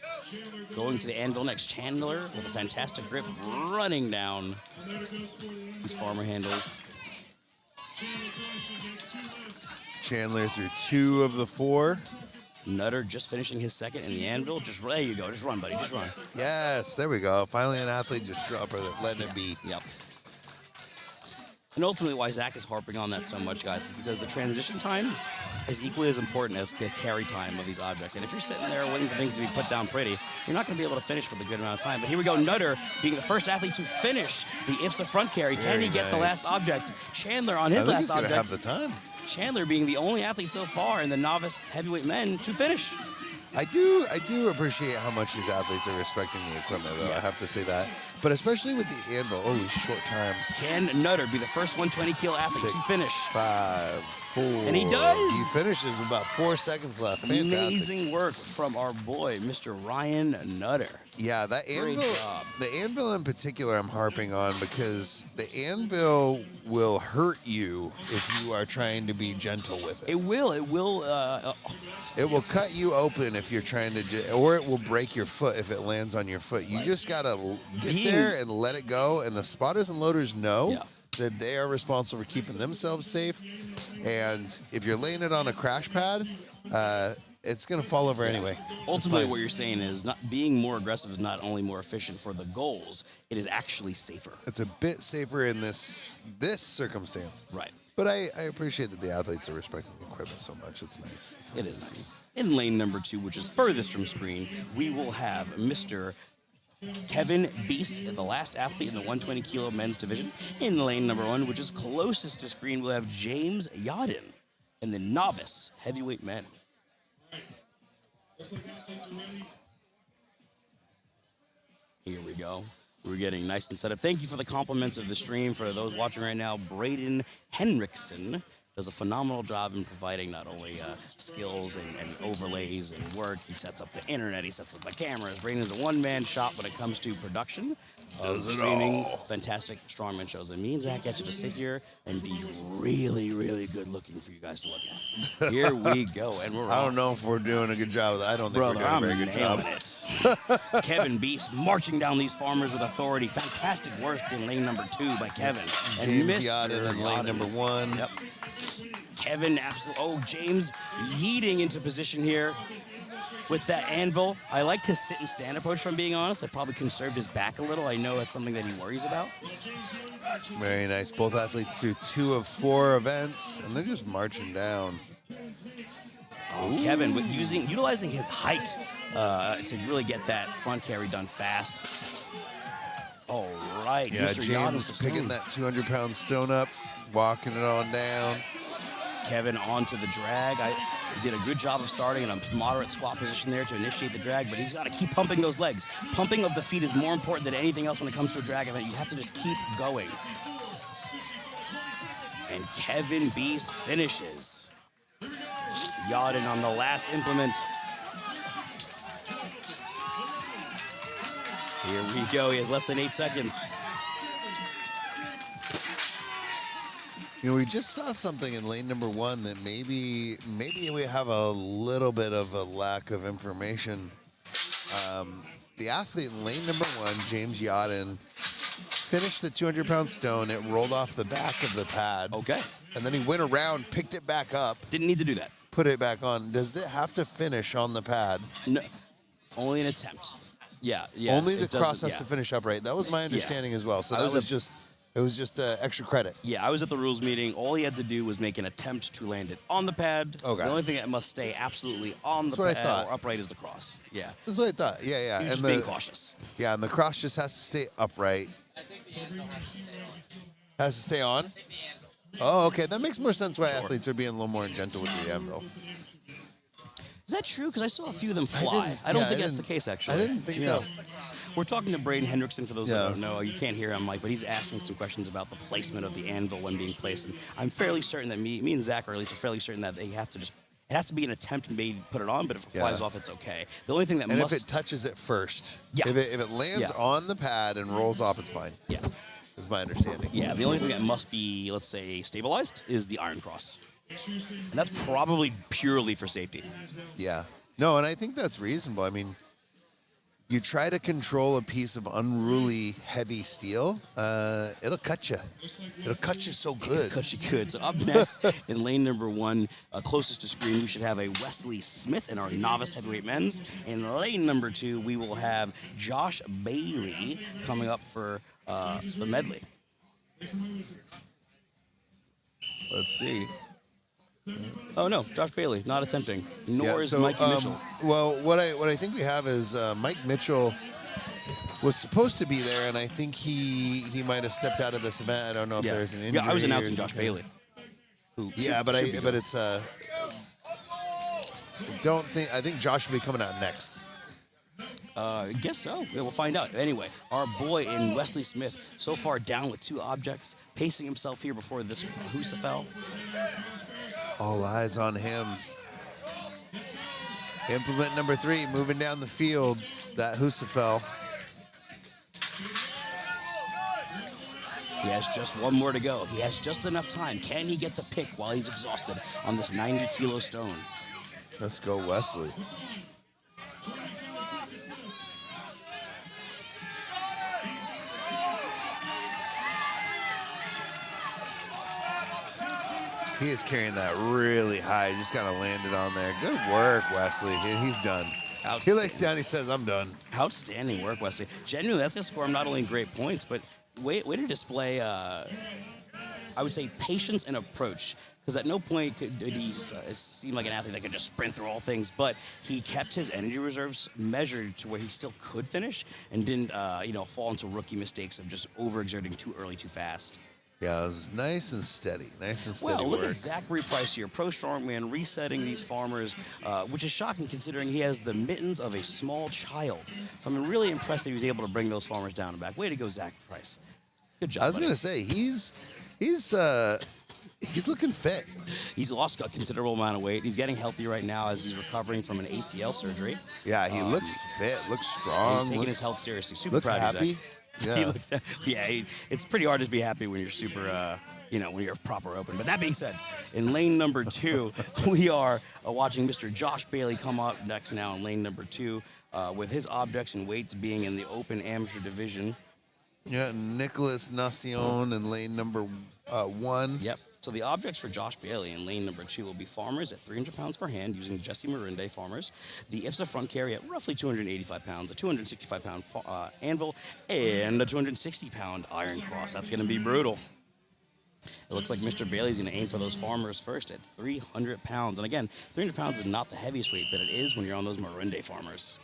Going to the anvil next, Chandler with a fantastic grip, running down these farmer handles. Chandler through 2 of the 4. Nutter just finishing his second in the anvil. There you go. Just run, buddy. Just run. Yes, there we go. Finally an athlete just letting it be. Yep. And ultimately why Zach is harping on that so much, guys, is because the transition time is equally as important as the carry time of these objects. And if you're sitting there waiting for things to be put down pretty, you're not going to be able to finish with a good amount of time. But here we go. Nutter being the first athlete to finish the IFSA front carry. Can he get the last object? Chandler on his last object. I think he's going to have the time. Chandler being the only athlete so far in the novice heavyweight men to finish. I do appreciate how much these athletes are respecting the equipment, though. I have to say that. But especially with the anvil. Oh, short time. Can Nutter be the first 120-kilo athlete to finish? 5, 4. And he does. He finishes with about 4 seconds left. Fantastic. Amazing work from our boy, Mr. Ryan Nutter. Yeah, that Great anvil. job. The anvil in particular, I'm harping on because the anvil will hurt you if you are trying to be gentle with it. It will. It will. It will cut you open if you're trying to, or it will break your foot if it lands on your foot. You just gotta get there and let it go. And the spotters and loaders know that they are responsible for keeping themselves safe. And if you're laying it on a crash pad, it's gonna fall over anyway. Ultimately, what you're saying is not being more aggressive is not only more efficient for the goals; it is actually safer. It's a bit safer in this circumstance. Right. But I appreciate that the athletes are respecting the equipment so much. It's nice. It's nice It is to see. nice. In lane number 2, which is furthest from screen, we will have Mr. Kevin Beese, the last athlete in the 120-kilo men's division. In lane number 1, which is closest to screen, we'll have James Yadin in the novice heavyweight men. Looks like athletes are ready. Here we go. We're getting nice and set up. Thank you for the compliments of the stream. For those watching right now, Braden Henriksen does a phenomenal job in providing not only skills and overlays and work. He sets up the internet. He sets up the cameras. Braden's a one-man shop when it comes to production of streaming fantastic strongman shows. And me and Zach get you to sit here and be really, really good looking for you guys to look at. Here we go. And we're I don't know if we're doing a good job of that. I don't think Brother, we're doing a very I'm good job. nailing it. Kevin Beese marching down these farmers with authority. Fantastic work in lane number 2 by Kevin. And James Mr. Yadin in lane Yadin. number 1. Yep. Kevin, James yeeting into position here with that anvil. I liked his sit and stand approach, if I'm being honest. I probably conserved his back a little. I know that's something that he worries about. Very nice. Both athletes do 2 of 4 events, and they're just marching down. Oh, Kevin, with utilizing his height to really get that front carry done fast. All right. Yeah, Mr. James Yadam's picking that 200-pound stone up, walking it on down. Kevin onto the drag. He did a good job of starting in a moderate squat position there to initiate the drag, but he's got to keep pumping those legs. Pumping of the feet is more important than anything else when it comes to a drag event. You have to just keep going. And Kevin Beast finishes. Yadin on the last implement. Here we go. He has less than 8 seconds. You know, we just saw something in lane number 1 that maybe we have a little bit of a lack of information. The athlete in lane number 1, James Yadin, finished the 200-pound stone. It rolled off the back of the pad. Okay. And then he went around, picked it back up, Didn't need to do that. put it back on. Does it have to finish on the pad? No. Only an attempt. Yeah. Only the it doesn't- cross has yeah. to finish upright. That was my understanding as well. So that was just extra credit. Yeah, I was at the rules meeting. All he had to do was make an attempt to land it on the pad. Okay. The only thing that must stay absolutely on That's the what I pad thought. or upright is the cross. Yeah. That's what I thought. Yeah. He's just being cautious. Yeah, and the cross just has to stay upright. I think the anvil has to stay on. Has to stay on? I think the anvil. Oh, okay. That makes more sense why athletes are being a little more gentle with the anvil. Is that true? Because I saw a few of them fly. I don't think that's the case, actually. I didn't think that. We're talking to Braden Hendrickson, for those Yeah. that don't know. You can't hear him, Mike, but he's asking some questions about the placement of the anvil when being placed. And I'm fairly certain that me and Zach, or at least are fairly certain that they have to just, it has to be an attempt maybe to put it on, but if it flies off, it's okay. The only thing that And must... if it touches it first, Yeah. if it lands Yeah. on the pad and rolls off, it's fine. Yeah. Is my understanding. Yeah, the only thing that must be, let's say, stabilized is the iron cross. And that's probably purely for safety. Yeah. No, and I think that's reasonable. I mean, you try to control a piece of unruly, heavy steel, it'll cut you. It'll cut you so good. Cut you good. So up next in lane number 1, closest to screen, we should have a Wesley Smith in our novice heavyweight men's. In lane number 2, we will have Josh Bailey coming up for the medley. Let's see. Oh no, Josh Bailey not attempting. Nor is Mikey Mitchell. Well, what I think we have is Mike Mitchell was supposed to be there, and I think he might have stepped out of this event. I don't know if there's an injury. Yeah, I was announcing or Josh something. Bailey. Who Yeah, should be but good. it's I think Josh will be coming out next. I guess so. Yeah, we'll find out. Anyway, our boy in Wesley Smith so far down with 2 objects, pacing himself here before this Husafel. All eyes on him. Implement number 3, moving down the field. That Husafel. He has just 1 more to go. He has just enough time. Can he get the pick while he's exhausted on this 90-kilo stone? Let's go, Wesley. He is carrying that really high. Just kind of landed on there. Good work, Wesley. He's done. He lays down. He says, "I'm done." Outstanding work, Wesley. Genuinely, that's going to score him not only great points, but way to display, I would say, patience and approach. Because at no point did he seem like an athlete that could just sprint through all things, but he kept his energy reserves measured to where he still could finish and didn't, fall into rookie mistakes of just overexerting too early, too fast. Yeah, it was nice and steady. Nice and steady Well, look work. at Zachary Price here, pro strongman, resetting these farmers, which is shocking considering he has the mittens of a small child. So I'm really impressed that he was able to bring those farmers down and back. Way to go, Zach Price. Good job. I was buddy. going to say, he's looking fit. He's lost a considerable amount of weight. He's getting healthy right now as he's recovering from an ACL surgery. Yeah, he looks fit, looks strong. He's taking looks, his health seriously. Super looks proud happy. of Zach. Yeah. He looks, it's pretty hard to be happy when you're super, when you're proper open. But that being said, in lane number 2, we are watching Mr. Josh Bailey come up next now in lane number 2 with his objects and weights being in the open amateur division. Yeah, Nicholas Nacion in lane number 1. Yep. So the objects for Josh Bailey in lane number 2 will be farmers at 300 pounds per hand using Jesse Marinde farmers, the IFSA front carry at roughly 285 pounds, a 265-pound anvil, and a 260-pound iron cross. That's going to be brutal. It looks like Mr. Bailey's going to aim for those farmers first at 300 pounds. And again, 300 pounds is not the heaviest weight, but it is when you're on those Marinde farmers.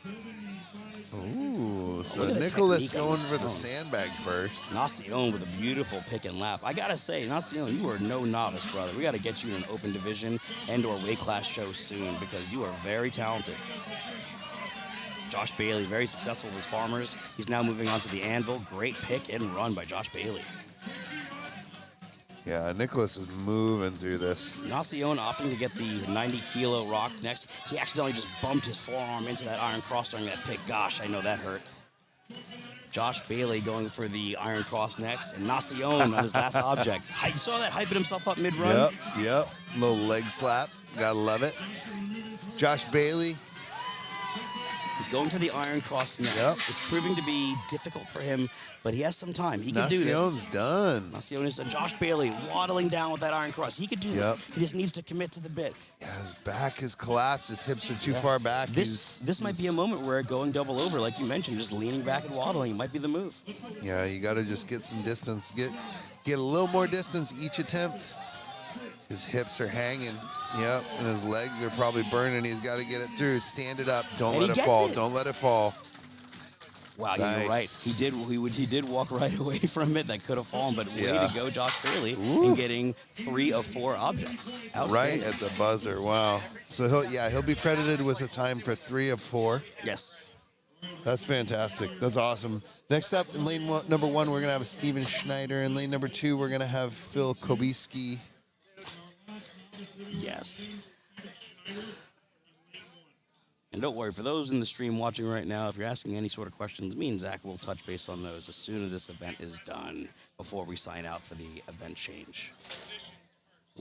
Ooh, so Look at the Nicholas technique on going this for the stone. sandbag first. Nacion with a beautiful pick and lap. I got to say, Nacion, you are no novice, brother. We got to get you in an open division and or weight class show soon because you are very talented. Josh Bailey, very successful with his farmers. He's now moving on to the anvil. Great pick and run by Josh Bailey. Yeah, Nicholas is moving through this. Nacion opting to get the 90-kilo rock next. He accidentally just bumped his forearm into that iron cross during that pick. Gosh, I know that hurt. Josh Bailey going for the iron cross next, and Nacion on his last object. You saw that hyping himself up mid-run? Yep. Little leg slap. Gotta love it. Josh Bailey. He's going to the iron cross next. Yep. It's proving to be difficult for him, but he has some time. He can do this. Nacion's done. Nacion is Josh Bailey waddling down with that iron cross. He could do this. He just needs to commit to the bit. Yeah, his back is collapsed. His hips are too far back. This might be a moment where going double over, like you mentioned, just leaning back and waddling might be the move. Yeah, you got to just get some distance. Get a little more distance each attempt. His hips are hanging. Yep, and his legs are probably burning. He's got to get it through. Stand it up. Don't let it fall. Don't let it fall. Wow, Nice. you're right. He did walk right away from it. That could have fallen, but way to go, Josh Bailey, Ooh. in getting 3 of 4 objects. Right at the buzzer. Wow. So he'll be credited with a time for 3 of 4. Yes. That's fantastic. That's awesome. Next up in lane number 1, we're gonna have Steven Schneider. In lane number 2, we're gonna have Phil Kobiski. Yes. And don't worry, for those in the stream watching right now, if you're asking any sort of questions, me and Zach will touch base on those as soon as this event is done before we sign out for the event change.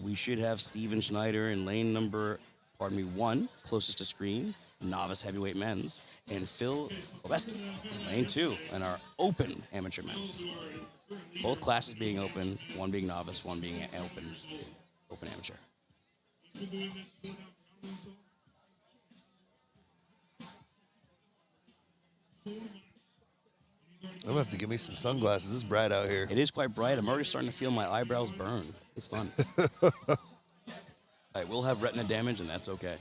We should have Steven Schneider in lane number, 1, closest to screen, novice heavyweight men's, and Phil Kobeski in lane 2 in our open amateur men's. Both classes being open, one being novice, one being open amateur. I'm gonna have to give me some sunglasses. It's bright out here. It is quite bright. I'm already starting to feel my eyebrows burn. It's fun. I will have retina damage, and that's okay.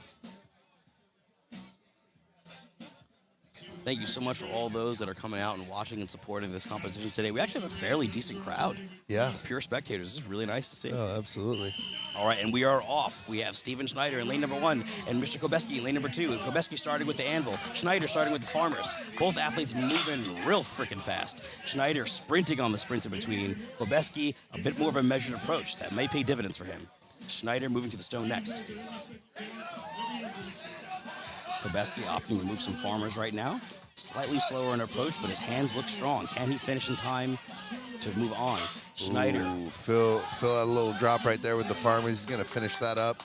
Thank you so much for all those that are coming out and watching and supporting this competition today. We actually have a fairly decent crowd. Yeah. Pure spectators. This is really nice to see. Oh, absolutely. All right, and we are off. We have Steven Schneider in lane number 1 and Mr. Kobeski in lane number 2. Kobeski starting with the anvil. Schneider starting with the farmers. Both athletes moving real freaking fast. Schneider sprinting on the sprints in between. Kobeski, a bit more of a measured approach. That may pay dividends for him. Schneider moving to the stone next. Kobeski opting to move some farmers right now. Slightly slower in approach, but his hands look strong. Can he finish in time to move on? Schneider. Ooh, Phil had a little drop right there with the farmers. He's going to finish that up.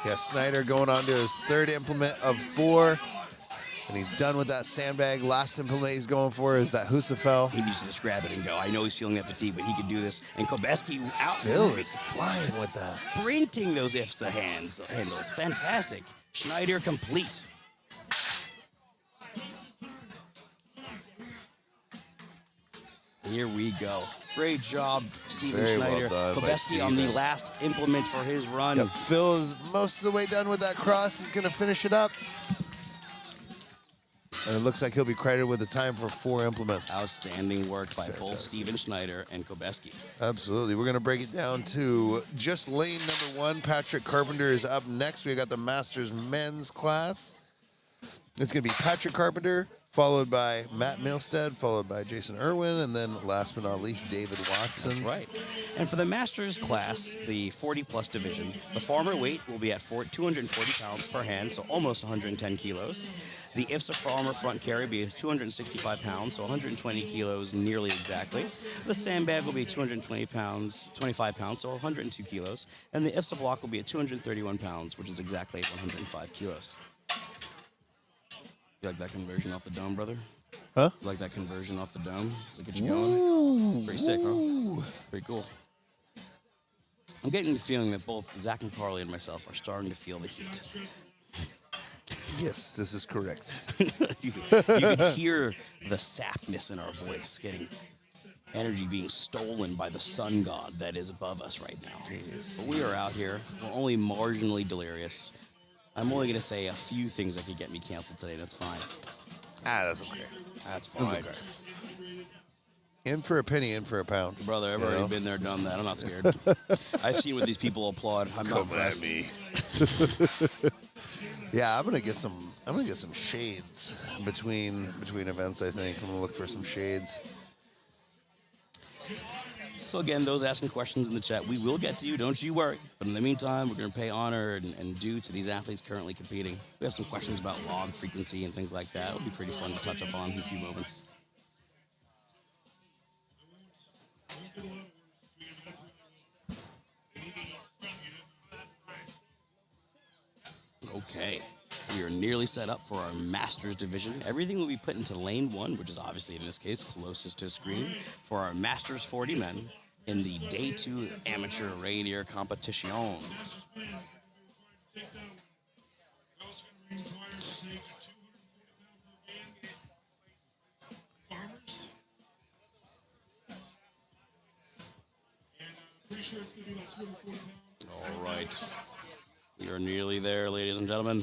Yeah, Schneider going on to his 3rd implement of 4. And he's done with that sandbag. Last implement he's going for is that Husafel. He needs to just grab it and go. I know he's feeling that fatigue, but he can do this. And Kobeski out. Phil is flying with that. Sprinting those IFSA handles. Fantastic. Schneider complete. Here we go. Great job, Steven Very well Schneider. done by Kobeski on the Steven. last implement for his run. Yep, Phil is most of the way done with that cross. He's going to finish it up. And it looks like he'll be credited with a time for 4 implements. Outstanding work by both fantastic. Steven Schneider and Kobeski. Absolutely. We're going to break it down to just lane number 1. Patrick Carpenter is up next. We got the Masters men's class. It's going to be Patrick Carpenter, followed by Matt Milstead, followed by Jason Irwin, and then last but not least, David Watson. That's right. And for the Masters class, the 40-plus division, the farmer weight will be at 240 pounds per hand, so almost 110 kilos. The IFSA farmer front carry will be 265 pounds, so 120 kilos nearly exactly. The sandbag will be 25 pounds, so 102 kilos. And the IFSA block will be at 231 pounds, which is exactly 105 kilos. You like that conversion off the dome, brother? Huh? You like that conversion off the dome? Does it get you going? Pretty sick, huh? Pretty cool. I'm getting the feeling that both Zach and Carly and myself are starting to feel the heat. Yes, this is correct. You can hear the sapness in our voice, getting energy being stolen by the sun god that is above us right now. Yes. But we are out here. We're only marginally delirious. I'm only going to say a few things that could get me canceled today. That's fine. That's okay. That's fine. That's okay. In for a penny, in for a pound. Brother, I've already been there, done that. I'm not scared. I've seen what these people applaud. I'm not impressed. Yeah, I'm gonna get some shades between events. I think I'm gonna look for some shades. So again, those asking questions in the chat, we will get to you. Don't you worry. But in the meantime, we're going to pay honor and due to these athletes currently competing. We have some questions about log frequency and things like that. It'll be pretty fun to touch up on in a few moments. Okay, we are nearly set up for our Masters division. Everything will be put into lane 1, which is obviously in this case closest to the screen, for our Masters 40 men in the Day 2 Amateur Rainier Competition. All right. We are nearly there, ladies and gentlemen.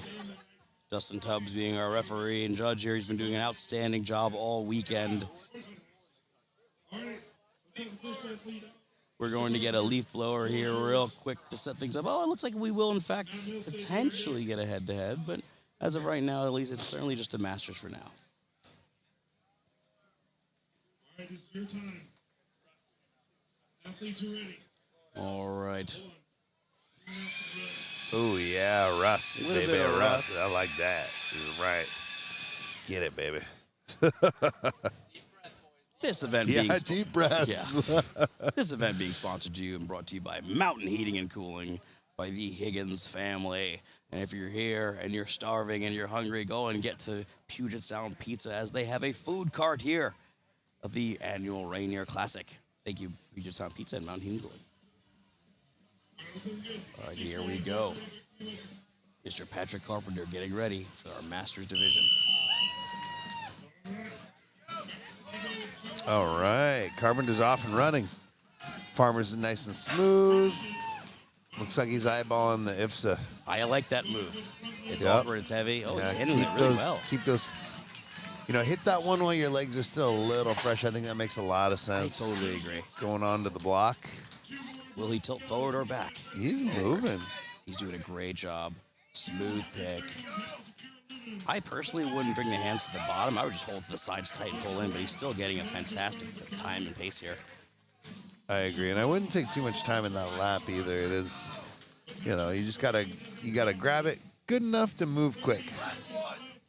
Justin Tubbs being our referee and judge here. He's been doing an outstanding job all weekend. We're going to get a leaf blower here real quick to set things up. Oh, it looks like we will, in fact, potentially get a head-to-head. But as of right now, at least, it's certainly just a Masters for now. All right, this is your time. Athletes are ready. All right. Oh yeah, Russ, Little baby, bit of Russ. I like that. You're right. Get it, baby. This event Yeah, being deep breaths. Yeah. This event being sponsored to you and brought to you by Mountain Heating and Cooling, by the Higgins family. And if you're here and you're starving and you're hungry, go and get to Puget Sound Pizza, as they have a food cart here of the annual Rainier Classic. Thank you, Puget Sound Pizza and Mountain Heating and Cooling. All right, here we go. Mr. Patrick Carpenter getting ready for our Masters division. All right, Carpenter's off and running. Farmer's nice and smooth. Looks like he's eyeballing the IFSA. I like that move. It's Yep. awkward, it's heavy. Oh, Yeah, it's hitting it really well. Keep those. Hit that one while your legs are still a little fresh. I think that makes a lot of I sense. totally agree. Going on to the block. Will he tilt forward or back? He's moving. He's doing a great job. Smooth pick. I personally wouldn't bring the hands to the bottom. I would just hold to the sides tight and pull in, but he's still getting a fantastic time and pace here. I agree, and I wouldn't take too much time in that lap either. It is, you just gotta grab it good enough to move quick.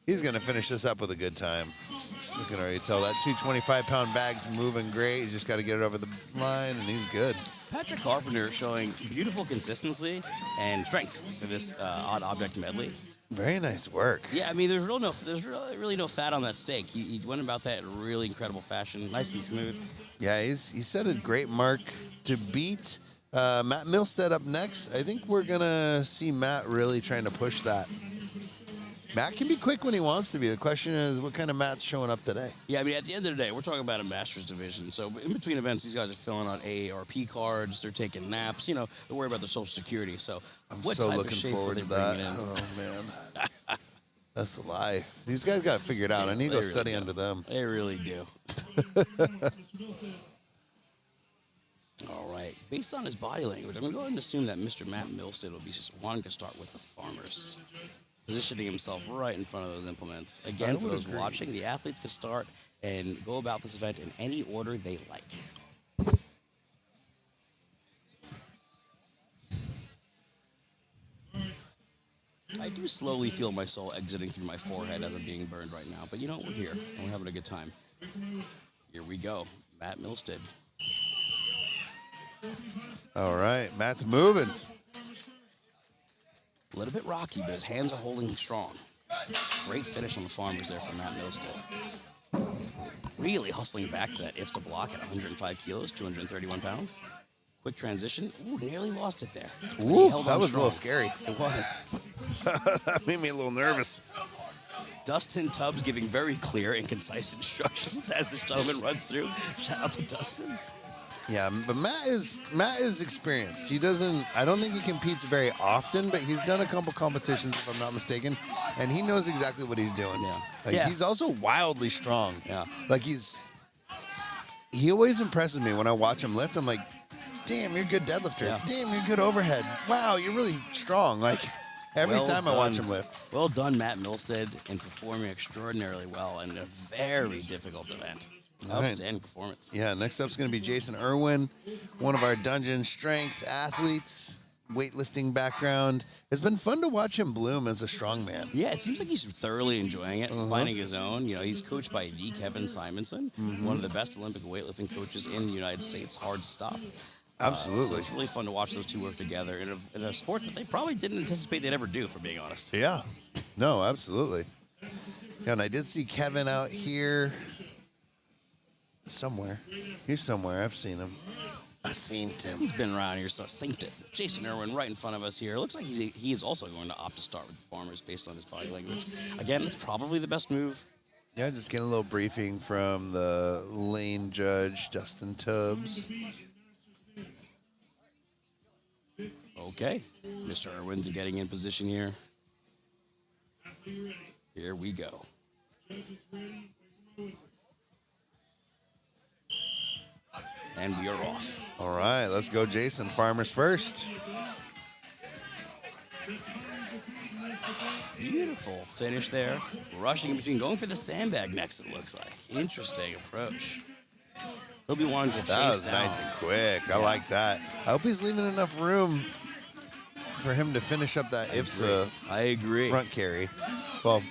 He's gonna finish this up with a good time. You can already tell that 225-pound bag's moving great. He's just got to get it over the line, and he's good. Patrick Carpenter showing beautiful consistency and strength for this odd object medley. Very nice work. Yeah, I mean, there's really no fat on that steak. He went about that in really incredible fashion, nice and smooth. Yeah, he set a great mark to beat. Matt Milstead up next. I think we're gonna see Matt really trying to push that. Matt can be quick when he wants to be. The question is, what kind of Matt's showing up today? Yeah, I mean, at the end of the day, we're talking about a Masters division. So in between events, these guys are filling out AARP cards. They're taking naps. They worry about their Social Security. So I'm what so type looking of shape forward are they to that. bringing in? Oh, man. That's the life. These guys got it figured out. I need to go study under them. They really do. All right. Based on his body language, I'm going to go ahead and assume that Mr. Matt Milstead will be wanting to start with the farmers, positioning himself right in front of those implements. Again, for those watching, the athletes can start and go about this event in any order they like. I do slowly feel my soul exiting through my forehead as I'm being burned right now, but we're here, and we're having a good time. Here we go, Matt Milstead. All right, Matt's moving. A little bit rocky, but his hands are holding strong. Great finish on the farmers there from Matt Milstead. Really hustling back to that IFSA block at 105 kilos, 231 pounds. Quick transition. Ooh, nearly lost it there. He Ooh, held that on was a little strong. scary. It was. That made me a little nervous. Dustin Tubbs giving very clear and concise instructions as this gentleman runs through. Shout out to Dustin. Yeah, but Matt is experienced. I don't think he competes very often, but he's done a couple competitions, if I'm not mistaken, and he knows exactly what he's doing. Yeah. Like, Yeah. he's also wildly strong. Yeah. Like, he always impresses me when I watch him lift. I'm like, damn, you're a good deadlifter. Yeah. Damn, you're good overhead. Wow, you're really strong. Like, every Well time I watch done. him lift. Well done, Matt Milstead, in performing extraordinarily well in a very difficult event. All right. Outstanding performance. Yeah, next up's going to be Jason Irwin, one of our dungeon strength athletes, weightlifting background. It's been fun to watch him bloom as a strongman. Yeah, it seems like he's thoroughly enjoying it, finding his own. You know, he's coached by the Kevin Simonson, one of the best Olympic weightlifting coaches in the United States. Hard stop. So Absolutely. it's really fun to watch those two work together in a sport that they probably didn't anticipate they'd ever do, for being honest. Yeah. No, absolutely. Yeah, and I did see Kevin out here somewhere. He's somewhere. I've seen him. I've seen him. He's been around here, so synced it. Jason Irwin right in front of us here. Looks like he is also going to opt to start with the farmers based on his body language. Again, it's probably the best move. Yeah, just getting a little briefing from the lane judge, Dustin Tubbs. Okay. Mr. Irwin's getting in position here. Here we go. And we are off. All right, let's go, Jason. Farmers first. Beautiful finish there. Rushing in between, going for the sandbag next, it looks like. Interesting approach. He'll be wanting to chase That was down. nice and quick. I like that. I hope he's leaving enough room for him to finish up that IFSA I agree. front carry. Well,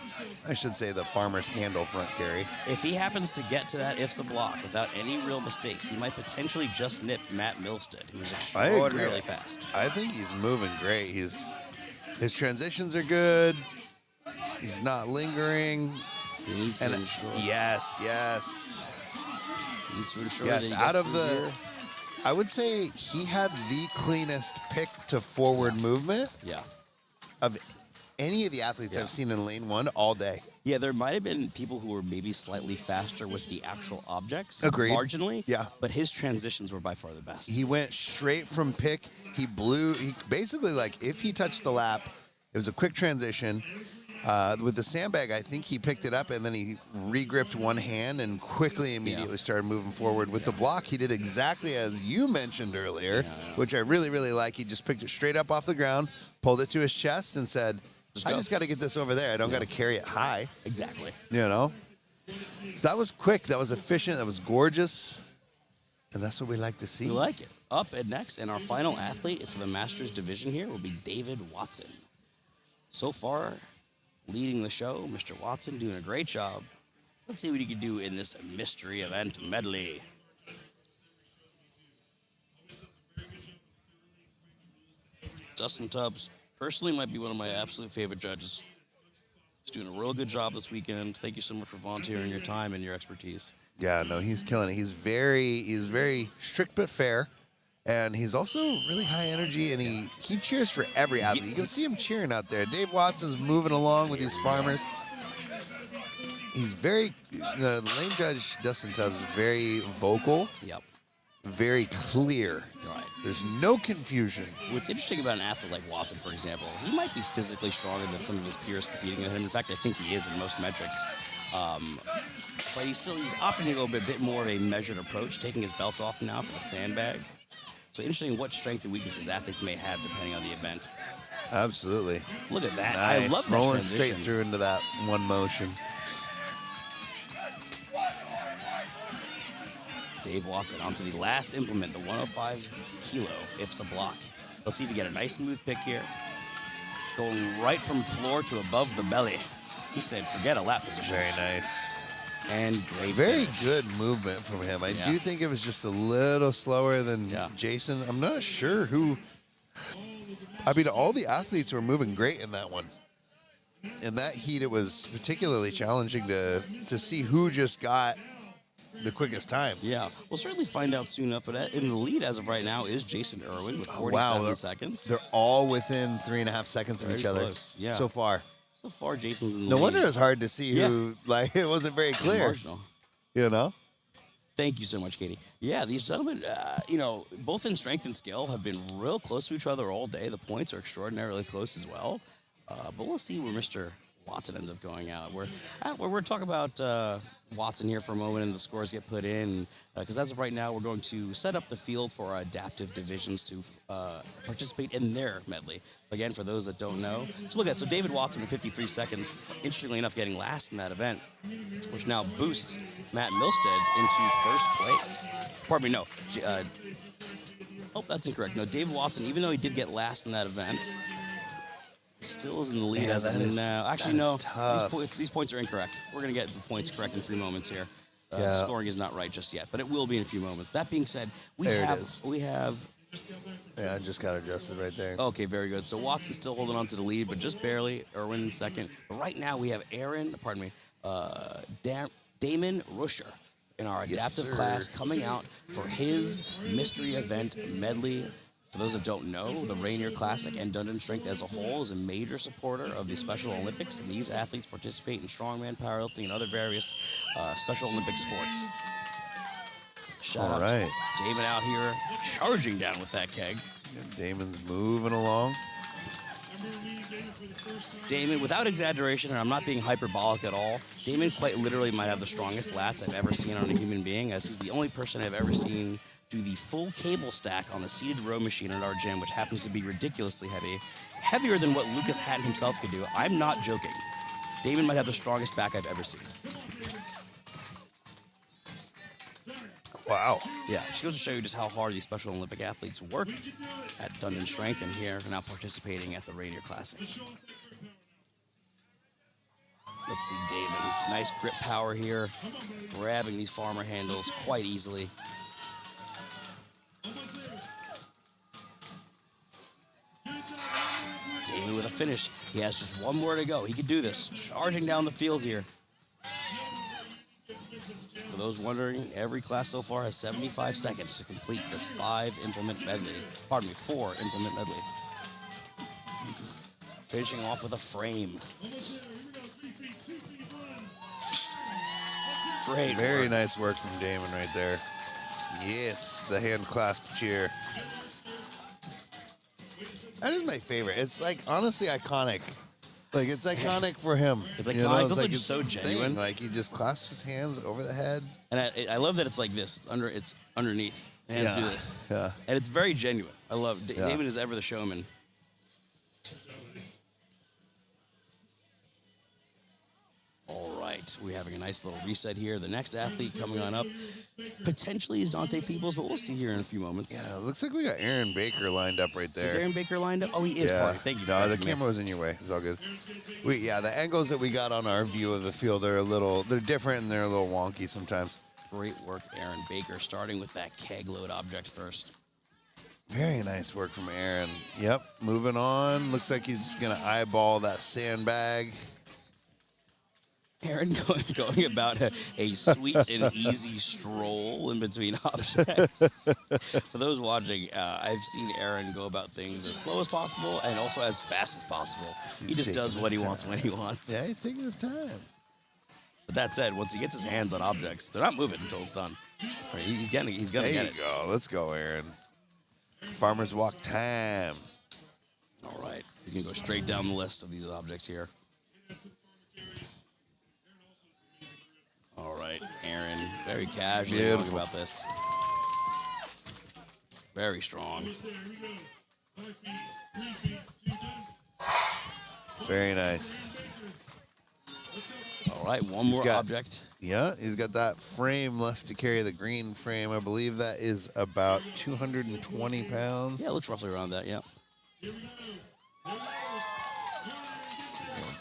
I should say the farmer's handle front carry. If he happens to get to that IFSA block without any real mistakes, he might potentially just nip Matt Milstead, who's I agree. extraordinarily fast. I think he's moving great. His transitions are good. He's not lingering. He needs And to ensure. yes. He needs to ensure Yes, that he out gets of through the- here. I would say he had the cleanest pick to forward movement Yeah. of any of the athletes Yeah. I've seen in lane one all day. Yeah, there might have been people who were maybe slightly faster with the actual objects. Agreed. Marginally. Yeah. But his transitions were by far the best. He went straight from pick. He basically, like, if he touched the lap, it was a quick transition. With the sandbag, I think he picked it up and then he re-gripped one hand and quickly, immediately started moving forward. With the block, he did exactly as you mentioned earlier, which I really, really like. He just picked it straight up off the ground, pulled it to his chest, and said, I just got to get this over there. I don't got to carry it high. Exactly. You know? So that was quick. That was efficient. That was gorgeous. And that's what we like to see. We like it. Up and next, and our final athlete for the Masters division here will be David Watson. So far, leading the show, Mr. Watson doing a great job. Let's see what he can do in this mystery event medley. Dustin Tubbs personally might be one of my absolute favorite judges. He's doing a real good job this weekend. Thank you so much for volunteering your time and your expertise. Yeah, no, he's killing it. He's very strict but fair. And he's also really high energy, and he cheers for every athlete. You can see him cheering out there. Dave Watson's moving along with these farmers. He's the lane judge, Dustin Tubbs, is very vocal, Yep. very clear. Right. There's no confusion. What's interesting about an athlete like Watson, for example, he might be physically stronger than some of his peers competing with him. In fact, I think he is in most metrics. But he's opting to go a bit more of a measured approach, taking his belt off now for the sandbag. So interesting what strength and weaknesses athletes may have depending on the event. Absolutely. Look at that. Nice. I love that Rolling transition. straight through into that one motion. Dave Watson onto the last implement, the 105 kilo IFSA block. Let's see if we get a nice smooth pick here. Going right from floor to above the belly. He said, forget a lap position. Very nice. And great Very finish. good movement from him. I Yeah. do think it was just a little slower than Yeah. Jason. I'm not sure who. I mean, all the athletes were moving great in that one. In that heat, it was particularly challenging to see who just got the quickest time. Yeah, we'll certainly find out soon enough. But in the lead as of right now is Jason Irwin with 47 seconds. They're all within 3.5 seconds of Very each other. close, yeah. So far. So far, Jason's in the No lead. wonder it was hard to see who. Like it wasn't very clear. Marginal. You know. Thank you so much, Katie. Yeah, these gentlemen, both in strength and skill, have been real close to each other all day. The points are extraordinarily close as well. But we'll see where Mr. Watson ends up going out. We're talking about Watson here for a moment and the scores get put in. Because as of right now, we're going to set up the field for our adaptive divisions to participate in their medley. Again, for those that don't know. So look at David Watson in 53 seconds, interestingly enough, getting last in that event, which now boosts Matt Milstead into first place. Pardon me, no. That's incorrect. No, David Watson, even though he did get last in that event, still is in the lead as of now. Actually, no. These points are incorrect. We're going to get the points correct in 3 moments here. The scoring is not right just yet, but it will be in a few moments. That being said, we have. Yeah, I just got adjusted right there. Okay, very good. So Watson's still holding on to the lead, but just barely. Irwin in second. But right now we have Damon Rusher in our adaptive class coming out for his mystery event medley. For those that don't know, the Rainier Classic and Dungeon Strength as a whole is a major supporter of the Special Olympics, and these athletes participate in strongman, powerlifting, and other various Special Olympic sports. Shout out to Damon out here charging down with that keg. Yeah, Damon's moving along. Damon, without exaggeration, and I'm not being hyperbolic at all, Damon quite literally might have the strongest lats I've ever seen on a human being, as he's the only person I've ever seen do the full cable stack on the seated row machine at our gym, which happens to be ridiculously heavy, heavier than what Lucas Hatton himself could do. I'm not joking. Damon might have the strongest back I've ever seen. Wow. Yeah, she goes to show you just how hard these Special Olympic athletes work at Dungeon Strength, and here now participating at the Rainier Classic. Let's see Damon. Nice grip power here, grabbing these farmer handles quite easily. Damon with a finish. He has just one more to go. He could do this. Charging down the field here. For those wondering, every class so far has 75 seconds to complete this 4 implement medley. Finishing off with a frame. Great Very work. nice work from Damon right there. Yes, the hand clasp cheer. That is my favorite. It's like honestly iconic. Like it's iconic for him. It's iconic. You know, It's also like just so genuine. thing. Like he just clasps his hands over the head. And I love that it's like this. It's underneath. Hands do this. Yeah. And it's very genuine. I love it. Damon is ever the showman. All right, we're having a nice little reset here. The next athlete coming on up potentially is Dante Peoples, but we'll see here in a few moments. Yeah, it looks like we got Aaron Baker lined up right there. Is Aaron Baker lined up? Oh, he is. Yeah. Thank you. No, the camera was in your way. It's all good. The angles that we got on our view of the field are they're different and they're a little wonky sometimes. Great work, Aaron Baker, starting with that keg load object first. Very nice work from Aaron. Yep, moving on. Looks like he's going to eyeball that sandbag. Aaron going about a sweet and easy stroll in between objects. For those watching, I've seen Aaron go about things as slow as possible and also as fast as possible. He just does what he wants when he wants. Yeah, he's taking his time. But that said, once he gets his hands on objects, they're not moving until it's done. He's gonna get it. There you go. Let's go, Aaron. Farmer's walk time. All right. He's going to go straight down the list of these objects here. All right, Aaron, very casually going about this. Very strong. Very nice. All right, one more object. Yeah, he's got that frame left to carry, the green frame. I believe that is about 220 pounds. Yeah, it looks roughly around that, yeah.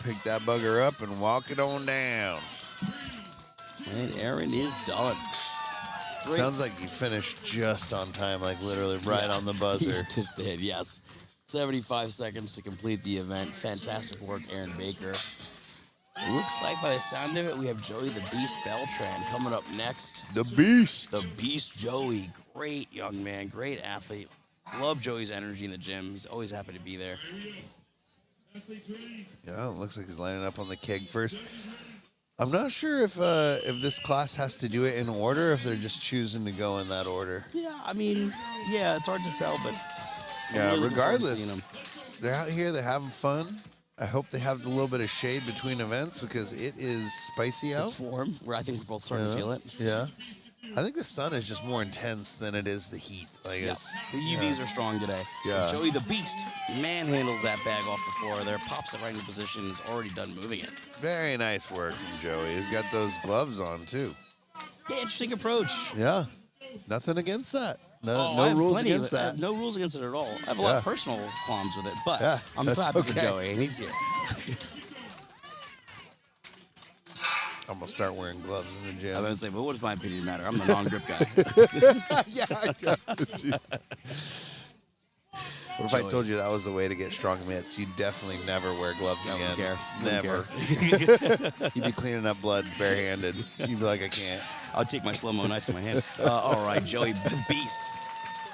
Pick that bugger up and walk it on down. And Aaron is done. Great. Sounds like he finished just on time, like literally right on the buzzer. He just did, yes. 75 seconds to complete the event. Fantastic work, Aaron Baker. Looks like by the sound of it, we have Joey the Beast Beltran coming up next. The Beast. The Beast Joey, great young man, great athlete. Love Joey's energy in the gym. He's always happy to be there. Athletes ready? Yeah, it looks like he's lining up on the keg first. I'm not sure if this class has to do it in order, if they're just choosing to go in that order. Yeah, I mean, yeah, it's hard to tell, but Yeah, I'm really looking forward to seeing regardless, they're out here, they're having fun. I hope they have a little bit of shade between events because it is spicy out. it's warm. I think we're both starting to feel it. Yeah. I think the sun is just more intense than it is the heat. Like Yeah. it's, The UVs are strong today. Yeah. Joey the Beast manhandles that bag off the floor there, pops it right into position, is already done moving it. very nice work from Joey. He's got those gloves on too. Yeah, interesting approach. Yeah. Nothing against that. No, I no have rules plenty against of it. that. No rules against it at all. I have a lot of Yeah. personal qualms with it, but Yeah, I'm that's happy for okay. Joey, and he's here. I'm gonna start wearing gloves in the I gym. was going to say, but what does my opinion matter? I'm the non-grip guy. Yeah. What if I Joey. told you that was the way to get strong mitts? You'd definitely never wear gloves I wouldn't again. care. Never. Wouldn't You'd be cleaning up blood barehanded. You'd be like, I can't. I'll take my slow-mo knife in my hand. All right, Joey the Beast.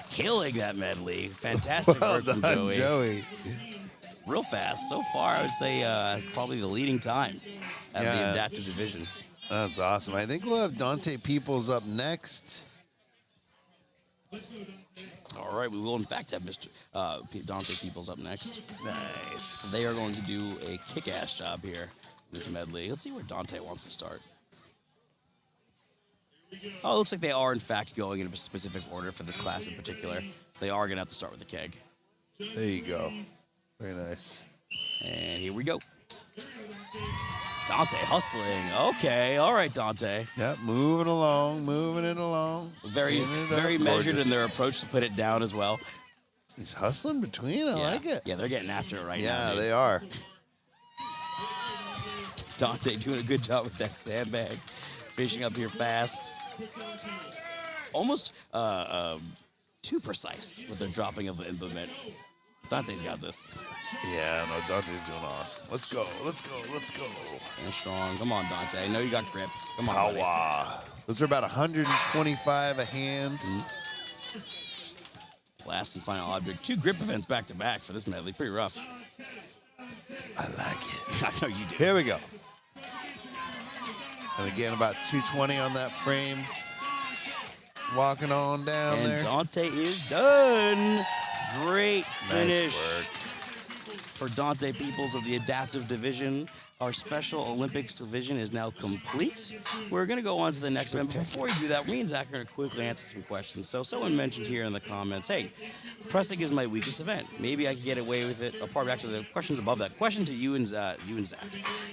Killing that medley. Fantastic Well work from done, Joey. Joey. Real fast. So far, I would say probably the leading time at the Yeah. adaptive division. That's awesome. I think we'll have Dante Peoples up next. All right, we will in fact have Mr. Dante Peoples up next. Nice. They are going to do a kick-ass job here in this medley. Let's see where Dante wants to start. Oh, it looks like they are in fact going in a specific order for this class in particular. So they are going to have to start with the keg. There you go. Very nice. And here we go. Dante hustling. Okay, all right, Dante. Yep, moving along, moving it along. Very, Standing it up. very measured Gorgeous. in their approach to put it down as well. He's hustling between. I like it. Yeah, they're getting after it right now. Yeah, dude. they are. Dante doing a good job with that sandbag. Finishing up here fast. Almost too precise with their dropping of the implement. Dante's got this. Yeah, no, Dante's doing awesome. Let's go, let's go, let's go. And strong. Come on, Dante. I know you got grip. Come on. buddy. Power. Those are about 125 a hand. Last and final object. 2 grip events back to back for this medley. Pretty rough. I like it. I know you do. Here we go. And again, about 220 on that frame. Walking on down And there. Dante is done. Great finish Nice work. for Dante Peoples of the adaptive division. Our Special Olympics division is now complete. We're going to go on to the next event. But before we do that, me and Zach are going to quickly answer some questions. So someone mentioned here in the comments, hey, pressing is my weakest event. Maybe I could get away with it. Actually, the question's above that. Question to you and Zach.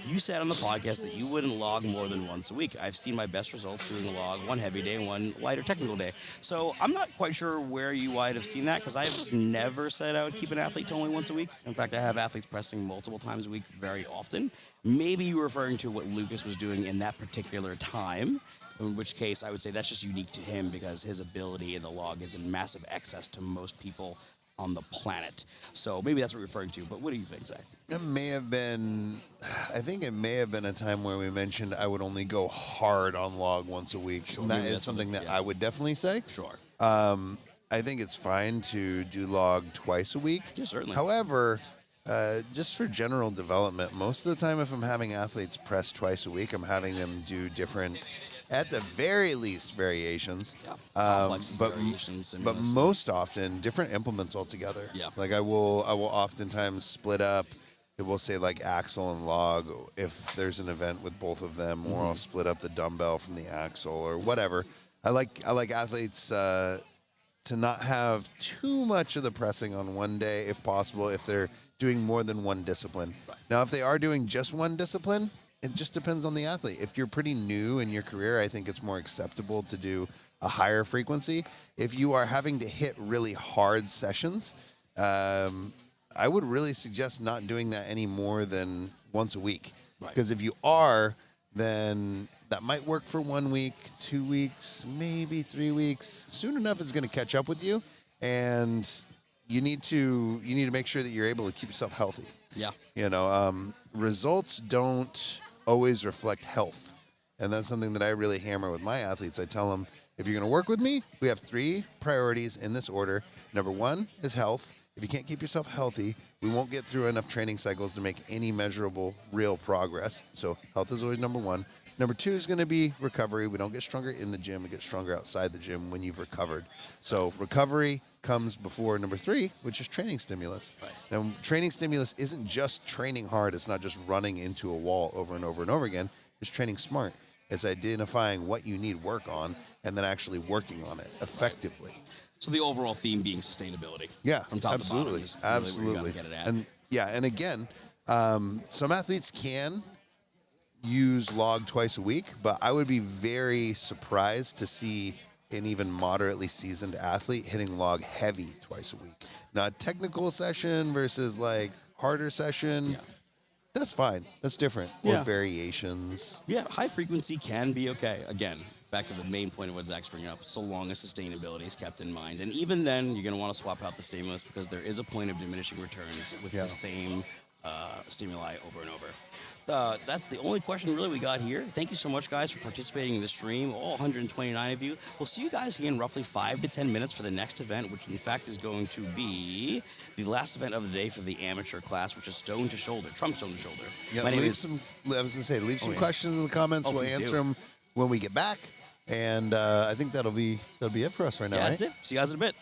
You said on the podcast that you wouldn't log more than once a week. I've seen my best results doing a log one heavy day and one lighter technical day. So I'm not quite sure where you might have seen that because I've never said I would keep an athlete to only once a week. In fact, I have athletes pressing multiple times a week very often. Maybe you're referring to what Lucas was doing in that particular time, in which case I would say that's just unique to him because his ability in the log is in massive excess to most people on the planet. So maybe that's what you're referring to, but what do you think, Zach? It may have been, I think it may have been a time where we mentioned I would only go hard on log once a week. Sure, And that maybe is that's something something- that yeah. I would definitely say. Sure. I think it's fine to do log twice a week. Yeah, certainly. However, just for general development, most of the time if I'm having athletes press twice a week, I'm having them do different, at the very least, variations. Yeah. Complexes, but variations, and but this. most often different implements altogether. Yeah. Like I will oftentimes split up. It will say like axle and log if there's an event with both of them, or I'll split up the dumbbell from the axle or whatever. I like athletes to not have too much of the pressing on one day, if possible, if they're doing more than one discipline. Right. Now, if they are doing just one discipline, it just depends on the athlete. If you're pretty new in your career, I think it's more acceptable to do a higher frequency. If you are having to hit really hard sessions, I would really suggest not doing that any more than once a week. Right. Because if you are, then that might work for 1 week, 2 weeks, maybe 3 weeks. Soon enough, it's going to catch up with you, and you need to make sure that you're able to keep yourself healthy. Yeah. You know, results don't always reflect health. And that's something that I really hammer with my athletes. I tell them, if you're going to work with me, we have 3 priorities in this order. Number 1 is health. If you can't keep yourself healthy, we won't get through enough training cycles to make any measurable, real progress. So health is always number 1. Number 2 is going to be recovery. We don't get stronger in the gym. We get stronger outside the gym when you've recovered. So recovery comes before number 3, which is training stimulus. Right. Now, training stimulus isn't just training hard. It's not just running into a wall over and over and over again. It's training smart. It's identifying what you need work on and then actually working on it effectively. So the overall theme being sustainability. Yeah, from top absolutely, to bottom. Really absolutely. get it at. And yeah, and again, some athletes can use log twice a week, but I would be very surprised to see an even moderately seasoned athlete hitting log heavy twice a week. Now, a technical session versus like harder session. Yeah. That's fine. That's different. Yeah. Or variations. Yeah, high frequency can be okay. Again, back to the main point of what Zach's bringing up, so long as sustainability is kept in mind. And even then, you're going to want to swap out the stimulus because there is a point of diminishing returns with the same stimuli over and over. That's the only question really we got here. Thank you so much, guys, for participating in the stream, all 129 of you. We'll see you guys again in roughly 5 to 10 minutes for the next event, which in fact is going to be the last event of the day for the amateur class, which is Stone to Shoulder, Trump Stone to Shoulder. Yeah, leave some questions in the comments. We'll answer them when we get back. And I think that'll be it for us right now. Yeah, right? that's it. See you guys in a bit.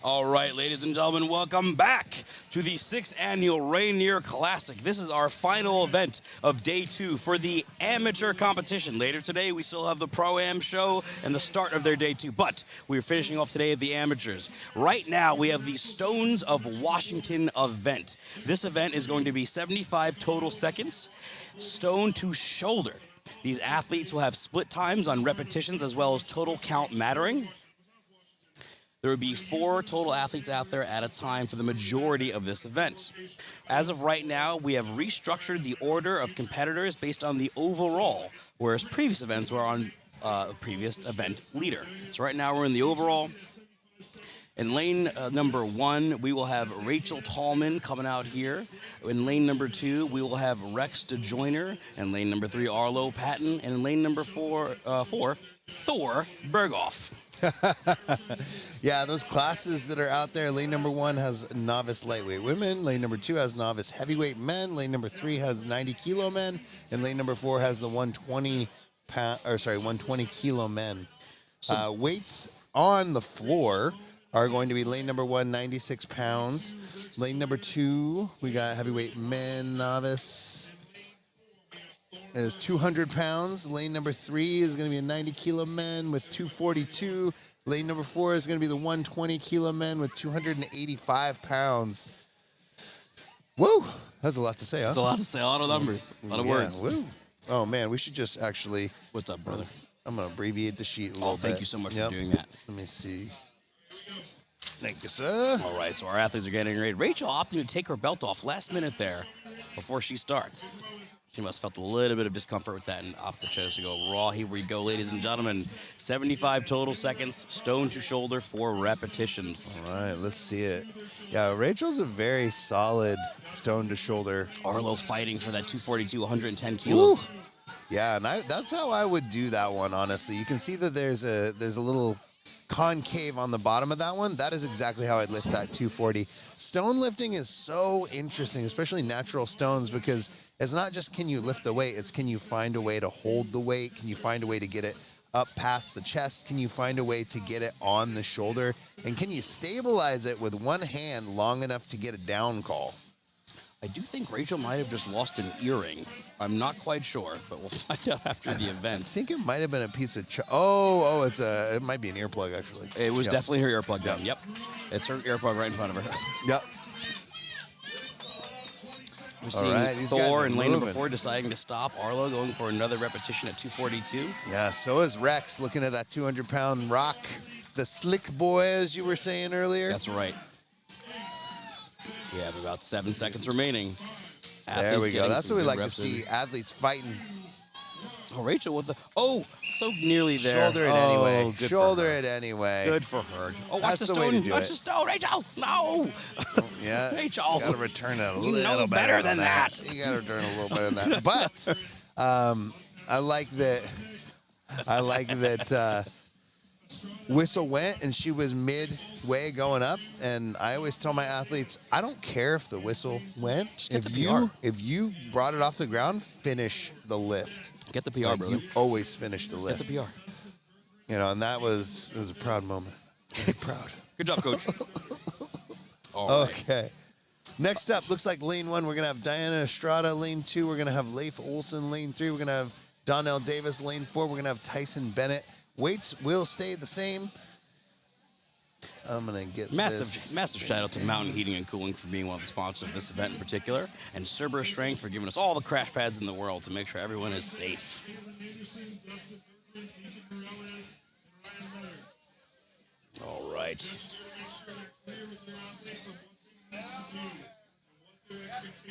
All right, ladies and gentlemen, welcome back to the 6th annual Rainier Classic. This is our final event of day 2 for the amateur competition. Later today, we still have the Pro-Am show and the start of their day 2, but we're finishing off today at the amateurs. Right now, we have the Stones of Washington event. This event is going to be 75 total seconds, stone to shoulder. These athletes will have split times on repetitions as well as total count mattering. There would be 4 total athletes out there at a time for the majority of this event. As of right now, we have restructured the order of competitors based on the overall, whereas previous events were on previous event leader. So right now we're in the overall. In lane number 1, we will have Rachel Tallman coming out here. In lane number 2, we will have Rex DeJoyner. In lane number 3, Arlo Patton. And in lane number 4, Thor Berghoff. Yeah, those classes that are out there, lane number 1 has novice lightweight women, lane number 2 has novice heavyweight men, lane number 3 has 90 kilo men, and lane number 4 has the 120 kilo men. Weights on the floor are going to be lane number 1, 96 pounds. Lane number 2, we got heavyweight men novice is 200 pounds. Lane number 3 is going to be a 90 kilo men with 242. Lane number 4 is going to be the 120 kilo men with 285 pounds. Woo! That's a lot to say, huh? That's a lot to say, a lot of numbers, a lot of words. Woo. Oh, man, we should just actually... What's up, brother? I'm going to abbreviate the sheet a little bit. Thank you so much for doing that. Let me see. Thank you, sir. All right, so our athletes are getting ready. Rachel opting to take her belt off last minute there before she starts. She must have felt a little bit of discomfort with that and opted chose to go raw. Here we go, ladies and gentlemen. 75 total seconds, stone to shoulder, 4 repetitions. All right, let's see it. Yeah, Rachel's a very solid stone to shoulder. Arlo fighting for that 242, 110 kilos. Ooh. Yeah, and that's how I would do that one, honestly. You can see that there's a little concave on the bottom of that one. That is exactly how I'd lift that 240. Stone lifting is so interesting, especially natural stones, because it's not just can you lift the weight, it's can you find a way to hold the weight? Can you find a way to get it up past the chest? Can you find a way to get it on the shoulder? And can you stabilize it with one hand long enough to get a down call? I do think Rachel might have just lost an earring. I'm not quite sure, but we'll find out after the event. I think it might have been a piece of... it might be an earplug, actually. It was definitely her earplug down. Yep. It's her earplug right in front of her. Yep. We're seeing Thor in lane number 4 deciding to stop. Arlo going for another repetition at 242. Yeah, so is Rex looking at that 200-pound rock. The slick boy, as you were saying earlier. That's right. We have about 7 seconds remaining. There we go. That's what we like to see. Athletes fighting. Oh, Rachel with the... Oh, so nearly there. Shoulder it anyway. Good Shoulder it anyway. Good for her. Oh, watch That's the the stone. way to do Watch it. the stone, Rachel. No. Yeah. Rachel. You got to return it a You little know better than that. You got to return a little better than that. But I like that whistle went and she was midway going up, and I always tell my athletes, I don't care if the whistle went. If you brought it off the ground, finish the lift. Get the PR, brother. You always finish the lift. Get the PR. You know, and it was a proud moment. Very proud. Good job, coach. All right. Okay. Next up, looks like lane 1, we're going to have Diana Estrada. Lane 2, we're going to have Leif Olson. Lane 3, we're going to have Donnell Davis. Lane 4, we're going to have Tyson Bennett. Weights will stay the same. I'm going to get Massive shout out to Mountain Heating and Cooling for being one of the sponsors of this event in particular, and Cerber Strength for giving us all the crash pads in the world to make sure everyone is safe. All right.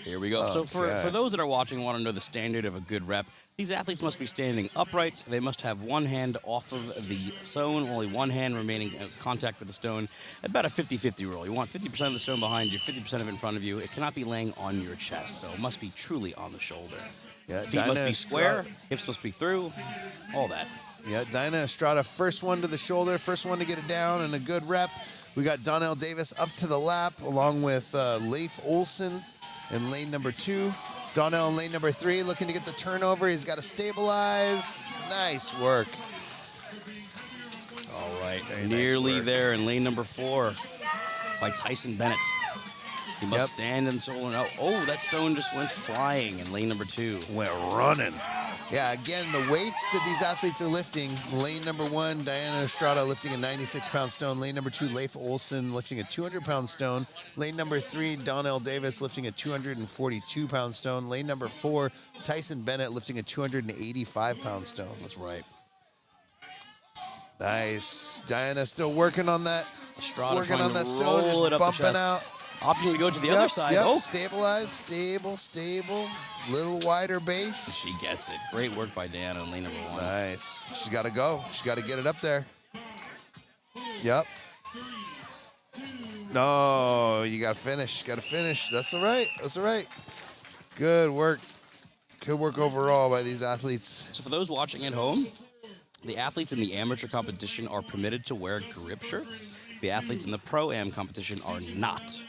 Here we go. So for those that are watching and want to know the standard of a good rep, these athletes must be standing upright. They must have one hand off of the stone, only one hand remaining in contact with the stone. About a 50-50 rule. You want 50% of the stone behind you, 50% of it in front of you. It cannot be laying on your chest, so it must be truly on the shoulder. Yeah, feet must be square, hips must be through, all that. Yeah, Diana Estrada, first one to the shoulder, first one to get it down, and a good rep. We got Donnell Davis up to the lap, along with Leif Olson in lane number 2. Donnell in lane number 3, looking to get the turnover. He's got to stabilize. Nice work. All right, Very nearly nice work. there in lane number 4. by Tyson Bennett. He must stand and shoulder. Oh, that stone just went flying in lane number 2. Went running. Yeah, again, the weights that these athletes are lifting. Lane number 1, Diana Estrada lifting a 96-pound stone. Lane number 2, Leif Olson lifting a 200-pound stone. Lane number 3, Donnell Davis lifting a 242-pound stone. Lane number 4, Tyson Bennett lifting a 285-pound stone. That's right. Nice. Diana still working on that. Estrada working trying on to that stone, roll it just up the bumping chest. out. Opting to go to the other side. Yep. Oh, Stabilize, stable. Little wider base. she gets it. Great work by Diana in lane number 1. Nice. She's got to go. She's got to get it up there. Yep. No, you got to finish. Got to finish. That's all right. That's all right. Good work. Good work overall by these athletes. So for those watching at home, the athletes in the amateur competition are permitted to wear grip shirts. The athletes in the Pro-Am competition are not,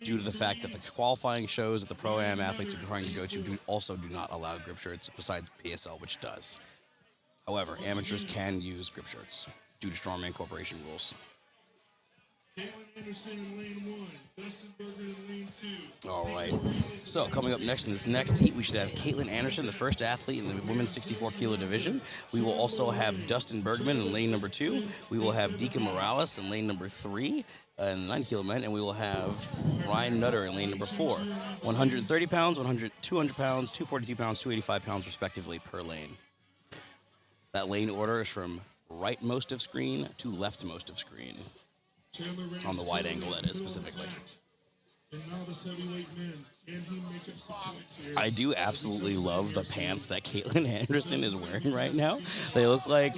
due to the fact that the qualifying shows that the Pro-Am athletes are trying to go to also do not allow grip shirts, besides PSL, which does. However, amateurs can use grip shirts due to Strongman Corporation rules. Caitlin Anderson in lane 1. Dustin Berger in lane 2. All right. So coming up next in this next heat, we should have Caitlin Anderson, the first athlete in the women's 64 kilo division. We will also have Dustin Bergman in lane number 2. We will have Deacon Morales in lane number 3. In the 9 kilo men, and we will have Ryan Nutter in lane number 4. 130 pounds, 200 pounds, 242 pounds, 285 pounds, respectively, per lane. That lane order is from rightmost of screen to leftmost of screen. On the wide angle, that is, specifically. And novice heavyweight men. Can he make up some points here? I do absolutely love the pants that Caitlin Anderson is wearing right now. They look like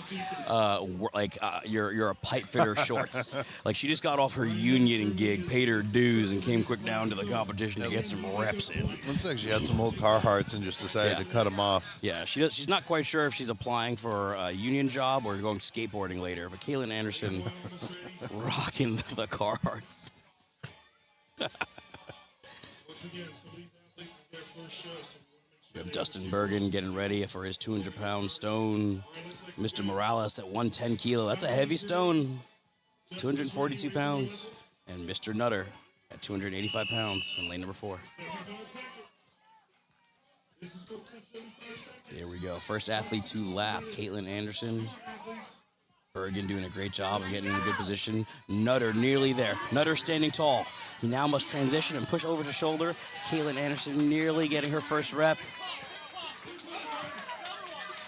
you're a pipe fitter shorts. Like she just got off her union gig, paid her dues, and came quick down to the competition to get some reps in. Looks like she had some old Carhartts and just decided to cut them off. Yeah, she's not quite sure if she's applying for a union job or going skateboarding later. But Caitlin Anderson rocking the Carhartts. Once again, some of these athletes is their first show, so We have Dustin Bergen getting ready for his 200-pound stone. Mr. Morales at 110 kilo. That's a heavy stone. 242 pounds. And Mr. Nutter at 285 pounds in lane number 4. Here we go. First athlete to lap, Caitlin Anderson. Bergen doing a great job of getting in a good position. Nutter nearly there. Nutter standing tall. He now must transition and push over to shoulder. Caitlin Anderson nearly getting her first rep.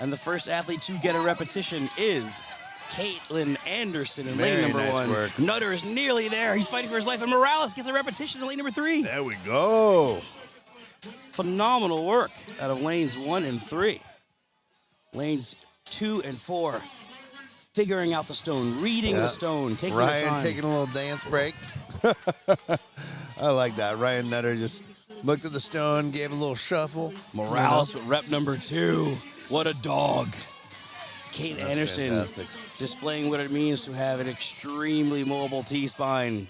And the first athlete to get a repetition is Caitlin Anderson in lane number 1. Work. Nutter is nearly there. He's fighting for his life. And Morales gets a repetition in lane number 3. There we go. Phenomenal work out of lanes 1 and 3. Lanes 2 and 4. Figuring out the stone, reading the stone, taking the Ryan time. taking a little dance break. I like that. Ryan Nutter just looked at the stone, gave a little shuffle. Morales with rep number 2. What a dog. Kate That's Anderson fantastic. displaying what it means to have an extremely mobile T-spine.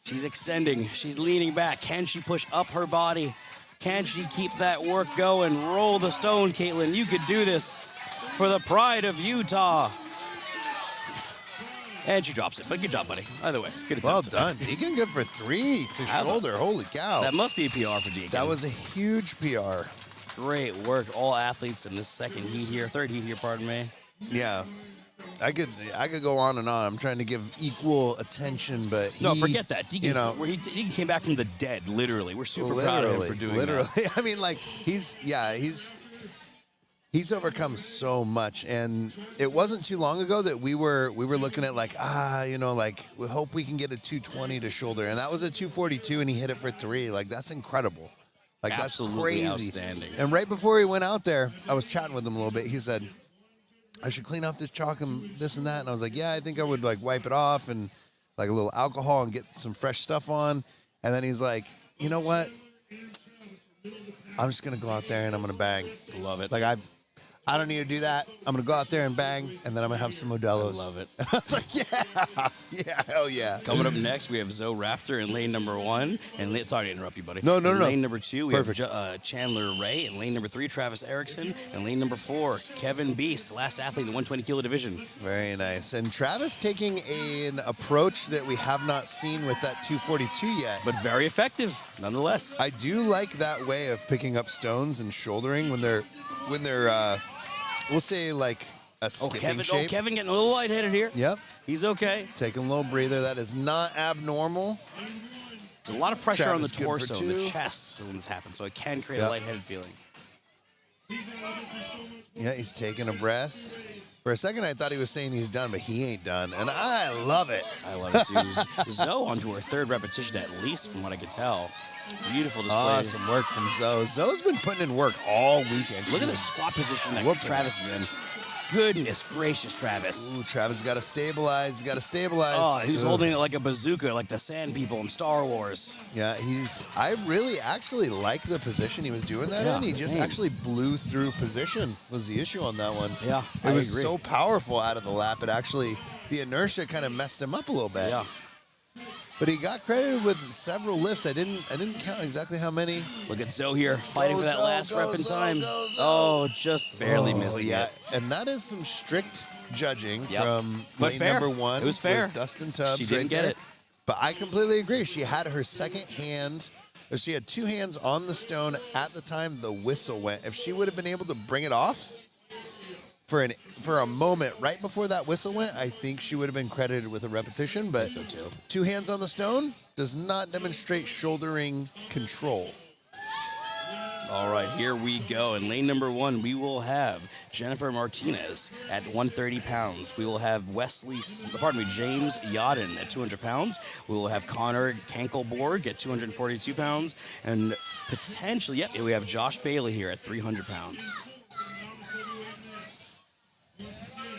She's extending. She's leaning back. Can she push up her body? Can she keep that work going? Roll the stone, Caitlin. You could do this for the pride of Utah. And she drops it, but good job, buddy. Either way, good attempt. Well done. Deacon good for 3 to shoulder. Holy cow. That must be a PR for Deacon. That was a huge PR. Great work, all athletes in this third heat here, pardon me. Yeah. I could go on and on. I'm trying to give equal attention, but No, forget that. Deacon, he Deacon came back from the dead, literally. We're super proud of him for doing that. I mean, like, he's overcome so much, and it wasn't too long ago that we were looking at like, we hope we can get a 220 to shoulder, and that was a 242, and he hit it for 3. Like, that's incredible. Like, Absolutely that's crazy. outstanding. And right before he went out there, I was chatting with him a little bit. He said, I should clean off this chalk and this and that. And I was like, yeah, I think I would like wipe it off and like a little alcohol and get some fresh stuff on. And then he's like, you know what? I'm just going to go out there and I'm going to bang. Love it. Like I don't need to do that. I'm going to go out there and bang, and then I'm going to have some Modelo's. I love it. I was like, yeah, hell yeah. Coming up next, we have Zoe Rafter in lane number 1. And sorry to interrupt you, buddy. No. In lane number 2, we Perfect. have Chandler Ray. In lane number 3, Travis Erickson. And lane number 4, Kevin Beast, last athlete in the 120 kilo division. Very nice. And Travis taking an approach that we have not seen with that 242 yet. But very effective, nonetheless. I do like that way of picking up stones and shouldering when they're we'll say like a skipping shape. Kevin getting a little lightheaded here. Yep. He's okay. Taking a little breather. That is not abnormal. There's a lot of pressure on the Travis good for torso and the 2. chest when this happens, so it can create Yep. a lightheaded feeling. Yeah, he's taking a breath. For a second, I thought he was saying he's done, but he ain't done, and I love it. I love it too. Zoe onto her 3rd repetition at least, from what I could tell. Beautiful display. Awesome work from Zoe. Zoe's been putting in work all weekend. Look at the squat position that Whooping. Travis is in. Goodness gracious, Travis. Ooh, Travis got to stabilize. He's got to stabilize. Oh, he's Ugh. holding it like a bazooka, like the Sand People in Star Wars. Yeah, I really actually like the position he was doing that Yeah, in. He just same. actually blew through position was the issue on that one. Yeah, It I was agree. so powerful out of the lap. It actually, the inertia kind of messed him up a little bit. Yeah. But he got credited with several lifts. I didn't count exactly how many. Look at Zoe here, fighting for that Zoe, last go, rep in Zoe, time. go, Zoe. Oh, just barely missing yeah. it. And that is some strict judging Yep. from But lane fair. number 1. It was fair. With Dustin Tubbs She didn't right get there. it. But I completely agree. She had her second hand. She had 2 hands on the stone at the time the whistle went. If she would have been able to bring it off for a moment right before that whistle went, I think she would have been credited with a repetition. But So too. 2 hands on the stone does not demonstrate shouldering control. All right, here we go. In lane number 1, we will have Jennifer Martinez at 130 pounds. We will have James Yadin at 200 pounds. We will have Connor Kankelborg at 242 pounds. And potentially, we have Josh Bailey here at 300 pounds.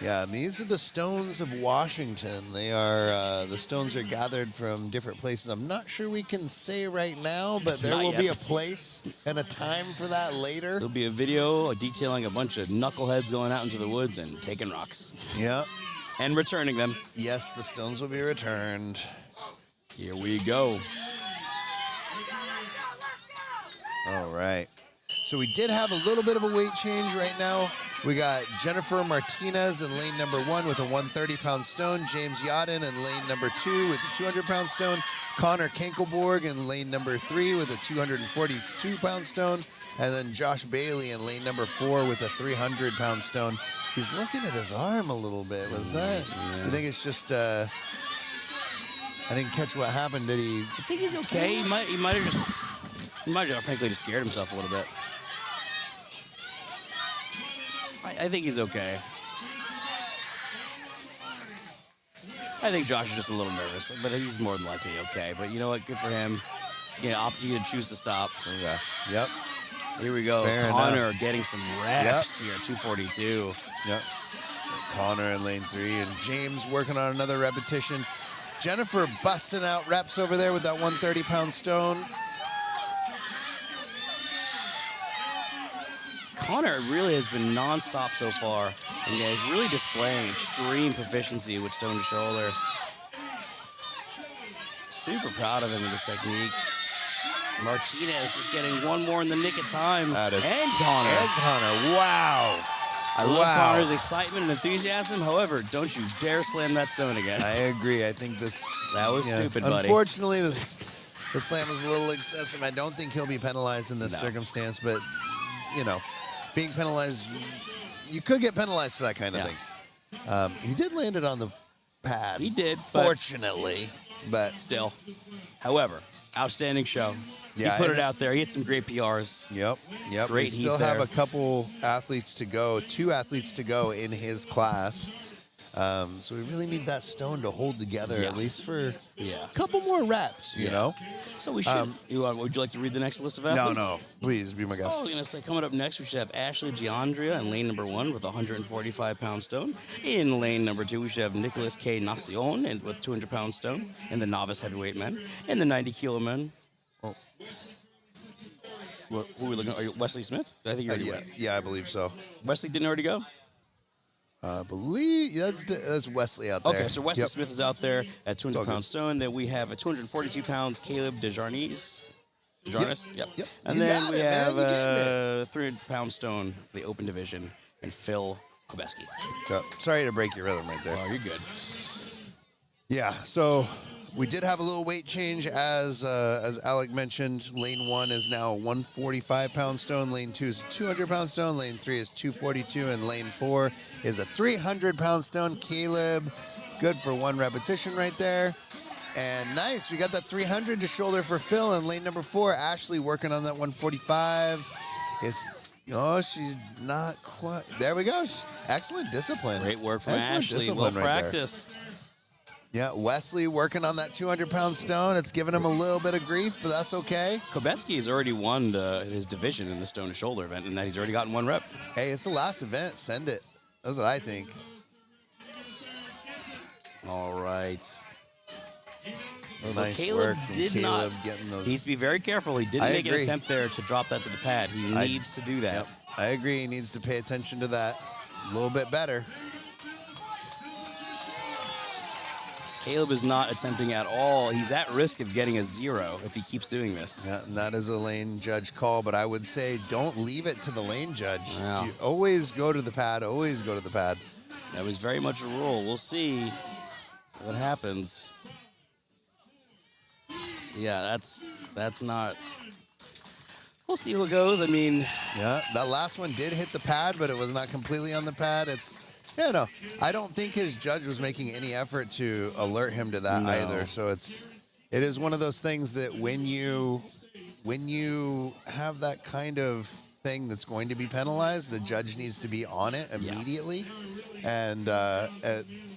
Yeah, and these are the stones of Washington. They are the stones are gathered from different places. I'm not sure we can say right now, but there Not will be a yet. place and a time for that later. There'll be a video detailing a bunch of knuckleheads going out into the woods and taking rocks Yeah. and returning them. Yes, the stones will be returned. Here we go. All right. So we did have a little bit of a weight change right now. We got Jennifer Martinez in lane number 1 with a 130-pound stone. James Yadin in lane number 2 with a 200-pound stone. Connor Kankelborg in lane number 3 with a 242-pound stone. And then Josh Bailey in lane number 4 with a 300-pound stone. He's looking at his arm a little bit. Was that? Yeah. I think it's just... I didn't catch what happened. Did he... I think he's okay. He might have frankly just scared himself a little bit. I think he's okay. I think Josh is just a little nervous, but he's more than likely okay. But you know what? Good for him. You can choose to stop. Okay. Yep. Here we go. Fair Connor enough. getting some reps here at 242. Yep. Connor in lane 3 and James working on another repetition. Jennifer busting out reps over there with that 130-pound stone. Connor really has been nonstop so far, and he's really displaying extreme proficiency with stone to shoulder. Super proud of him with this technique. Martinez just getting one more in the nick of time. That is- And Connor. And Connor, wow. I love Wow. Connor's excitement and enthusiasm. However, don't you dare slam that stone again. I agree. I think this... That was stupid, buddy. Unfortunately, the slam was a little excessive. I don't think he'll be penalized in this No. circumstance, but, you know, being penalized, you could get penalized for that kind of Yeah. thing. He did land it on the pad. He did, but Fortunately, but... still. However, outstanding show. Yeah, He put and it out there. He had some great PRs. Yep. Great We still heat have there. a couple athletes to go, 2 athletes to go in his class. So we really need that stone to hold together Yeah. at least for Yeah. a couple more reps, you Yeah. know? So we should. Would you like to read the next list of athletes? Please be my I guest. was going to say, coming up next, we should have Ashley Giandria in lane number 1 with a 145-pound stone. In lane number 2, we should have Nicholas K. Nacion and with 200-pound stone in the novice heavyweight men. In the 90-kilo men, Who are we looking at? Are you Wesley Smith? I think you already went. Yeah, I believe so. Wesley didn't already go? I believe that's Wesley out there. Okay, so Wesley Yep. Smith is out there at 200 all good. pound stone. Then we have at 242 pounds, Caleb Desjarnes. Desjarnes? Yep. Yep. And You then got we it, man. have You getting it. 300 pound stone for the open division, and Phil Kobeski. So, sorry to break your rhythm right there. Oh, you're good. Yeah, so we did have a little weight change as Alec mentioned. Lane 1 is now a 145-pound stone. Lane 2 is a 200-pound stone. Lane 3 is 242, and Lane 4 is a 300-pound stone. Caleb, good for 1 repetition right there. And nice, we got that 300 to shoulder for Phil. And lane number 4, Ashley working on that 145. She's not quite. There we go. Excellent discipline. Great work from Excellent Ashley. discipline Well right there. practiced. Yeah, Wesley working on that 200-pound stone. It's giving him a little bit of grief, but that's okay. Kobeski has already won his division in the stone to shoulder event, and that he's already gotten 1 rep. Hey, it's the last event. Send it. That's what I think. All right. Nice Caleb work from did Caleb not. getting those. He needs to be very careful. He didn't I make an agree. attempt there to drop that to the pad. He needs to do that. Yep, I agree. He needs to pay attention to that a little bit better. Caleb is not attempting at all. He's at risk of getting a 0 if he keeps doing this. Yeah, and that is a lane judge call, but I would say don't leave it to the lane judge. Yeah. You always go to the pad. Always go to the pad. That was very much a rule. We'll see what happens. Yeah, that's not. We'll see how it goes. I mean, Yeah, that last one did hit the pad, but it was not completely on the pad. No, I don't think his judge was making any effort to alert him to that No. either. So it is one of those things that when you have that kind of thing that's going to be penalized, the judge needs to be on it immediately. And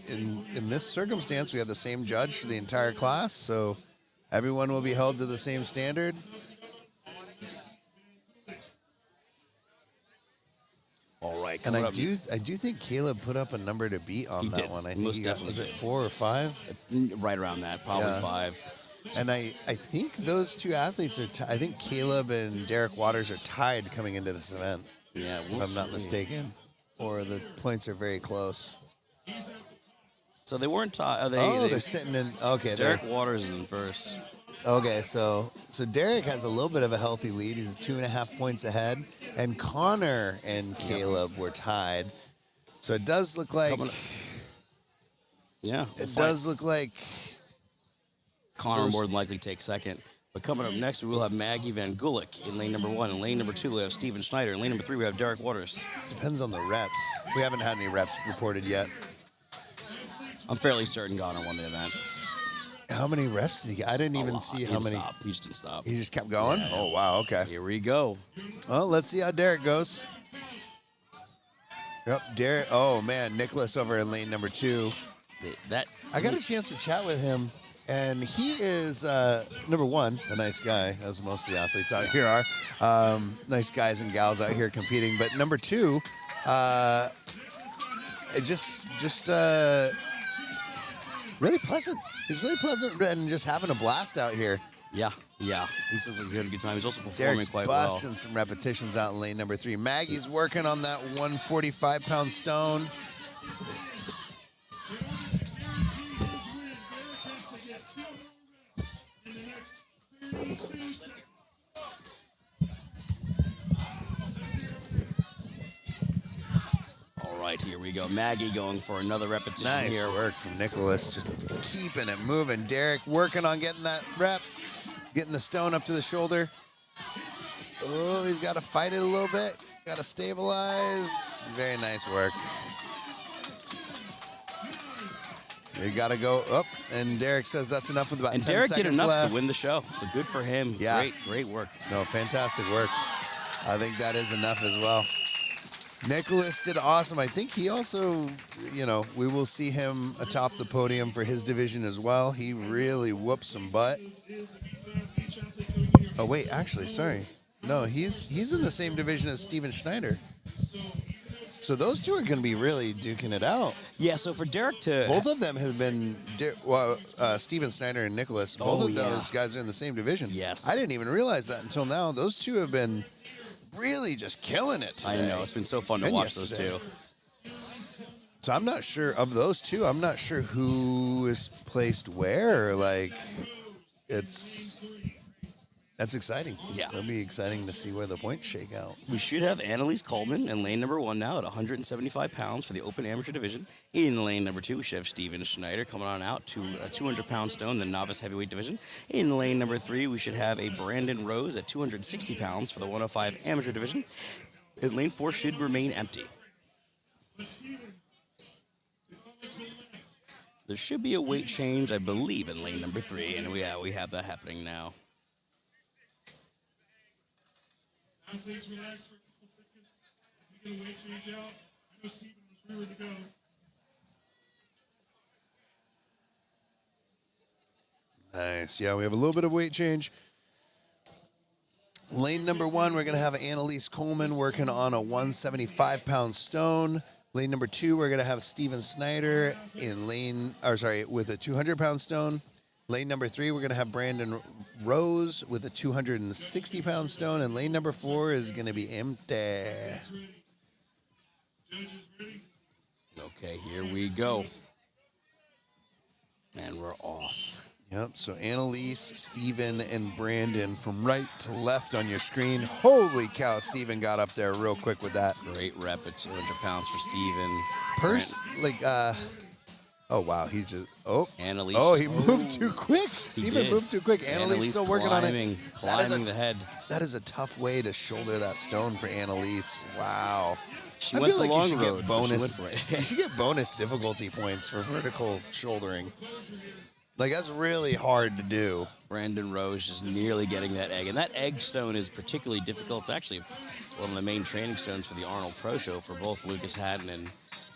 in this circumstance, we have the same judge for the entire class, so everyone will be held to the same standard. all right. And coming I up- do think Caleb put up a number to beat on He that did. one. I He think most he got, definitely was it did. 4 or 5? right around that, probably Yeah. 5. And I think those two athletes are. I think Caleb and Derek Waters are tied coming into this event, Yeah, if we'll I'm not see. mistaken, or the points are very close. So they weren't tied. They're sitting in. Okay, Derek Waters is in first. Okay, so Derek has a little bit of a healthy lead. He's 2.5 points ahead, and Connor and Caleb were tied. So it does look like Yeah, it does look like Connor those- more than likely takes second. But coming up next, we will have Maggie Van Gulik in lane number 1. In lane number 2, we have Steven Schneider. In lane number 3, we have Derek Waters. depends on the reps. We haven't had any reps reported yet. I'm fairly certain Connor won the event. How many reps did he get? I didn't even see how many. Stop. He just didn't stop. He just kept going? Yeah. Oh, wow, okay. Here we go. Well, let's see how Derek goes. Yep, Derek. Oh, man, Nicholas over in lane number 2. I got a chance to chat with him, and he is, number 1, a nice guy, as most of the athletes out here are. Nice guys and gals out here competing. But number 2, really pleasant. He's really pleasant and just having a blast out here. Yeah. He's having a good time. He's also performing Derek's quite busting some repetitions out in lane number 3. Maggie's working on that 145-pound stone. well. All right, here we go. Maggie going for another repetition Nice here. work from Nicholas, just keeping it moving. Derek working on getting that rep, getting the stone up to the shoulder. Oh, he's got to fight it a little bit. Got to stabilize. Very nice work. You got to go up, and Derek says that's enough with about And 10 Derek seconds did enough left. to win the show, so good for him. Yeah. Great work. No, fantastic work. I think that is enough as well. Nicholas did awesome. I think he also, we will see him atop the podium for his division as well. He really whooped some butt. Oh, wait, actually, sorry. No, he's in the same division as Steven Schneider. So those two are going to be really duking it out. Yeah, so for Derek to... Both of them have been, Steven Snyder and Nicholas, both of those guys are in the same division. Yes. I didn't even realize that until now. Those two have been really just killing it today. I know. It's been so fun to watch those two. So I'm not sure, of those two, I'm not sure who is placed where. Like, that's exciting. Yeah. It'll be exciting to see where the points shake out. We should have Annalise Coleman in lane number 1 now at 175 pounds for the open amateur division. In lane number 2, we should have Steven Schneider coming on out to a 200-pound stone, the novice heavyweight division. In lane number 3, we should have a Brandon Rose at 260 pounds for the 105 amateur division. And lane 4 should remain empty. There should be a weight change, I believe, in lane number 3, and we have that happening now. Athletes, relax for a couple seconds as we get a weight change out. I know Steven was ready to go. Nice. Yeah, we have a little bit of weight change. Lane number 1, we're going to have Annalise Coleman working on a 175-pound stone. Lane number 2, we're going to have Steven Snyder with a 200-pound stone. Lane number 3, we're going to have Brandon Rose with a 260-pound stone. And lane number 4 is going to be empty. Okay, here we go. And we're off. Yep, so Annalise, Steven, and Brandon from right to left on your screen. Holy cow, Steven got up there real quick with that. Great rep at 200 pounds for Steven. Oh, wow, he just, Annalise. Oh, he moved too quick. Steven moved too quick. Annalise still working on it. Climbing the head. That is a tough way to shoulder that stone for Annalise. Wow. She went the long road. You should get bonus difficulty points for vertical shouldering. Like, that's really hard to do. Brandon Rose just nearly getting that egg. And that egg stone is particularly difficult. It's actually one of the main training stones for the Arnold Pro Show for both Lucas Haddon and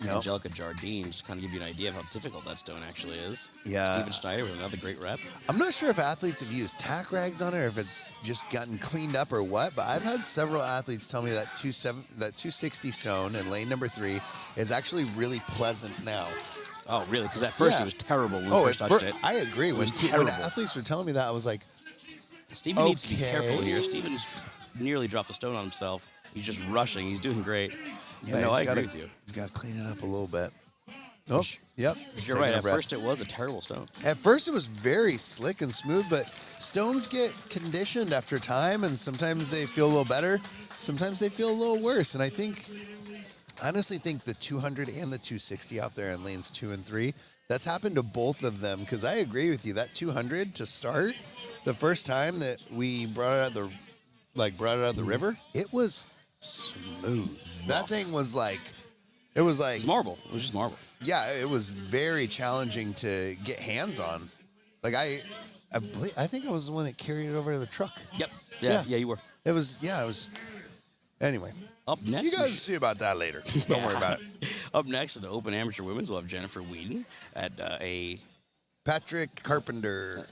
Angelica Jardine. Just kind of give you an idea of how difficult that stone actually is. Yeah. Steven Schneider with another great rep. I'm not sure if athletes have used tack rags on it or if it's just gotten cleaned up or what, but I've had several athletes tell me that 260 stone in lane number 3 is actually really pleasant now. Oh, really? Because at first it was terrible when we first touched it. I agree. When athletes were telling me that, I was like, Steven needs to be careful here. Steven's nearly dropped the stone on himself. He's just rushing. He's doing great. Yeah, I agree with you. He's got to clean it up a little bit. Oh, yep. You're right. At first, it was a terrible stone. At first, it was very slick and smooth, but stones get conditioned after time, and sometimes they feel a little better. Sometimes they feel a little worse. And I honestly think the 200 and the 260 out there in lanes 2 and 3, that's happened to both of them. Because I agree with you, that 200 to start, the first time that we brought it out of the river, it was smooth. That thing was like, it was marble. It was just marble. Yeah, it was very challenging to get hands on. Like I think I was the one that carried it over to the truck. Yep. Yeah, you were. It was. Anyway. Up next. You guys will see about that later. Don't worry about it. Up next in the Open Amateur Women's, we'll have Jennifer Whedon at Patrick Carpenter.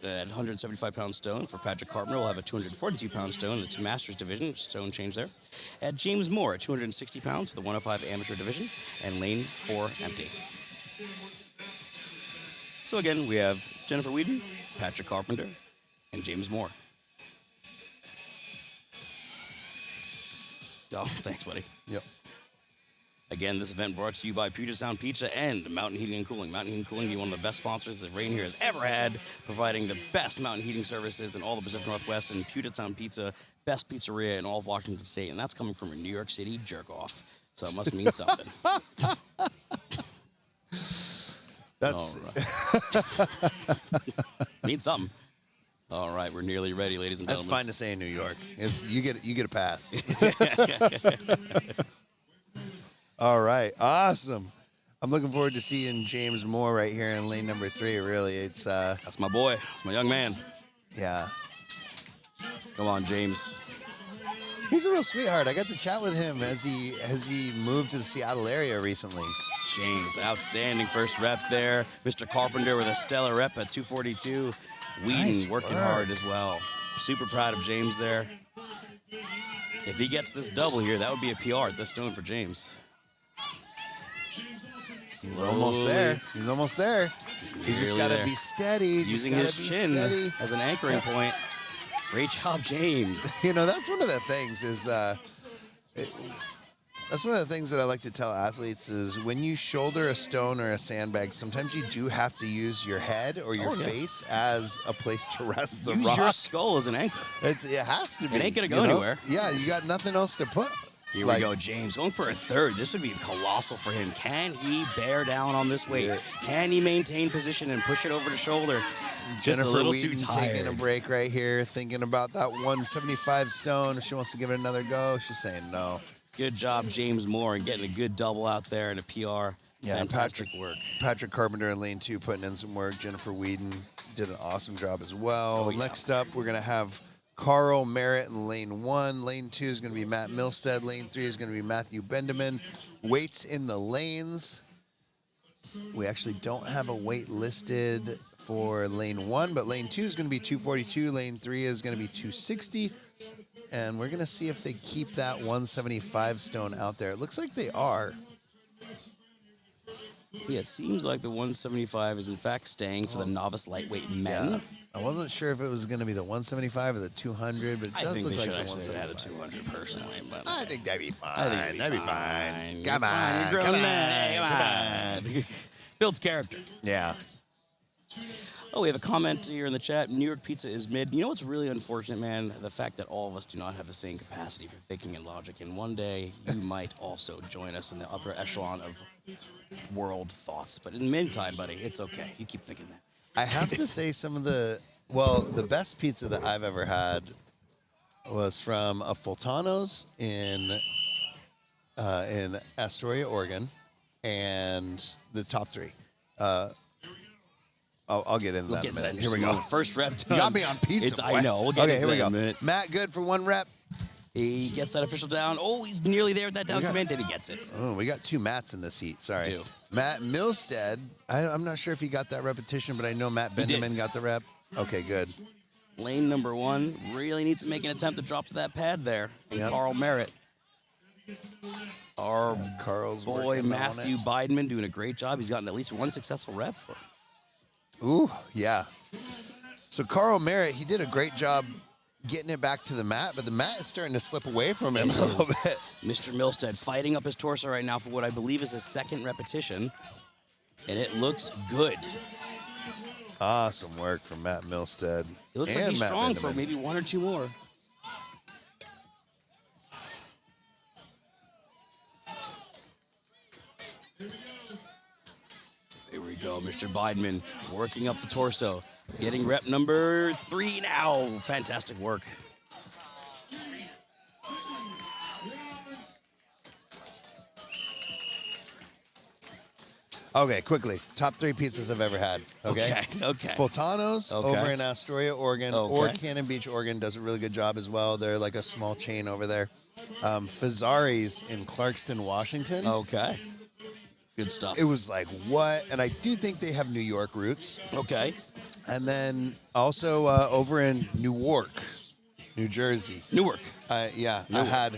At 175-pound stone. For Patrick Carpenter, we'll have a 242-pound stone. It's Masters division, stone change there. At James Moore at 260 pounds for the 105 amateur division. And lane 4 empty. So again, we have Jennifer Whedon, Patrick Carpenter, and James Moore. Oh, thanks, buddy. Yep. Again, this event brought to you by Puget Sound Pizza and Mountain Heating and Cooling. Mountain Heating and Cooling being one of the best sponsors that Rainier has ever had, providing the best mountain heating services in all the Pacific Northwest, and Puget Sound Pizza, best pizzeria in all of Washington State, and that's coming from a New York City jerk-off, so it must mean something. Means something. All right, we're nearly ready, ladies and That's gentlemen. fine to say in New York. You get a pass. All right, awesome. I'm looking forward to seeing James Moore right here in lane number 3. Really, it's That's my boy. It's my young man. Yeah. Come on, James. He's a real sweetheart. I got to chat with him as he moved to the Seattle area recently. James, outstanding first rep there. Mr. Carpenter with a stellar rep at 242. Whedon working hard as well. Super proud of James there. If he gets this double here, that would be a PR at this stone for James. He's almost there. He's almost there. He's just got to be steady. Using just his gotta be chin steady. as an anchoring point. Great job, James. You know, that's one of the things is that's one of the things that I like to tell athletes is when you shoulder a stone or a sandbag, sometimes you do have to use your head or your face as a place to rest the Use rock. your skull as an anchor. It has to be. It ain't gonna you go know? anywhere. Yeah, you got nothing else to put. Here we go, James. Going for a third. This would be colossal for him. Can he bear down on this weight? Can he maintain position and push it over the shoulder? Just Jennifer a little Wheaton too tired. taking a break right here, thinking about that 175 stone. If she wants to give it another go, she's saying no. Good job, James Moore, and getting a good double out there and a PR. Yeah, Fantastic work. Patrick Carpenter in lane 2 putting in some work. Jennifer Wheaton did an awesome job as well. Oh, yeah. Next up, we're going to have Carl Merritt in lane 1. Lane 2 is going to be Matt Milstead. Lane 3 is going to be Matthew Bendeman. Weights in the lanes. We actually don't have a weight listed for lane 1, but lane 2 is going to be 242. Lane 3 is going to be 260. And we're going to see if they keep that 175 stone out there. It looks like they are. Yeah, it seems like the 175 is in fact staying for the novice lightweight men. Yeah. I wasn't sure if it was going to be the 175 or the 200, but it I does think look they like should the actually have 175. had a 200 personally, but I think that'd be fine. I think it'd That'd be fine. You're Come fine. on. You're grown Come on. man. Come on. Builds character. Yeah. Oh, we have a comment here in the chat. New York pizza is mid. You know what's really unfortunate, man? The fact that all of us do not have the same capacity for thinking and logic. And one day, you might also join us in the upper echelon of world thoughts. But in the meantime, buddy, it's okay. You keep thinking that. I have to say the best pizza that I've ever had was from a Fultano's in Astoria, Oregon, and the top 3. I'll get into that in a minute. Here we go. First rep done. You got me on pizza. I know. We'll get okay, into here we that go. in a minute. Matt, good for 1 rep. He gets that official down. Oh, he's nearly there with that down got- command. Then he gets it. Oh, we got 2 Matts in this heat. Sorry. 2. Matt Milstead. I'm not sure if he got that repetition, but I know Matt He did. Bendeman got the rep. Okay, good. Lane number 1 really needs to make an attempt to drop to that pad there. And Yep. Carl Merritt. Our Carl's boy working on Matthew it. Bideman doing a great job. He's gotten at least 1 successful rep. Ooh, yeah. So Carl Merritt, he did a great job getting it back to the mat, but the mat is starting to slip away from him a little bit. Mr. Milstead fighting up his torso right now for what I believe is his 2nd repetition. And it looks good. Awesome work from Matt Milstead. It looks and like he's Matt strong Bendeman. for maybe 1 or 2 more. There we go, Mr. Bideman working up the torso. Getting rep number 3 now. Fantastic work. Okay, quickly. Top 3 pizzas I've ever had. Okay. Okay. Fultano's Okay. over in Astoria, Oregon, Okay. or Cannon Beach, Oregon does a really good job as well. They're like a small chain over there. Fazari's in Clarkston, Washington. Okay. Good stuff. It was like, what? And I do think they have New York roots. Okay. And then also over in Newark, New Jersey. Newark. I had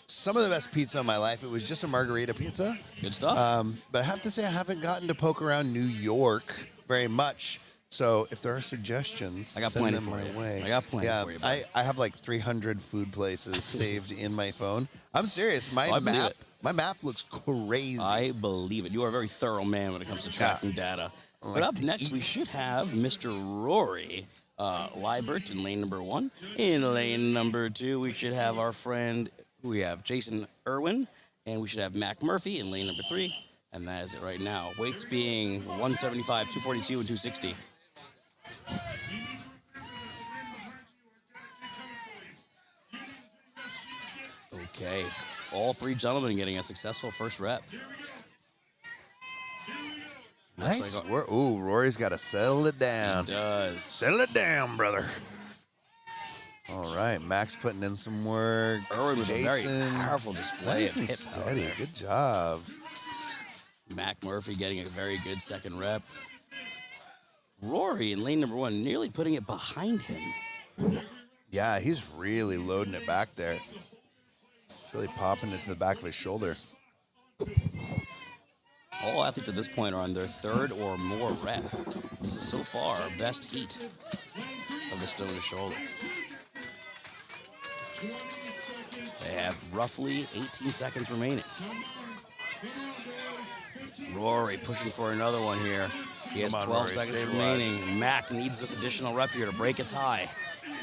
some of the best pizza of my life. It was just a margarita pizza. Good stuff. But I have to say I haven't gotten to poke around New York very much. So if there are suggestions, I got send plenty them for my you. way. I got plenty yeah, for you, buddy. I have like 300 food places saved in my phone. I'm serious. My I believe map, it. my map looks crazy. I believe it. You are a very thorough man when it comes to tracking data. like But up to next, we eat. should have Mr. Rory Liebert in lane number 1. In lane number 2, we should have our friend, who we have, Jason Irwin. And we should have Mac Murphy in lane number 3. And that is it right now. Weights being 175, 242, and 260. Okay. All 3 gentlemen getting a successful first rep. nice. like Ooh, Rory's got to settle it down. Does. Settle it down, brother. All right, Max putting in some work. Irwin was a Jason, very powerful display nice of and hip power steady. there. Good job. Mac Murphy getting a very good 2nd rep. Rory in lane number 1 nearly putting it behind him. Yeah, he's really loading it back there. It's really popping it to the back of his shoulder. All athletes at this point are on their third or more rep. This is so far our best heat of the stone to shoulder. They have roughly 18 seconds remaining. Rory pushing for another one here. He has 12 seconds remaining. Mac needs this additional rep here to break a tie.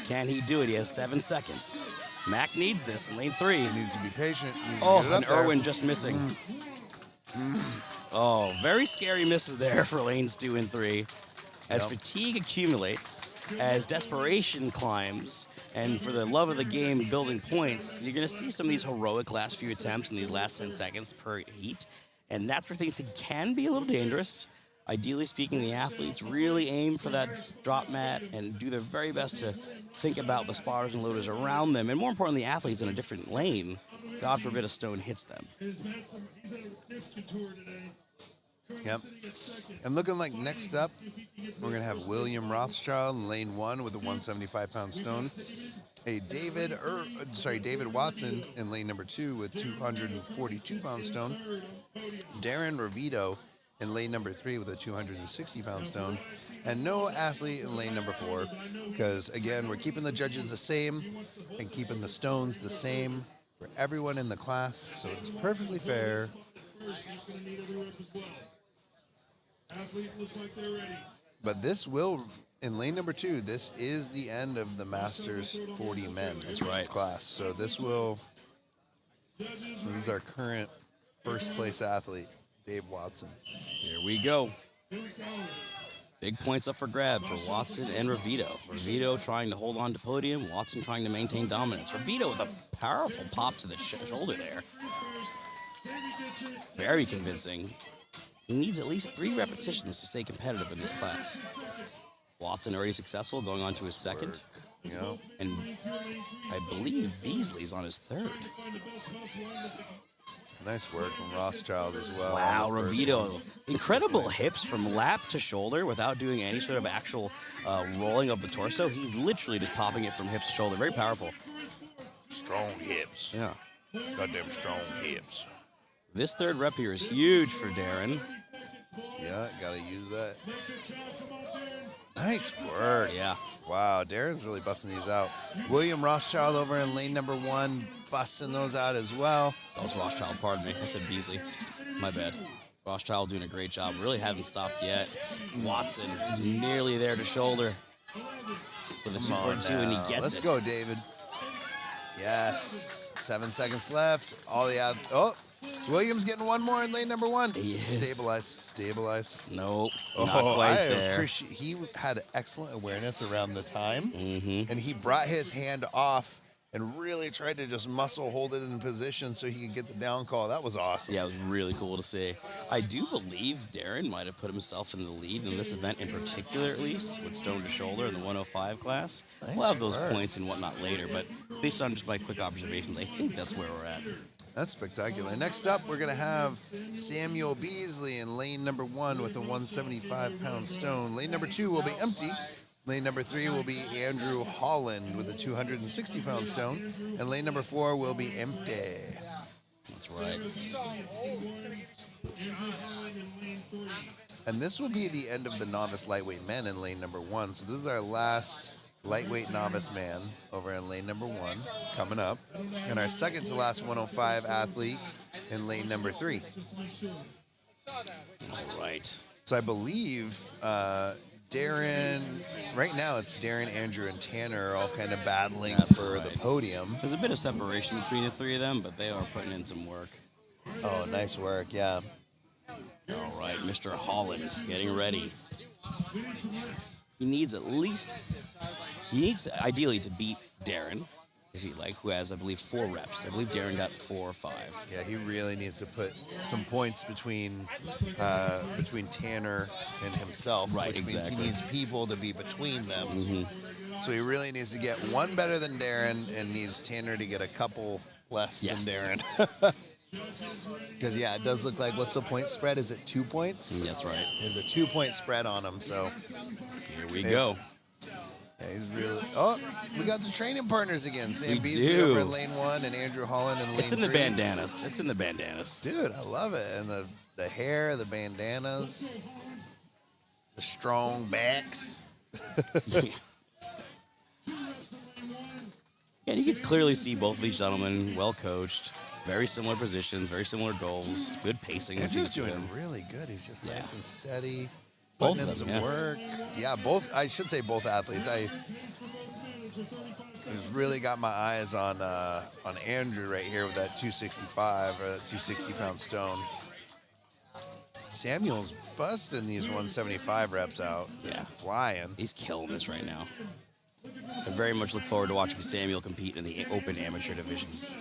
Can he do it? He has 7 seconds. Mac needs this in lane 3. He needs to be patient. And Irwin just missing. Oh, very scary misses there for lanes 2 and 3. As fatigue accumulates, as desperation climbs, and for the love of the game building points, you're going to see some of these heroic last few attempts in these last 10 seconds per heat. And that's where things can be a little dangerous. Ideally speaking, the athletes really aim for that drop mat and do their very best to think about the spotters and loaders around them. And more importantly, athletes in a different lane. God forbid a stone hits them. He's had a gift tour today. Yep. And looking like next up, we're going to have William Rothschild in lane 1 with a 175-pound stone. David Watson in lane number 2 with 242-pound stone. Darren Revito in lane number 3 with a 260-pound stone. And no athlete in lane number 4 because, again, we're keeping the judges the same and keeping the stones the same for everyone in the class, so it's perfectly fair. He's going to need every rep as well. Athlete looks like they're ready. But this will, in lane number 2, this is the end of the Masters 40 men. That's right. Class. So this is our current first place athlete, Dave Watson. Here we go. Big points up for grab for Watson and Revito. Revito trying to hold on to podium, Watson trying to maintain dominance. Revito with a powerful pop to the shoulder there. Very convincing. He needs at least 3 repetitions to stay competitive in this class. Watson already successful, going on to his second. And I believe Beasley's on his third. Nice work from Rothschild as well. Wow, Revito. Incredible hips from lap to shoulder without doing any sort of actual rolling of the torso. He's literally just popping it from hips to shoulder. Very powerful. Strong hips. Yeah. Goddamn strong hips. This third rep here is huge for Darren. Yeah, gotta use that. Nice work. Yeah. Wow, Darren's really busting these out. William Rothschild over in lane number 1, busting those out as well. That was Rothschild, pardon me. I said Beasley. My bad. Rothschild doing a great job. Really haven't stopped yet. Watson nearly there to shoulder. With a 242 and he gets Let's it. go, David. Yes. 7 seconds left. Williams getting one more in lane number 1. He is. Stabilize. Nope, not quite there. He had excellent awareness around the time, Mm-hmm. and he brought his hand off and really tried to just muscle hold it in position so he could get the down call. That was awesome. Yeah, it was really cool to see. I do believe Darren might have put himself in the lead in this event in particular, at least, with stone to shoulder in the 105 class. Nice We'll have those work. points and whatnot later, but based on just my quick observations, I think that's where we're at. That's spectacular. Next up, we're going to have Samuel Beasley in lane number 1 with a 175-pound stone. Lane number 2 will be empty. Lane number 3 will be Andrew Holland with a 260-pound stone. And lane number 4 will be empty. That's right. And this will be the end of the novice lightweight men in lane number 1. So this is our last lightweight novice man over in lane number 1 coming up. And our second to last 105 athlete in lane number 3. All right. So I believe Darren, right now it's Darren, Andrew, and Tanner are all kind of battling for the podium. There's a bit of separation between the 3 of them, but they are putting in some work. Oh, nice work, yeah. All right, Mr. Holland getting ready. He needs ideally to beat Darren, if he like, who has, I believe, 4 reps. I believe Darren got 4 or 5. Yeah, he really needs to put some points between Tanner and himself, Right, which exactly. means he needs people to be between them. So he really needs to get one better than Darren and needs Tanner to get a couple less than Darren. Because, yeah, it does look like, what's the point spread? Is it 2 points? That's right. There's a 2-point spread on him, so. Here we go. Yeah, he's really. Oh, we got the training partners again. Sam We Beasley do. over in lane 1 and Andrew Holland in lane 3. It's in the bandanas. It's in the bandanas. Dude, I love it. And The hair, the bandanas, the strong backs. Yeah, you can clearly see both of these gentlemen well coached, very similar positions, very similar goals, good pacing. Andrew's between the two doing of them. really good. He's just nice and steady. Both Putting in of them, some yeah. work. Yeah, both. I should say both athletes. I just really got my eyes on Andrew right here with that 265 or that 260-pound stone. Samuel's busting these 175 reps out. Just Yeah. flying. He's killing this right now. I very much look forward to watching Samuel compete in the open amateur divisions.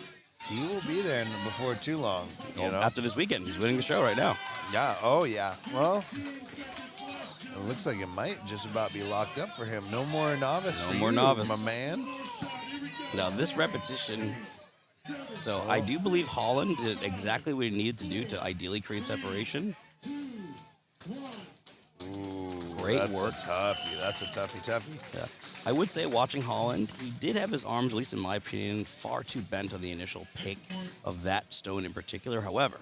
He will be there before too long. You know. After this weekend, he's winning the show right now. Yeah. Oh yeah. Well, it looks like it might just about be locked up for him. No more novice. No for more you, novice. my man. Now, this repetition, so I do believe Holland did exactly what he needed to do to ideally create separation. Ooh, Great that's work. a toughie. That's a toughie. Yeah. I would say watching Holland, he did have his arms, at least in my opinion, far too bent on the initial pick of that stone in particular. However,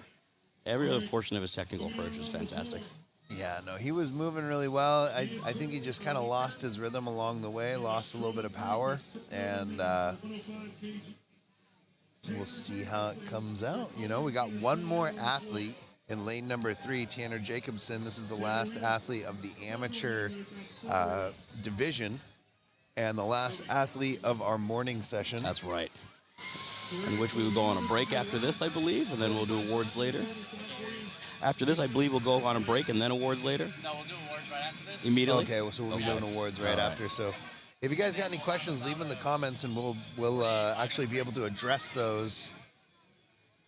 every other portion of his technical approach was fantastic. Yeah, no, he was moving really well. I think he just kind of lost his rhythm along the way, lost a little bit of power, and we'll see how it comes out. You know, we got one more athlete in lane number 3, Tanner Jacobson. This is the last athlete of the amateur division and the last athlete of our morning session. That's right. In which we will go on a break after this, I believe, and then we'll do awards later. After this, I believe we'll go on a break and then awards later. No, we'll do awards right after this. Immediately. Okay, well, so we'll be doing awards right after. So if you guys got any questions, leave them in the comments, and we'll actually be able to address those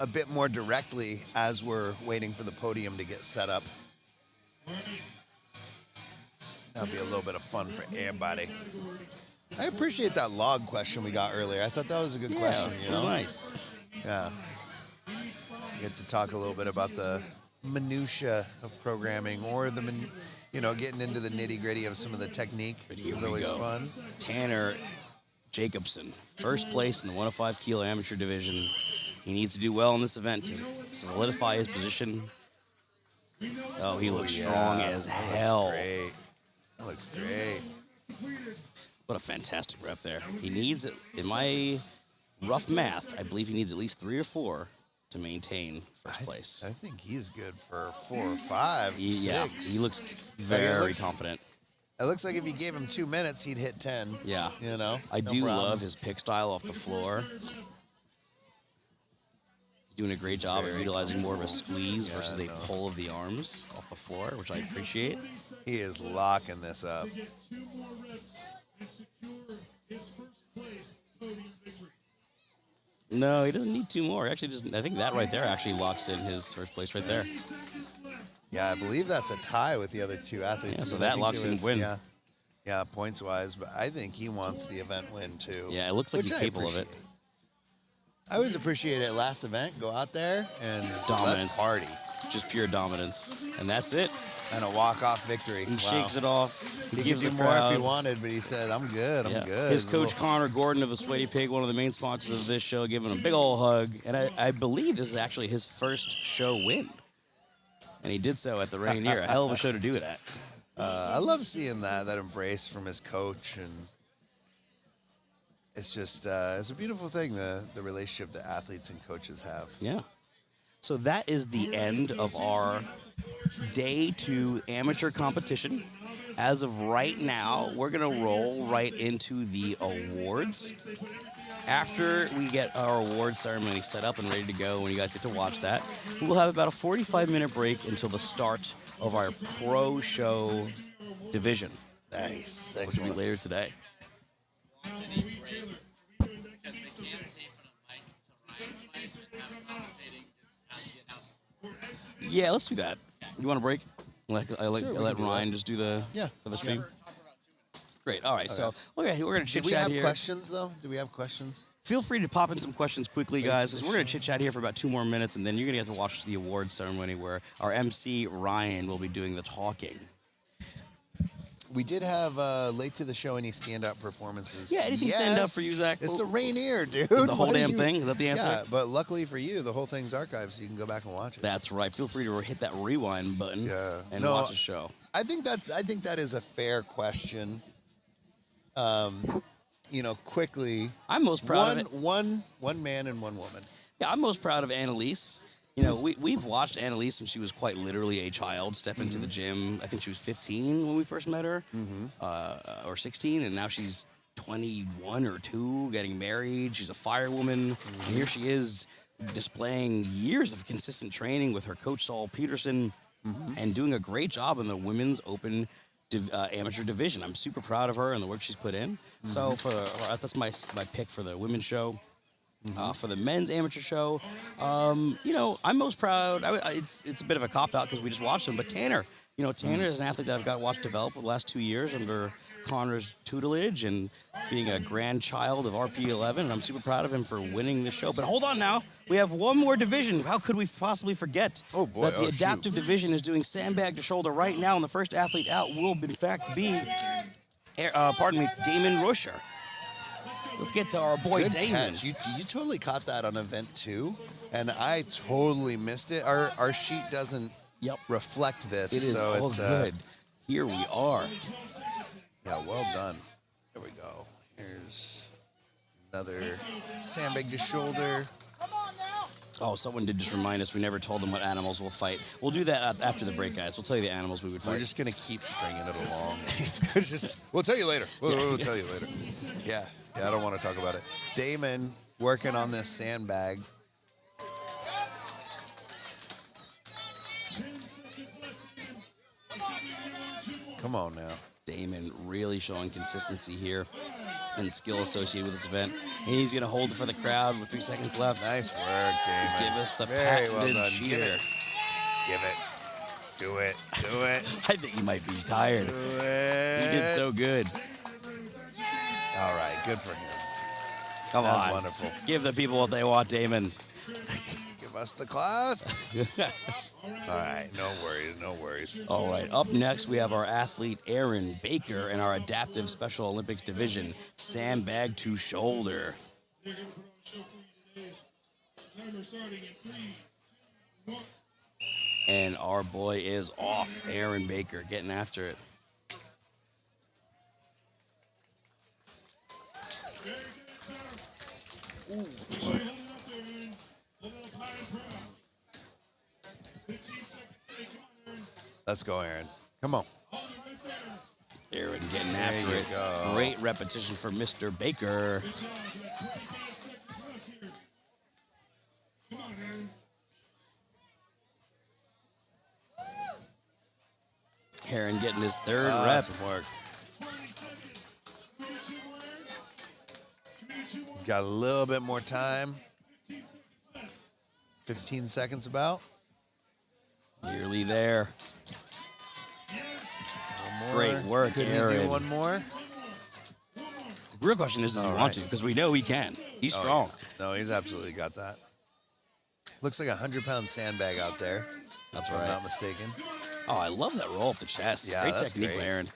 a bit more directly as we're waiting for the podium to get set up. That'll be a little bit of fun for everybody. I appreciate that log question we got earlier. I thought that was a good question. You it was know, nice. yeah. Get to talk a little bit about the minutia of programming, or getting into the nitty gritty of some of the technique. Here It's we always go. fun. Tanner Jacobson, first place in the 105 kilo amateur division. He needs to do well in this event to solidify his position. Oh, he looks strong as hell. That looks great. What a fantastic rep there. He needs, in my rough math, I believe he needs at least 3 or 4 to maintain first place. I think he's good for 4 or 5, 6. Yeah, he looks very confident. It looks like if you gave him 2 minutes, he'd hit 10. Yeah. You know? I No do problem. love his pick style off the floor. He's doing a great job of utilizing more of a squeeze versus a pull of the arms off the floor, which I appreciate. He is locking this up. Get 2 more reps and secure his first place podium victory. No, he doesn't need 2 more. Actually, I think that right there actually locks in his first place right there. Yeah, I believe that's a tie with the other 2 athletes. Yeah, so I that think locks there him was- win. Yeah, points-wise, but I think he wants the event win, too. Yeah, it looks like which he's I capable of it. appreciate. I always appreciate it. Last event, go out there and Dominance. let's party. Just pure dominance. And that's it. And a walk-off victory. He shakes it off. He could gives do the more if crowd. he wanted, but he said, I'm good, I'm Yeah. good. His A coach, little- Connor Gordon of the Sweaty Pig, one of the main sponsors of this show, giving him a big old hug. And I believe this is actually his first show win. And he did so at the Rainier. A hell of a show to do it at. I love seeing that embrace from his coach, and it's just it's a beautiful thing, the relationship that athletes and coaches have. Yeah. So that is the end of our day 2 amateur competition. As of right now, we're going to roll right into the awards. After we get our award ceremony set up and ready to go, when you guys get to watch that, we'll have about a 45-minute break until the start of our pro show division, Nice. which will be Excellent. later today. Because we can't tape on a mic to Ryan's mic and have commentating just as the announcers. Yeah, let's do that. You want a break? I Sure, we let can do Ryan that. just do the for the stream. Great. All right. So okay, we're gonna chit Did we chat have here. questions, though? Do we have questions? Feel free to pop in some questions quickly, guys, because we're gonna chit chat here for about 2 more minutes, and then you're gonna get to watch the awards ceremony where our MC Ryan will be doing the talking. We did have late to the show. Any standout performances? Yeah, anything stand up for you, Zach? It's the Rainier, dude. The whole Why do damn you- thing? Is that the answer? Yeah, but luckily for you, the whole thing's archived, so you can go back and watch it. That's right. Feel free to hit that rewind button and No, watch the show. I think that is a fair question. Quickly. I'm most proud of it. One man and one woman. Yeah, I'm most proud of Annalise. You know, we've watched Annalise since she was quite literally a child step into the gym. I think she was 15 when we first met her, or 16, and now she's 21 or 2, getting married. She's a firewoman, and here she is displaying years of consistent training with her coach Saul Peterson, and doing a great job in the women's open amateur division. I'm super proud of her and the work she's put in. So that's my pick for the women's show. For the men's amateur show, I'm most proud. It's a bit of a cop out because we just watched him, but Tanner, Tanner is an athlete that I've got to watch develop the last 2 years under Connor's tutelage and being a grandchild of RP11, and I'm super proud of him for winning the show. But hold on now, we have one more division. How could we possibly forget that the adaptive division is doing sandbag to shoulder right now, and the first athlete out will in fact be, Damon Rusher. Let's get to our boy Good Damon. catch. You totally caught that on event 2, and I totally missed it. Our sheet doesn't reflect this, It is so all it's good. Here we are. Yeah, well done. There we go. Here's another sandbag to shoulder. Oh, someone did just remind us we never told them what animals we'll fight. We'll do that after the break, guys. We'll tell you the animals we would fight. We're just gonna keep stringing it along. We'll tell you later. We'll tell you later. Yeah, I don't want to talk about it. Damon working on this sandbag. 10 seconds left, Dan. Let's see if we can get 2 more. Come on now. Damon really showing consistency here and skill associated with this event. And he's going to hold it for the crowd with 3 seconds left. Nice work, Damon. Give us the very well patented done. cheer. Give it. Do it. Do it. I think he might be tired. Do it. He did so good. All right, good for him. Come That's on. wonderful. Give the people what they want, Damon. Give us the clasp. All right, no worries, no worries. All right, up next we have our athlete Aaron Baker in our adaptive Special Olympics division, sandbag to shoulder. They're going to put on a show for you today. Timer starting in 3, 2, 1. And our boy is off, Aaron Baker, getting after it. Very good, sir. Hold it up there, Aaron. Hold it up high and proud. 15 seconds. Hey, come on, Aaron. Let's go, Aaron. Come on. Hold it right there. Aaron getting There after you it. go. Great repetition for Mr. Baker. Good job. You got 25 seconds left here. Come on, Aaron. Aaron getting his third rep. Awesome work. 20 seconds. Can we get 2 more, Aaron? Can we get 2 more? Got a little bit more time. 15 seconds left. 15 seconds about. Nearly there. Yes. One more. Great work, Could he Aaron. do one more? The real question is, does he All want right. to? Because we know he can. He's Oh, strong. yeah. No, he's absolutely got that. Looks like a 100-pound sandbag out there. That's If I'm right. not mistaken. Oh, I love that roll up the chest. Yeah, great that's technique by great. Aaron.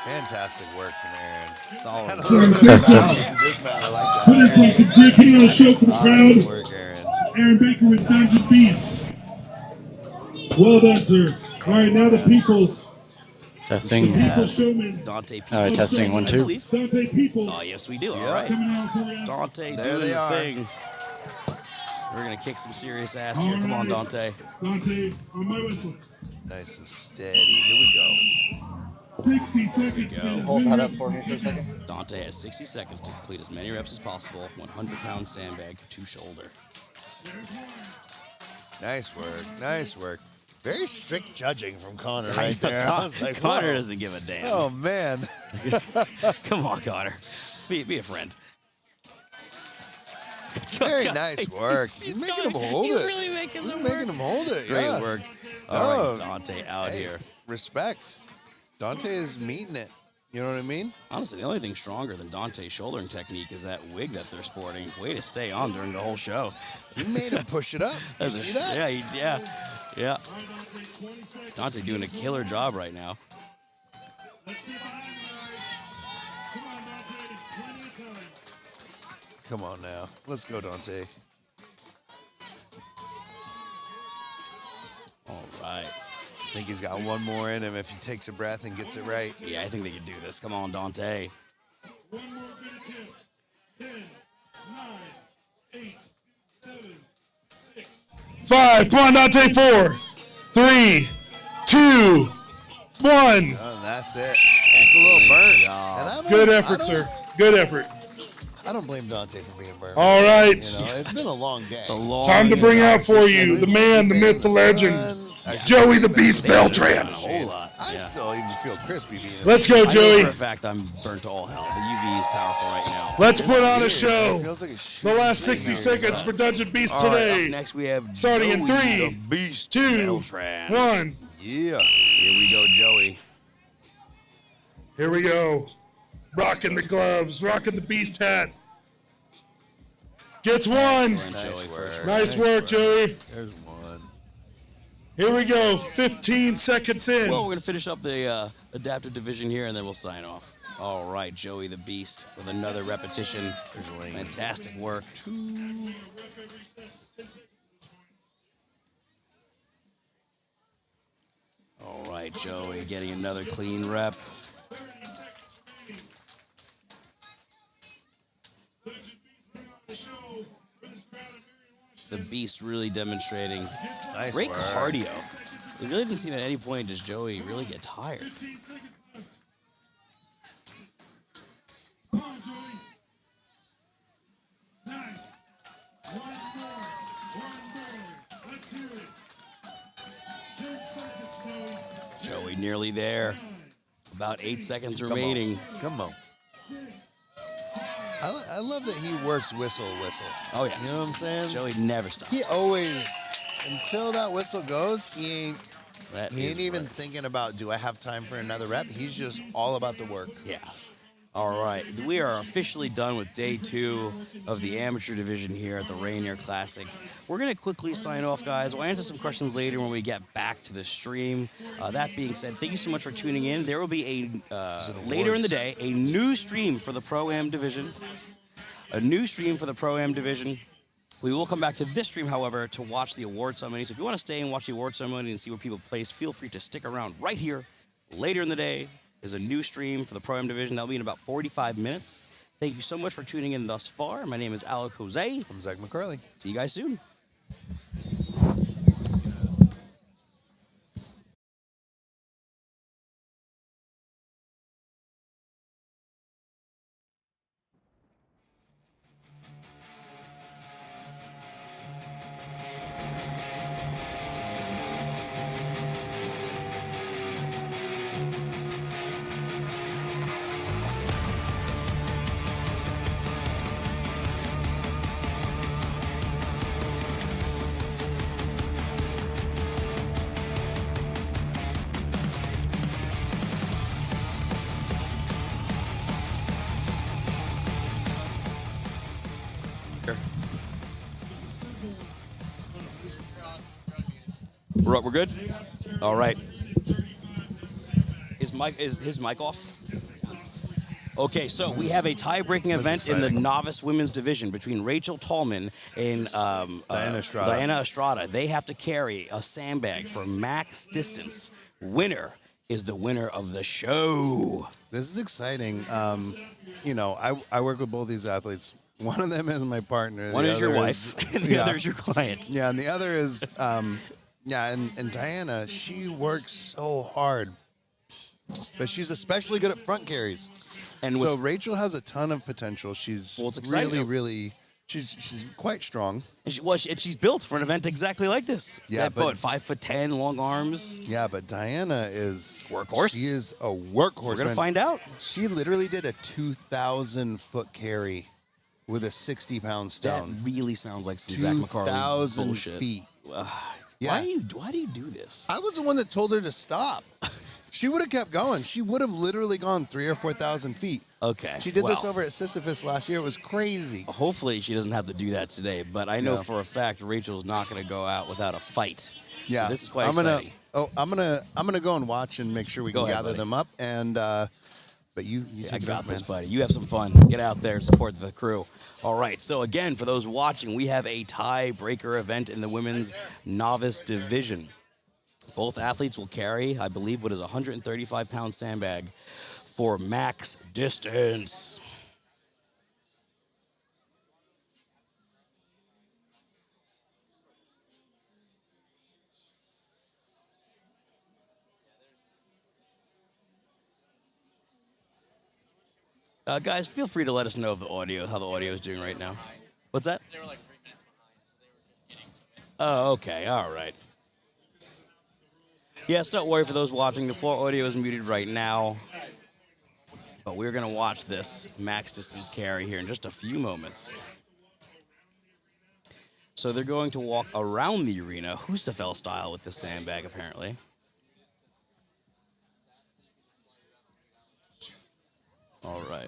Fantastic work from Aaron. Solid. And a little bit of balance. This man, I like Put that. in some great putting on a show for the Awesome crowd. work, Aaron. Aaron Baker with Dungeon Beast. Well done, sir. All right, now the People's. Testing. People's Showman. Dante Peoples. All right, testing, 1, I 2. believe. Dante Peoples. Oh, yes, we do. All Yeah. right. Coming out for you. Dante There doing they the are. thing. We're going to kick some serious ass here. Come on, Dante. Dante, on my whistle. Nice and steady. Here we 60 seconds. to get as Hold many that up reps for me for a second. Dante has 60 seconds to complete as many reps as possible. 100-pound sandbag to shoulder. go. Nice work. Nice work. Very strict judging from Connor right there. I was like, Connor whoa. doesn't give a damn. Oh, man. Come on, Connor. Be a friend. Very nice work. You're making him hold He's it. really making You're them making work. him hold it. Great Yeah. work. All Oh. right, Dante out Hey, here. respect. Dante is meeting it. You know what I mean? Honestly, the only thing stronger than Dante's shouldering technique is that wig that they're sporting. Way to stay on during the whole show. You made him push it up. You see that? Yeah. Dante doing a killer job right now. Let's get behind the guys. Come on, Dante. Plenty of time. Come on now. Let's go, Dante. All right. I think he's got one more in him if he takes a breath and gets it right. Yeah, I think they can do this. Come on, Dante. One more good attempt. 10, 9, 8, 7, 6. 5. Come on, Dante. 4, 3, 2, 1. Oh, that's it. It's a little burnt. And I don't- Good I effort, don't- sir. Good effort. I don't blame Dante for being burnt. All right. You know, it's been a long day. Time to bring out for you the man, the myth, the legend, Joey the Beast Beltran. A whole lot. I still even feel crispy being in Let's the- go, I know Joey. for a fact I'm burnt to all hell. The UV is powerful right now. Let's put on a Weird. show. It feels like a The shooting last thing 60 here. seconds for Dungeon Beast All right, up today. next we have Starting in Joey 3, the Beast 2, Beltran. 1. Yeah. Here we go, Joey. Here we go. Rocking the gloves, rocking the Beast hat. Gets one. Excellent, Joey, Nice first work. Nice work, Joey. There's one. Here we go. 15 seconds in. Well, we're going to finish up the adaptive division here, and then we'll sign off. All right, Joey the Beast with another repetition. Fantastic work. All right, Joey getting another clean rep. 30 seconds remaining. Dungeon Beast putting on the show for this crowd of Marion, The Washington. Beast really demonstrating Nice great work. cardio. It really didn't seem at any point does Joey really get tired. 15 seconds left. Come on, Joey. Nice. One more. Let's hear it. 10 seconds, Joey. Joey nearly there. 9, About 8 seconds Come on. remaining. Come on. 6. I love that he works whistle. Oh, yeah. You know what I'm saying? Joey never stops. He always, until that whistle goes, he That ain't is even right. thinking about, do I have time for another rep? He's just all about the work. Yeah. All right. We are officially done with day 2 of the amateur division here at the Rainier Classic. We're going to quickly sign off, guys. We'll answer some questions later when we get back to the stream. That being said, thank you so much for tuning in. There will be later in the day a new stream for the Pro-Am division. A new stream for the Pro-Am division. We will come back to this stream, however, to watch the award ceremony. So if you want to stay and watch the award ceremony and see where people placed, feel free to stick around right here. Later in the day is a new stream for the Pro-Am division. That'll be in about 45 minutes. Thank you so much for tuning in thus far. My name is Alec Jose. I'm Zach McCarley. See you guys soon. We're good? All right. Is his mic off? Okay, so we have a tie-breaking event in the exciting. novice women's division between Rachel Tallman and Diana Estrada. Diana Estrada. They have to carry a sandbag for max distance. Winner is the winner of the show. This is exciting. I work with both these athletes. One of them is my partner. One the is your other wife, and the other is your client. Yeah, and the other is, and Diana, she works so hard. But she's especially good at front carries. And So what's, Rachel has a ton of potential. She's Well, it's exciting. really, she's quite strong. she's built for an event exactly like this. Yeah, That, but- 5'10", long arms. Yeah, but Diana is Workhorse? She is a workhorse. We're gonna man. find out. She literally did a 2,000-foot carry with a 60-pound That stone. really sounds like some Zach McCarley 2,000 bullshit. feet. Yeah. Yeah. Why do you do this? I was the one that told her to stop. She would have kept going. She would have literally gone 3,000 or 4,000 feet. Okay. She did this well, over at Sisyphus last year. It was crazy. Hopefully she doesn't have to do that today, but I know No. for a fact Rachel's not going to go out without a fight. Yeah, So this is quite I'm exciting. Oh, I'm gonna go and watch and make sure we Go can ahead, gather buddy. them up. And but you I take it got off, this, man. buddy. You have some fun. Get out there and support the crew. All right. So again, for those watching, we have a tiebreaker event in the women's novice division. Both athletes will carry, I believe, what is a 135-pound sandbag for max distance. Guys, feel free to let us know if how the audio is doing right now. What's that? They were like 3 minutes behind, so they were just getting to it. Oh, okay. All right. Yes, don't worry for those watching. The floor audio is muted right now. But we're going to watch this max distance carry here in just a few moments. So they're going to walk around the arena, Husafel style with the sandbag, apparently. All right.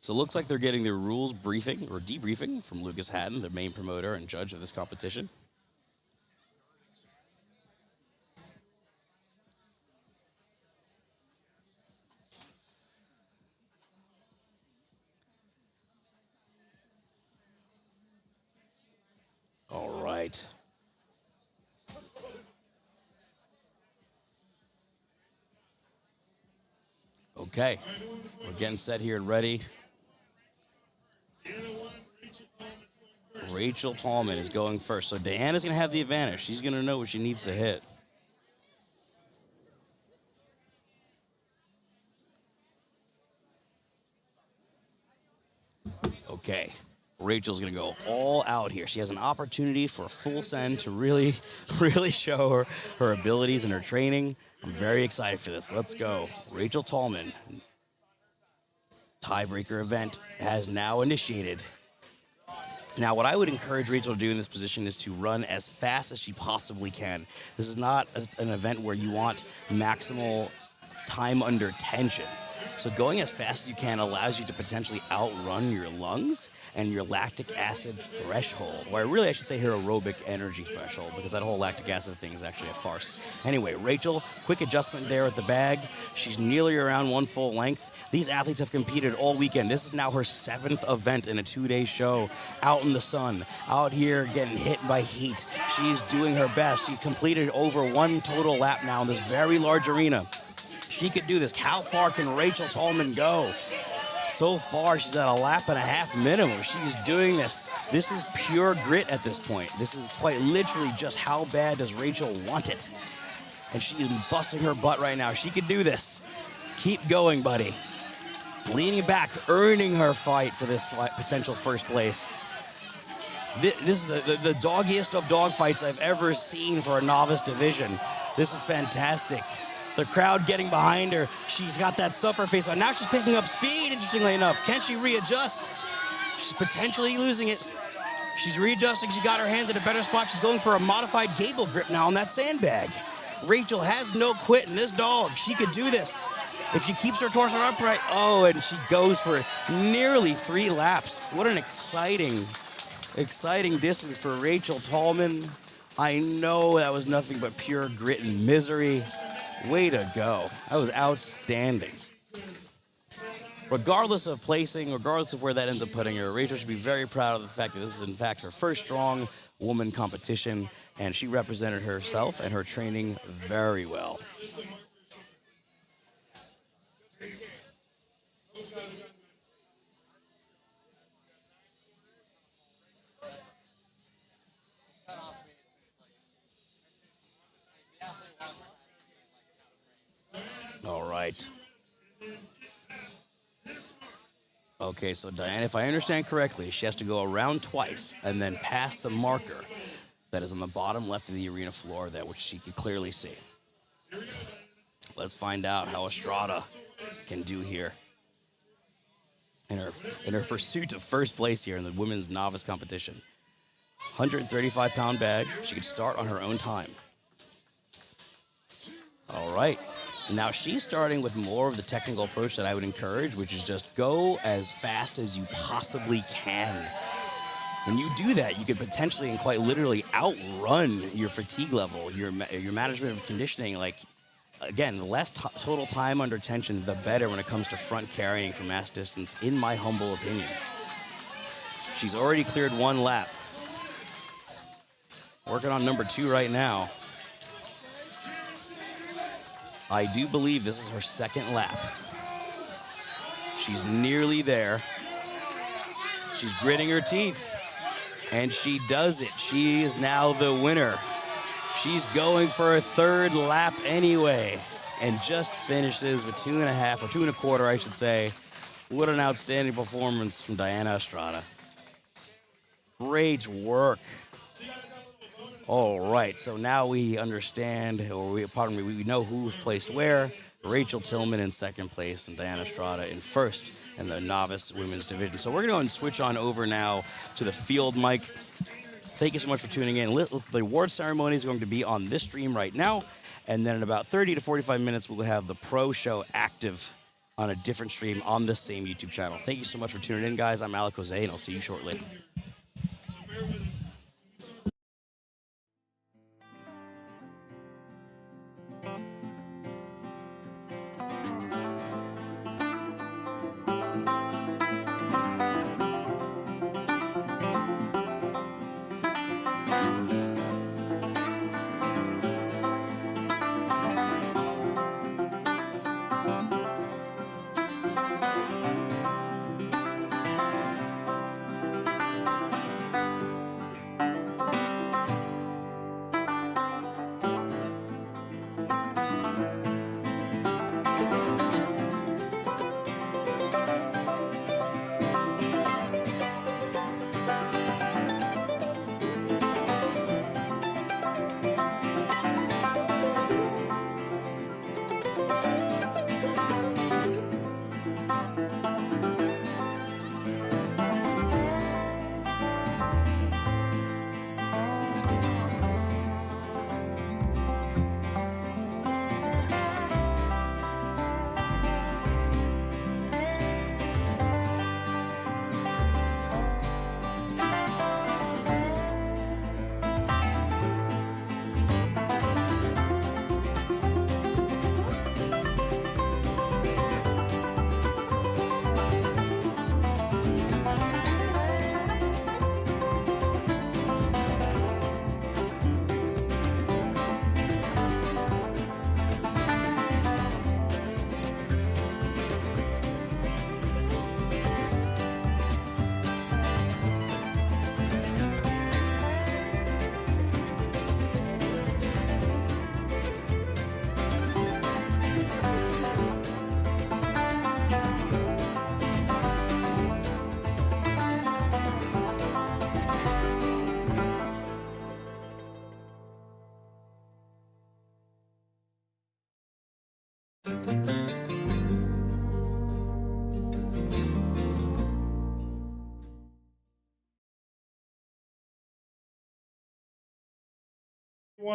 So it looks like they're getting their rules briefing or debriefing from Lucas Hatton, the main promoter and judge of this competition. All right. Okay. We're getting set here and ready. Rachel Tallman is going first. So Diana's going to have the advantage. She's going to know what she needs to hit. Okay. Rachel's going to go all out here. She has an opportunity for a full send to really, really show her abilities and her training. I'm very excited for this. Let's go. Rachel Tallman. Tiebreaker event has now initiated. Now, what I would encourage Rachel to do in this position is to run as fast as she possibly can. This is not an event where you want maximal time under tension. So going as fast as you can allows you to potentially outrun your lungs and your lactic acid threshold, or really I should say her aerobic energy threshold, because that whole lactic acid thing is actually a farce. Anyway, Rachel, quick adjustment there at the bag. She's nearly around one full length. These athletes have competed all weekend. This is now her 7th event in a 2-day show, out in the sun, out here getting hit by heat. She's doing her best. She's completed over 1 total lap now in this very large arena. She could do this. How far can Rachel Tallman go? So far, she's at a lap and a half minimum. She's doing this. This is pure grit at this point. This is quite literally just how bad does Rachel want it. And she is busting her butt right now. She could do this. Keep going, buddy. Leaning back, earning her fight for this potential first place. This is the doggiest of dog fights I've ever seen for a novice division. This is fantastic. The crowd getting behind her. She's got that suffer face on. Now she's picking up speed, interestingly enough. Can she readjust? She's potentially losing it. She's readjusting. She got her hands in a better spot. She's going for a modified gable grip now on that sandbag. Rachel has no quit in this dog. She could do this. If she keeps her torso upright, oh, and she goes for nearly 3 laps. What an exciting distance for Rachel Tallman. I know that was nothing but pure grit and misery. Way to go. That was outstanding. Regardless of placing, regardless of where that ends up putting her, Rachel should be very proud of the fact that this is, in fact, her first strong woman competition, and she represented herself and her training very well. All right. Okay, so Diane, if I understand correctly, she has to go around twice and then past the marker that is on the bottom left of the arena floor, that which she can clearly see. Let's find out how Estrada can do here in her pursuit of first place here in the women's novice competition. 135-pound bag. She could start on her own time. All right. Now she's starting with more of the technical approach that I would encourage, which is just go as fast as you possibly can. When you do that, you could potentially and quite literally outrun your fatigue level, your management of conditioning. Like, again, the less total time under tension, the better when it comes to front carrying for mass distance, in my humble opinion. She's already cleared 1 lap. Working on number 2 right now. I do believe this is her 2nd lap. She's nearly there. She's gritting her teeth. And she does it. She is now the winner. She's going for a 3rd lap anyway, and just finishes with 2.5 or 2.25, I should say. What an outstanding performance from Diana Estrada. Great work. All right, so now we understand, or we know who's placed where. Rachel Tillman in 2nd place and Diana Estrada in 1st in the novice women's division. So we're going to go and switch on over now to the field mic. Thank you so much for tuning in. The award ceremony is going to be on this stream right now, and then in about 30 to 45 minutes, we'll have the pro show active on a different stream on this same YouTube channel. Thank you so much for tuning in, guys. I'm Alec Jose, and I'll see you shortly. So bear with us.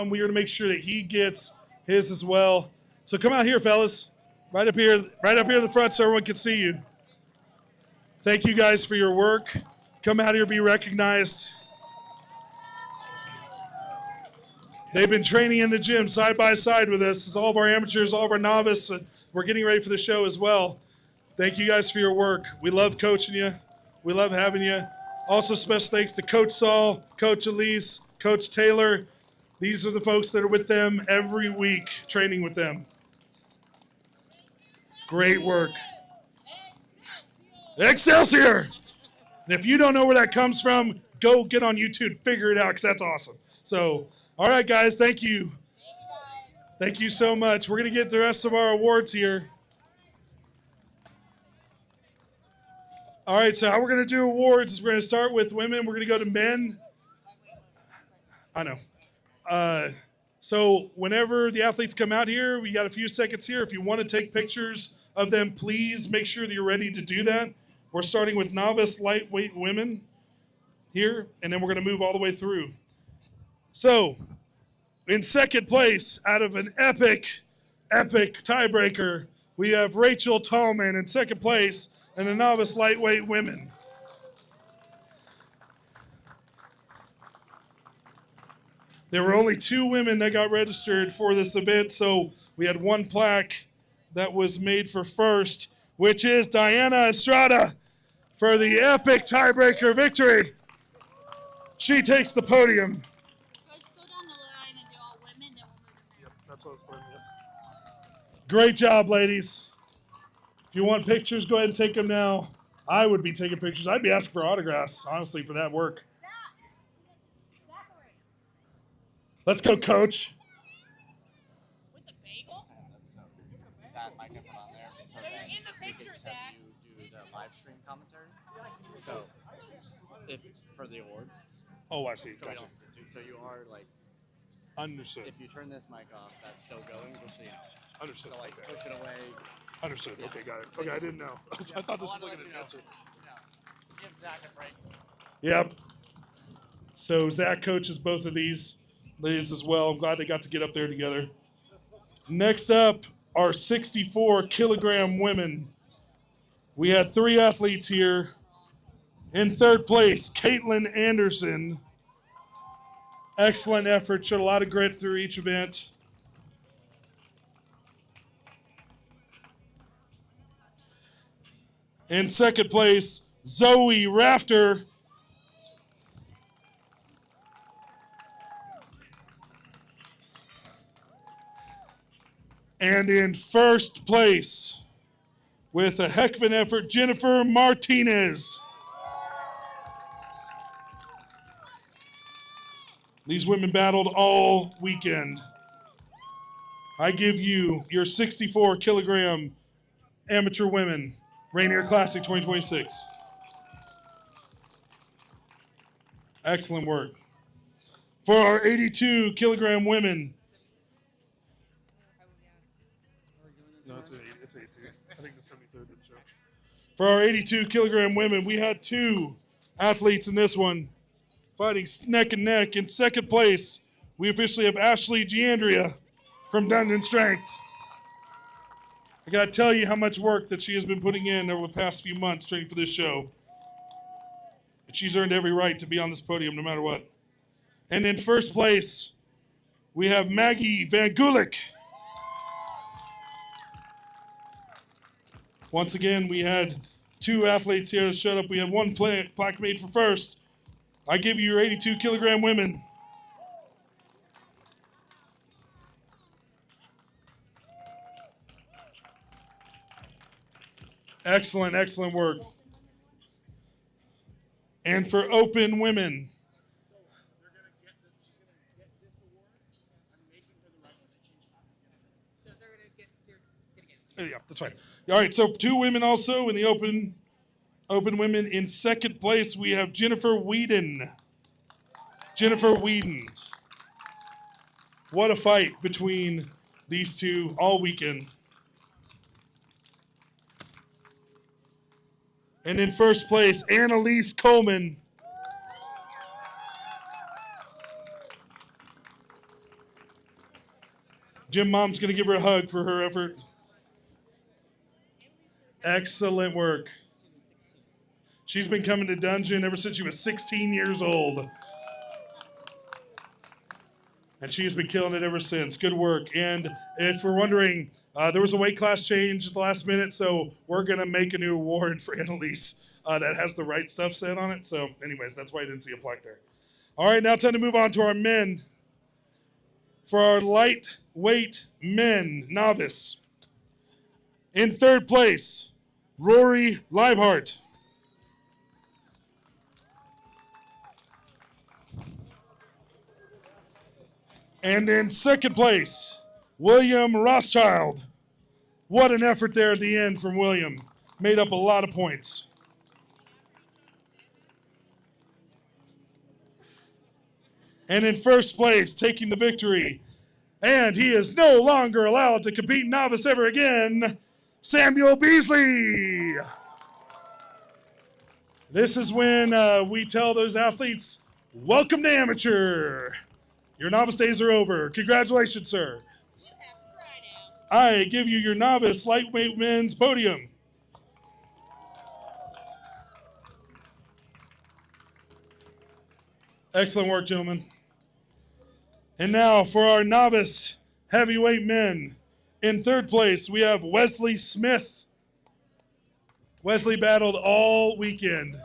We're going to make sure that he gets his as well. So come out here, fellas. Right up here in the front so everyone can see you. Thank you guys for your work. Come out here, be recognized. They've been training in the gym side by side with us. It's all of our amateurs, all of our novice. We're getting ready for the show as well. Thank you guys for your work. We love coaching you. We love having you. Also, special thanks to Coach Saul, Coach Elise, Coach Taylor. These are the folks that are with them every week, training with them. Great work. Excelsior! And if you don't know where that comes from, go get on YouTube, figure it out, because that's awesome. So, all right, guys, thank you. Thank you so much. We're going to get the rest of our awards here. All right, so how we're going to do awards is we're going to start with women. We're going to go to men. I know. So whenever the athletes come out here, we got a few seconds here. If you want to take pictures of them, please make sure that you're ready to do that. We're starting with novice lightweight women here, and then we're going to move all the way through. So in second place, out of an epic tiebreaker, we have Rachel Tallman in second place in the novice lightweight women. There were only 2 women that got registered for this event, so we had 1 plaque that was made for first, which is Diana Estrada for the epic tiebreaker victory. She takes the podium. Let's go down the line and do all women, then we'll move to men. Yep, that's what I was playing. Great job, ladies. If you want pictures, go ahead and take them now. I would be taking pictures. I'd be asking for autographs, honestly, for that work. Let's go, coach. With the bagel? That mic I put on there. So They're then in the we picture, could Zach. have you do the live stream commentary. So, if for the awards. Oh, I see. So we Gotcha. don't. So you are like, Understood. if you turn this mic off, that's still going. Just so you know. Understood. So like, Okay. push it away. Understood. Okay, got it. Okay, I didn't know. I thought this was like an answer. Give Zach a break. Yep. So Zach coaches both of these ladies as well. I'm glad they got to get up there together. Next up are 64 kilogram women. We had 3 athletes here. In third place, Caitlin Anderson. Excellent effort, showed a lot of grit through each event. In second place, Zoe Rafter. And in first place, with a heck of an effort, Jennifer Martinez. These women battled all weekend. I give you your 64 kilogram amateur women Rainier Classic 2026. Excellent work. For our 82 kilogram women. No, it's 82. I think the 73rd didn't show. For our 82 kilogram women, we had 2 athletes in this one fighting neck and neck. In second place, we officially have Ashley Giandria from Dungeon Strength. I gotta tell you how much work that she has been putting in over the past few months training for this show. And she's earned every right to be on this podium no matter what. And in first place, we have Maggie Van Gulik. Once again, we had 2 athletes here that showed up. We had 1 plaque made for first. I give you your 82 kilogram women. Excellent, excellent work. And for open women. Yeah, that's fine. All right, so 2 women also in the open women. In second place, we have Jennifer Whedon. Jennifer Whedon. What a fight between these 2 all weekend. And in first place, Annalise Coleman. Jim Mom's going to give her a hug for her effort. Excellent work. She's been coming to Dungeon ever since she was 16 years old. And she has been killing it ever since. Good work. And if we're wondering, there was a weight class change at the last minute, so we're going to make a new award for Annalise that has the right stuff said on it. So anyways, that's why I didn't see a plaque there. All right, now time to move on to our men. For our lightweight men, novice. In third place, Rory Leibhart. And in second place, William Rothschild. What an effort there at the end from William. Made up a lot of points. And in first place, taking the victory, and he is no longer allowed to compete novice ever again, Samuel Beasley. This is when we tell those athletes, welcome to amateur. Your novice days are over. Congratulations, sir. You have tried out. I give you your novice lightweight men's podium. Excellent work, gentlemen. And now for our novice heavyweight men. In third place, we have Wesley Smith. Wesley battled all weekend.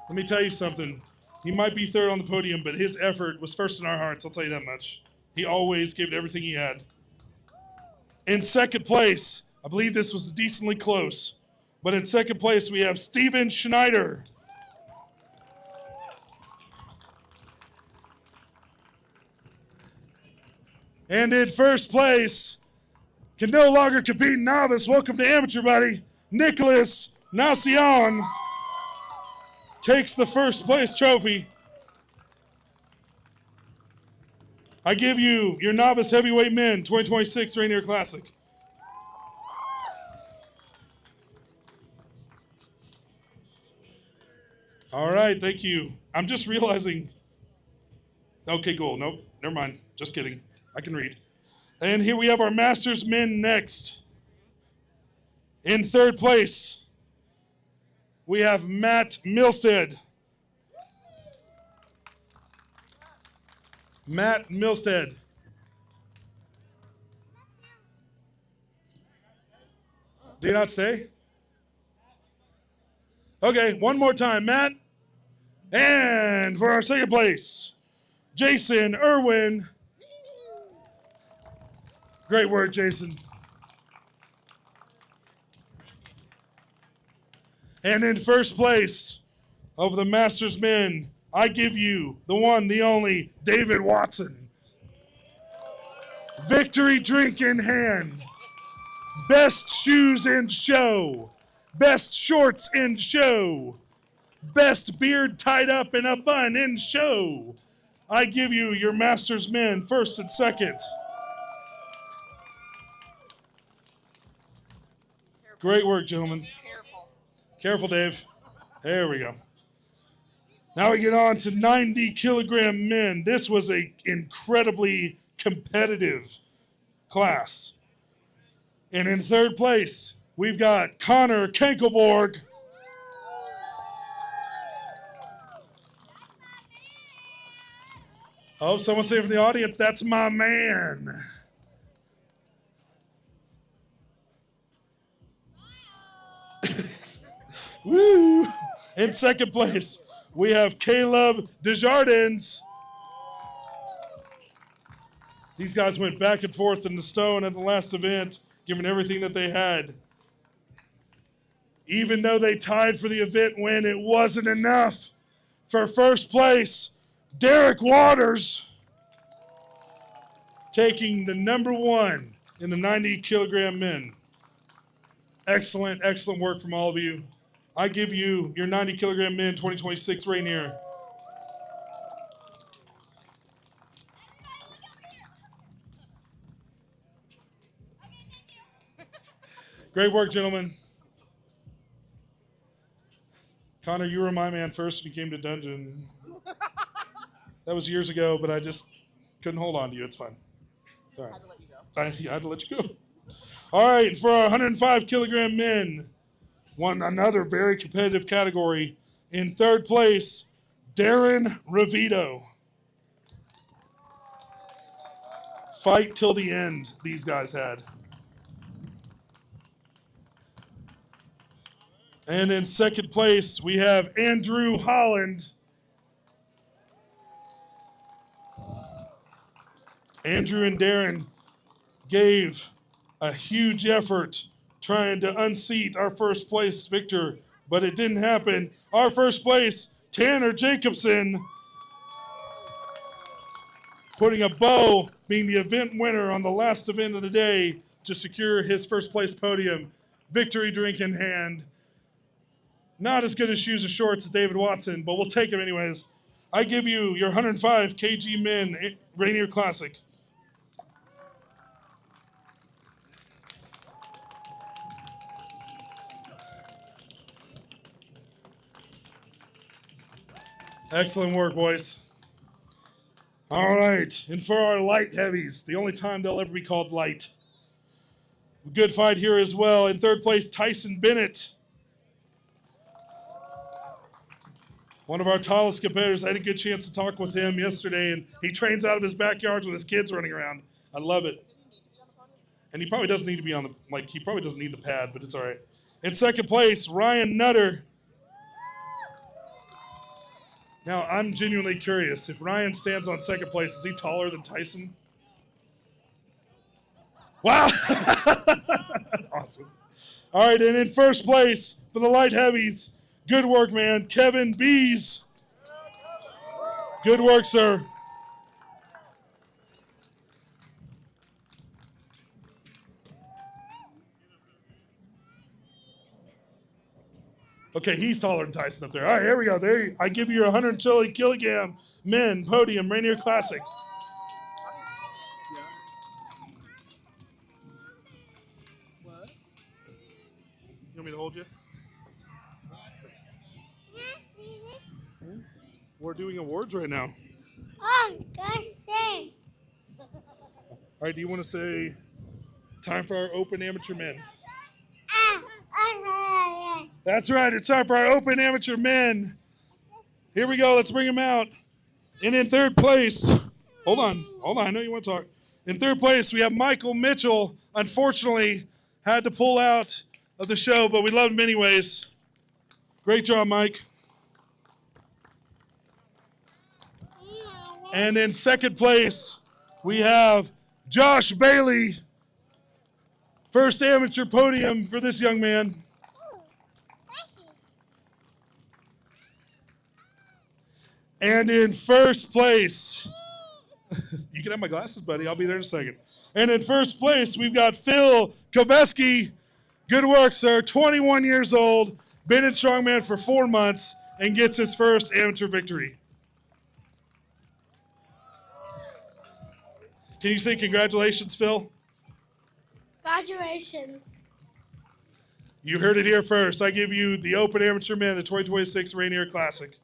Let me tell you something. He might be third on the podium, but his effort was first in our hearts, I'll tell you that much. He always gave it everything he had. In second place, I believe this was decently close, but in second place, we have Steven Schneider. And in first place, can no longer compete in novice. Welcome to amateur, buddy. Nicholas Nacion takes the first place trophy. I give you your novice heavyweight men 2026 Rainier Classic. All right, thank you. I'm just realizing. Okay, cool. Nope, never mind. Just kidding. I can read. And here we have our Masters men next. In third place, we have Matt Milstead. Matt Milstead. Did he not say? Okay, one more time, Matt. And for our second place, Jason Irwin. Great work, Jason. And in first place of the Masters men, I give you the one, the only, David Watson. Victory drink in hand. Best shoes in show. Best shorts in show. Best beard tied up in a bun in show. I give you your Masters men first and second. Great work, gentlemen. Careful, Dave. There we go. Now we get on to 90 kilogram men. This was an incredibly competitive class. And in third place, we've got Connor Kenkelborg. Oh, someone say from the audience, that's my man. Woo! In second place, we have Caleb Desjardins. These guys went back and forth in the stone at the last event, giving everything that they had. Even though they tied for the event win, it wasn't enough. For first place, Derek Waters, taking the number one in the 90 kilogram men. Excellent, excellent work from all of you. I give you your 90 kilogram men 2026 Rainier. Great work, gentlemen. Connor, you were my man first when you came to Dungeon. That was years ago, but I just couldn't hold on to you. It's fine. Sorry. I had to let you go. I had to let you go. All right, for our 105 kilogram men, another very competitive category. In third place, Darren Ravito. Fight till the end, these guys had. And in second place, we have Andrew Holland. Andrew and Darren gave a huge effort trying to unseat our first place victor, but it didn't happen. Our first place, Tanner Jacobson, putting a bow, being the event winner on the last event of the day to secure his first place podium. Victory drink in hand. Not as good as shoes or shorts as David Watson, but we'll take him anyways. I give you your 105 kg men Rainier Classic. Excellent work, boys. All right, and for our light heavies, the only time they'll ever be called light. Good fight here as well. In third place, Tyson Bennett. One of our tallest competitors. I had a good chance to talk with him yesterday, and he trains out of his backyard with his kids running around. I love it. And he probably doesn't need to be on the, he probably doesn't need the pad, but it's all right. In second place, Ryan Nutter. Now, I'm genuinely curious. If Ryan stands on second place, is he taller than Tyson? Wow. Awesome. All right, and in first place for the light heavies, good work, man, Kevin Bees. Good work, sir. Okay, he's taller than Tyson up there. All right, here we go. There, I give you your 120 kilogram men podium Rainier Classic. What? You want me to hold you? We're doing awards right now. Oh, gosh, say. All right, do you want to say time for our open amateur men? That's right. It's time for our open amateur men. Here we go. Let's bring them out. And in third place, hold on. I know you want to talk. In third place, we have Michael Mitchell. Unfortunately, had to pull out of the show, but we love him anyways. Great job, Mike. And in second place, we have Josh Bailey. First amateur podium for this young man. And in first place, you can have my glasses, buddy. I'll be there in a second. And in first place, we've got Phil Kobeski. Good work, sir. 21 years old, been in Strongman for 4 months, and gets his first amateur victory. Can you say congratulations, Phil? Congratulations. You heard it here first. I give you the Open Amateur Man, the 2026 Rainier Classic.